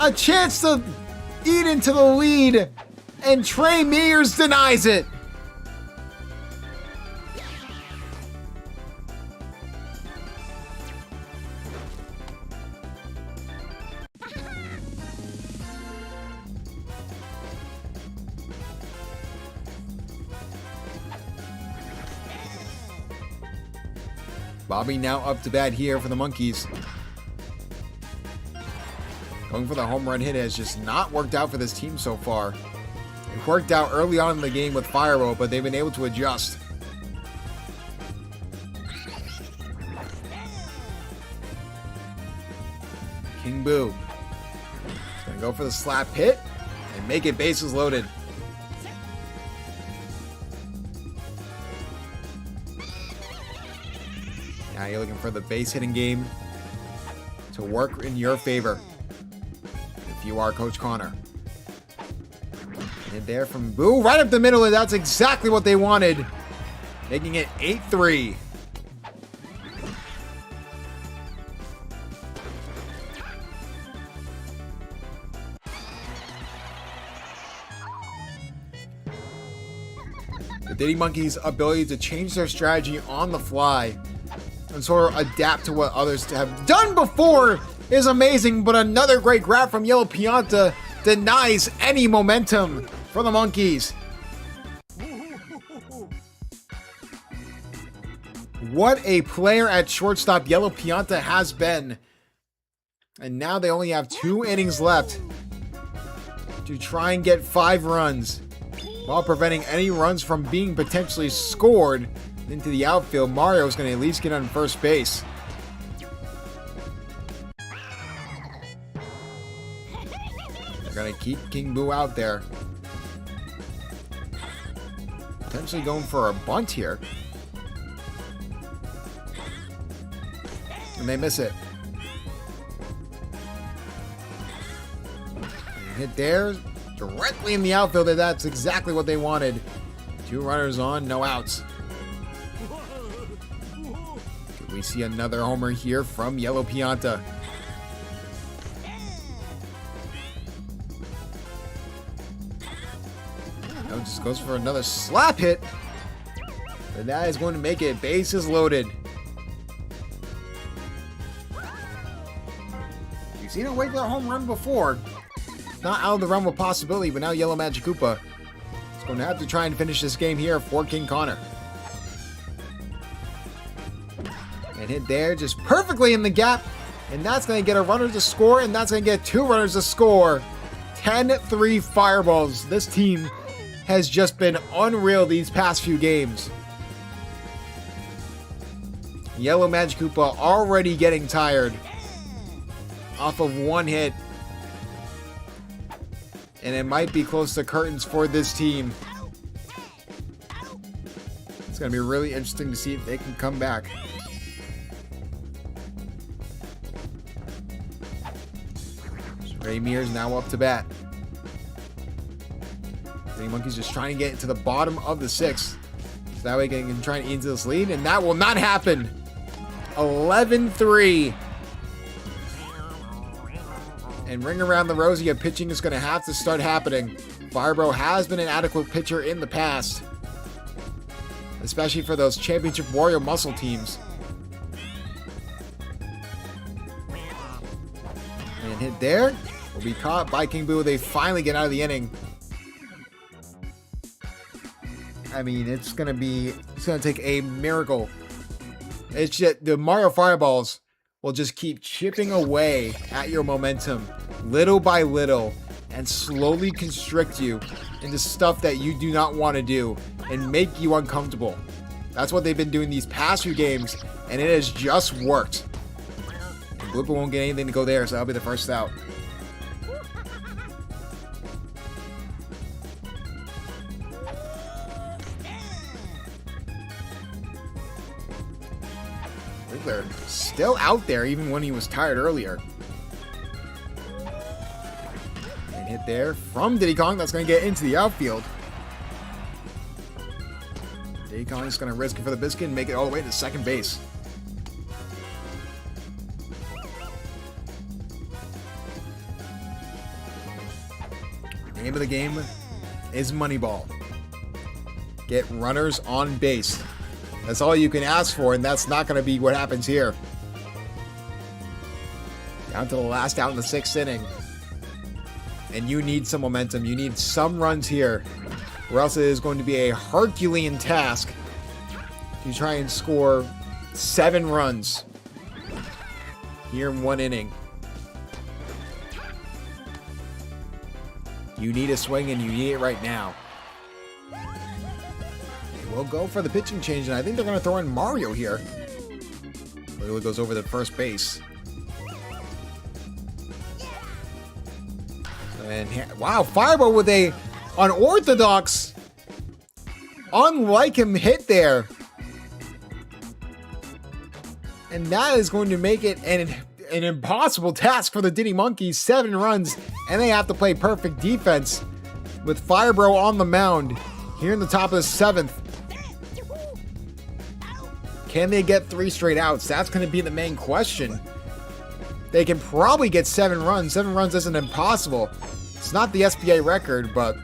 A: A chance to eat into the lead, and Trey Mears denies it. Bobby now up to bat here for the Monkeys. Going for the home run hit has just not worked out for this team so far. It worked out early on in the game with Firebolt, but they've been able to adjust. King Boo is going to go for the slap hit and make it bases loaded. Now you're looking for the base hitting game to work in your favor if you are Coach Connor. And there from Boo right up the middle, and that's exactly what they wanted, making it 8-3. The Diddy Monkeys' ability to change their strategy on the fly and sort of adapt to what others have done before is amazing, but another great grab from Yellow Pianta denies any momentum for the Monkeys. What a player at shortstop Yellow Pianta has been. And now they only have 2 innings left to try and get 5 runs while preventing any runs from being potentially scored into the outfield. Mario's going to at least get on first base. They're going to keep King Boo out there. Potentially going for a bunt here. And they miss it. Hit there. Directly in the outfield, and that's exactly what they wanted. 2 runners on, no outs. Could we see another homer here from Yellow Pianta? Goes for another slap hit. And that is going to make it bases loaded. You've seen a regular home run before. Not out of the realm of possibility, but now Yellow Magic Koopa is going to have to try and finish this game here for King Connor. And hit there just perfectly in the gap. And that's going to get a runner to score, and that's going to get 2 runners to score. 10-3 fireballs. This team has just been unreal these past few games. Yellow Magic Koopa already getting tired off of 1 hit. And it might be close to curtains for this team. It's going to be really interesting to see if they can come back. Ramir's now up to bat. The Monkey's just trying to get into the bottom of the 6th. So that way they can try and eat into this lead, and that will not happen. 11-3. And Ring Around the Rosie, pitching is going to have to start happening. Firebro has been an adequate pitcher in the past, especially for those Championship Warrior Muscle teams. And hit there will be caught by King Boo. They finally get out of the inning. I mean, it's gonna take a miracle. It's just the Mario Fireballs will just keep chipping away at your momentum little by little and slowly constrict you into stuff that you do not want to do and make you uncomfortable. That's what they've been doing these past few games, and it has just worked. And Blooper won't get anything to go there, so that'll be the first out. Wiggler still out there even when he was tired earlier. And hit there from Diddy Kong. That's going to get into the outfield. Diddy Kong is going to risk it for the biscuit and make it all the way to second base. The name of the game is Moneyball. Get runners on base. That's all you can ask for, and that's not going to be what happens here. Down to the last out in the 6th inning. And you need some momentum. You need some runs here, or else it is going to be a Herculean task to try and score 7 runs here in 1 inning. You need a swing, and you need it right now. They will go for the pitching change, and I think they're going to throw in Mario here. Literally goes over to first base. And wow, Fireball with a unorthodox, unlike him hit there. And that is going to make it an impossible task for the Diddy Monkeys. 7 runs, and they have to play perfect defense with Firebro on the mound here in the top of the 7th. Can they get 3 straight outs? That's going to be the main question. They can probably get 7 runs. 7 runs isn't impossible. It's not the SBA record, but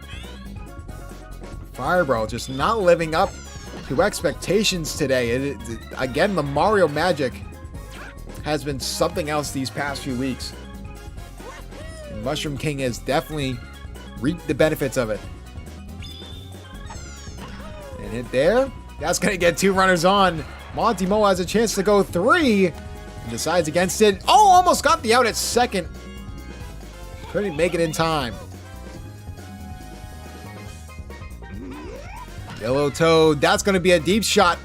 A: Firebro just not living up to expectations today. Again, the Mario magic has been something else these past few weeks. And Mushroom King has definitely reaped the benefits of it. And hit there. That's going to get 2 runners on. Monty Mo has a chance to go 3. And decides against it. Oh, almost got the out at second. Couldn't make it in time. Yellow Toad. That's going to be a deep shot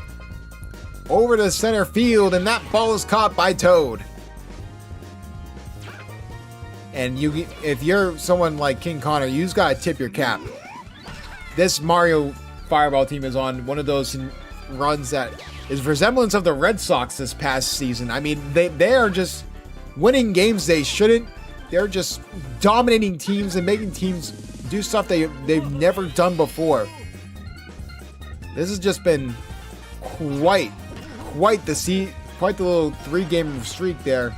A: over to center field, and that ball is caught by Toad. And if you're someone like King Connor, you just got to tip your cap. This Mario Fireball team is on one of those runs that is resemblance of the Red Sox this past season. I mean, they are just winning games they shouldn't. They're just dominating teams and making teams do stuff they've never done before. This has just been quite the little 3-game streak there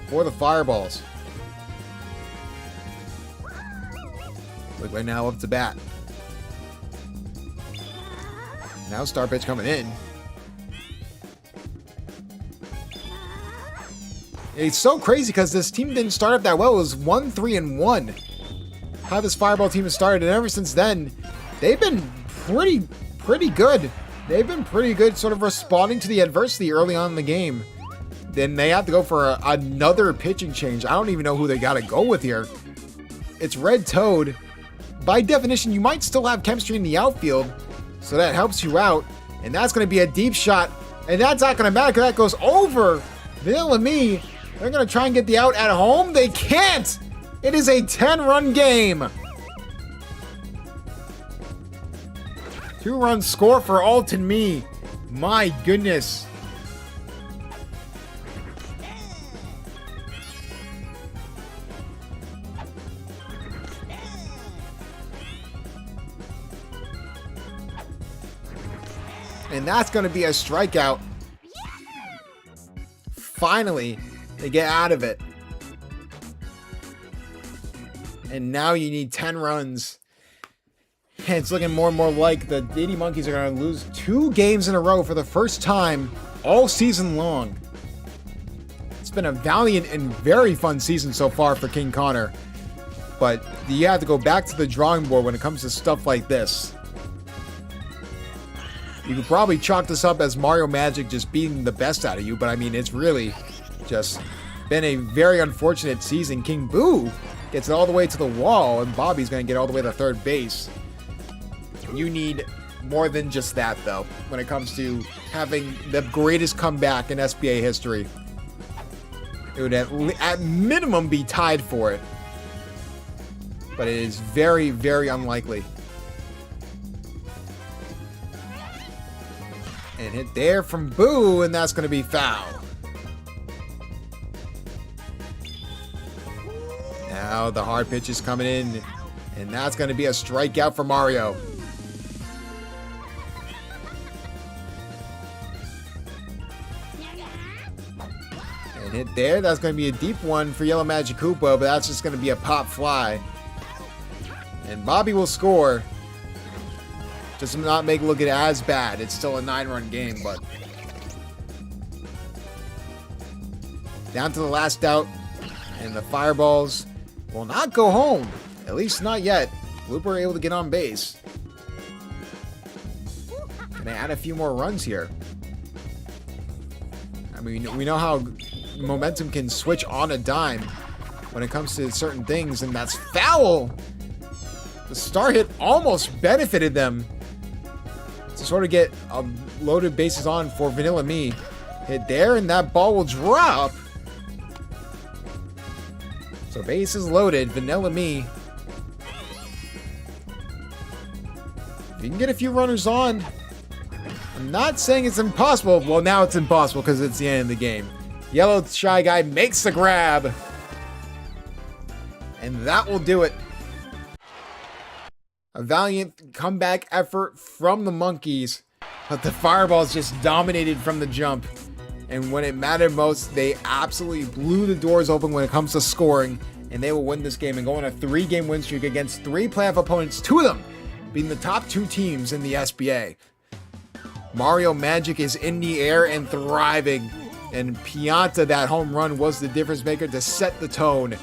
A: for the Fireballs. Look right now up to bat. Now star pitch coming in. It's so crazy because this team didn't start up that well. It was 1-3-1. How this Fireball team has started, and ever since then, they've been pretty good. They've been pretty good sort of responding to the adversity early on in the game. Then they have to go for another pitching change. I don't even know who they got to go with here. It's Red Toad. By definition, you might still have chemistry in the outfield, so that helps you out. And that's going to be a deep shot, and that's not going to matter because that goes over Vanilla Me. They're going to try and get the out at home. They can't! It is a 10-run game. 2-run score for Alton Me. My goodness. And that's going to be a strikeout. Finally, they get out of it. And now you need 10 runs. And it's looking more and more like the Diddy Monkeys are going to lose 2 games in a row for the first time all season long. It's been a valiant and very fun season so far for King Connor. But you have to go back to the drawing board when it comes to stuff like this. You could probably chalk this up as Mario Magic just beating the best out of you, but I mean, it's really just been a very unfortunate season. King Boo gets it all the way to the wall, and Bobby's going to get all the way to third base. You need more than just that, though, when it comes to having the greatest comeback in SBA history. It would at minimum be tied for it, but it is very, very unlikely. And hit there from Boo, and that's going to be foul. Now the hard pitch is coming in, and that's going to be a strikeout for Mario. And hit there, that's going to be a deep one for Yellow Magic Koopa, but that's just going to be a pop fly. And Bobby will score. Just not make it look as bad. It's still a 9-run game, but down to the last out, and the Fireballs will not go home. At least not yet. Blooper able to get on base. Can they add a few more runs here? I mean, we know how momentum can switch on a dime when it comes to certain things, and that's foul. The star hit almost benefited them to sort of get loaded bases on for Vanilla Me. Hit there, and that ball will drop. So bases loaded, Vanilla Me. If you can get a few runners on, I'm not saying it's impossible. Well, now it's impossible because it's the end of the game. Yellow Shy Guy makes the grab. And that will do it. A valiant comeback effort from the Monkeys, but the Fireballs just dominated from the jump. And when it mattered most, they absolutely blew the doors open when it comes to scoring, and they will win this game and go on a 3-game win streak against 3 playoff opponents, 2 of them being the top 2 teams in the SBA. Mario Magic is in the air and thriving, and Pianta, that home run, was the difference maker to set the tone,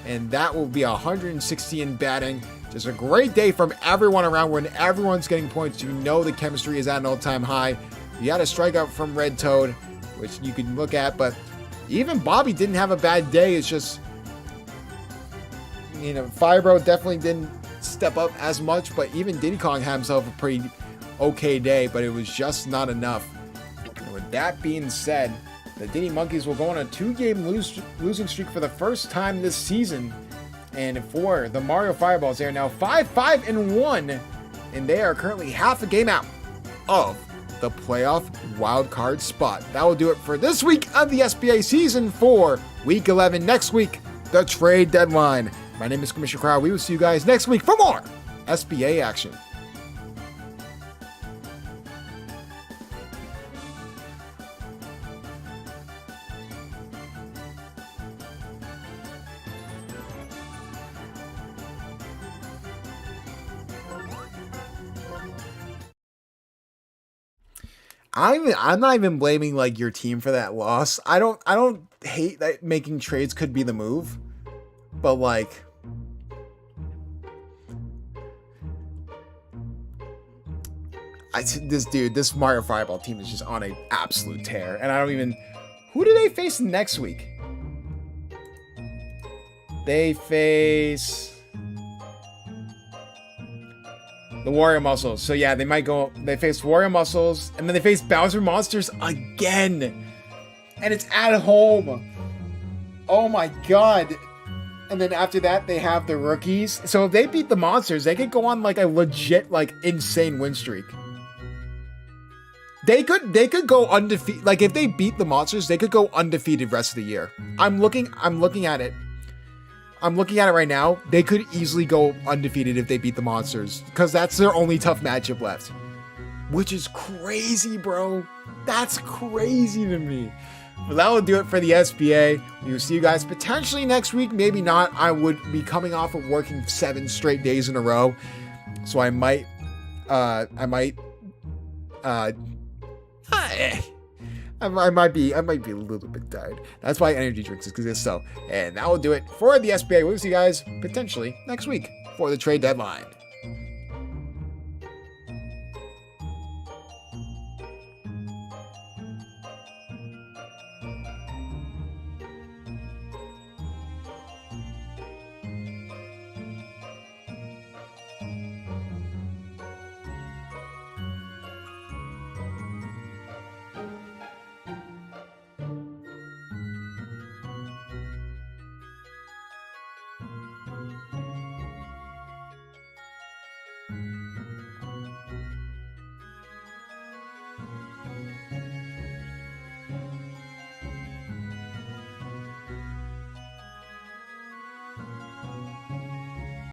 A: and that will be 160 in batting. Just a great day from everyone around. When everyone's getting points, you know the chemistry is at an all-time high. You had a strikeout from Red Toad, which you can look at, but even Bobby didn't have a bad day. It's just, you know, Firebro definitely didn't step up as much, but even Diddy Kong had himself a pretty okay day, but it was just not enough. And with that being said, the Diddy Monkeys will go on a 2-game losing streak for the first time this season. And for the Mario Fireballs, they are now 5-5-1, and they are currently half a game out of the playoff wildcard spot. That will do it for this week of the SBA Season 4, Week 11. Next week, the trade deadline. My name is Commissioner Crowd. We will see you guys next week for more SBA action. I'm not even blaming like your team for that loss. I don't hate that making trades could be the move, but like this Mario Fireball team is just on an absolute tear, and I don't even. Who do they face next week? They face the Warrior Muscles. So yeah, they face Warrior Muscles, and then they face Bowser Monsters again. And it's at home. Oh my god. And then after that, they have the rookies. So if they beat the Monsters, they could go on like a legit, like insane win streak. They could go undefeated. Like if they beat the Monsters, they could go undefeated rest of the year. I'm looking at it. I'm looking at it right now. They could easily go undefeated if they beat the Monsters, because that's their only tough matchup left. Which is crazy, bro. That's crazy to me. But that will do it for the SBA. We will see you guys potentially next week. Maybe not. I would be coming off of working 7 straight days in a row. So I might be a little bit tired. That's why energy drinks exist. So, and that will do it for the SBA. We'll see you guys potentially next week for the trade deadline.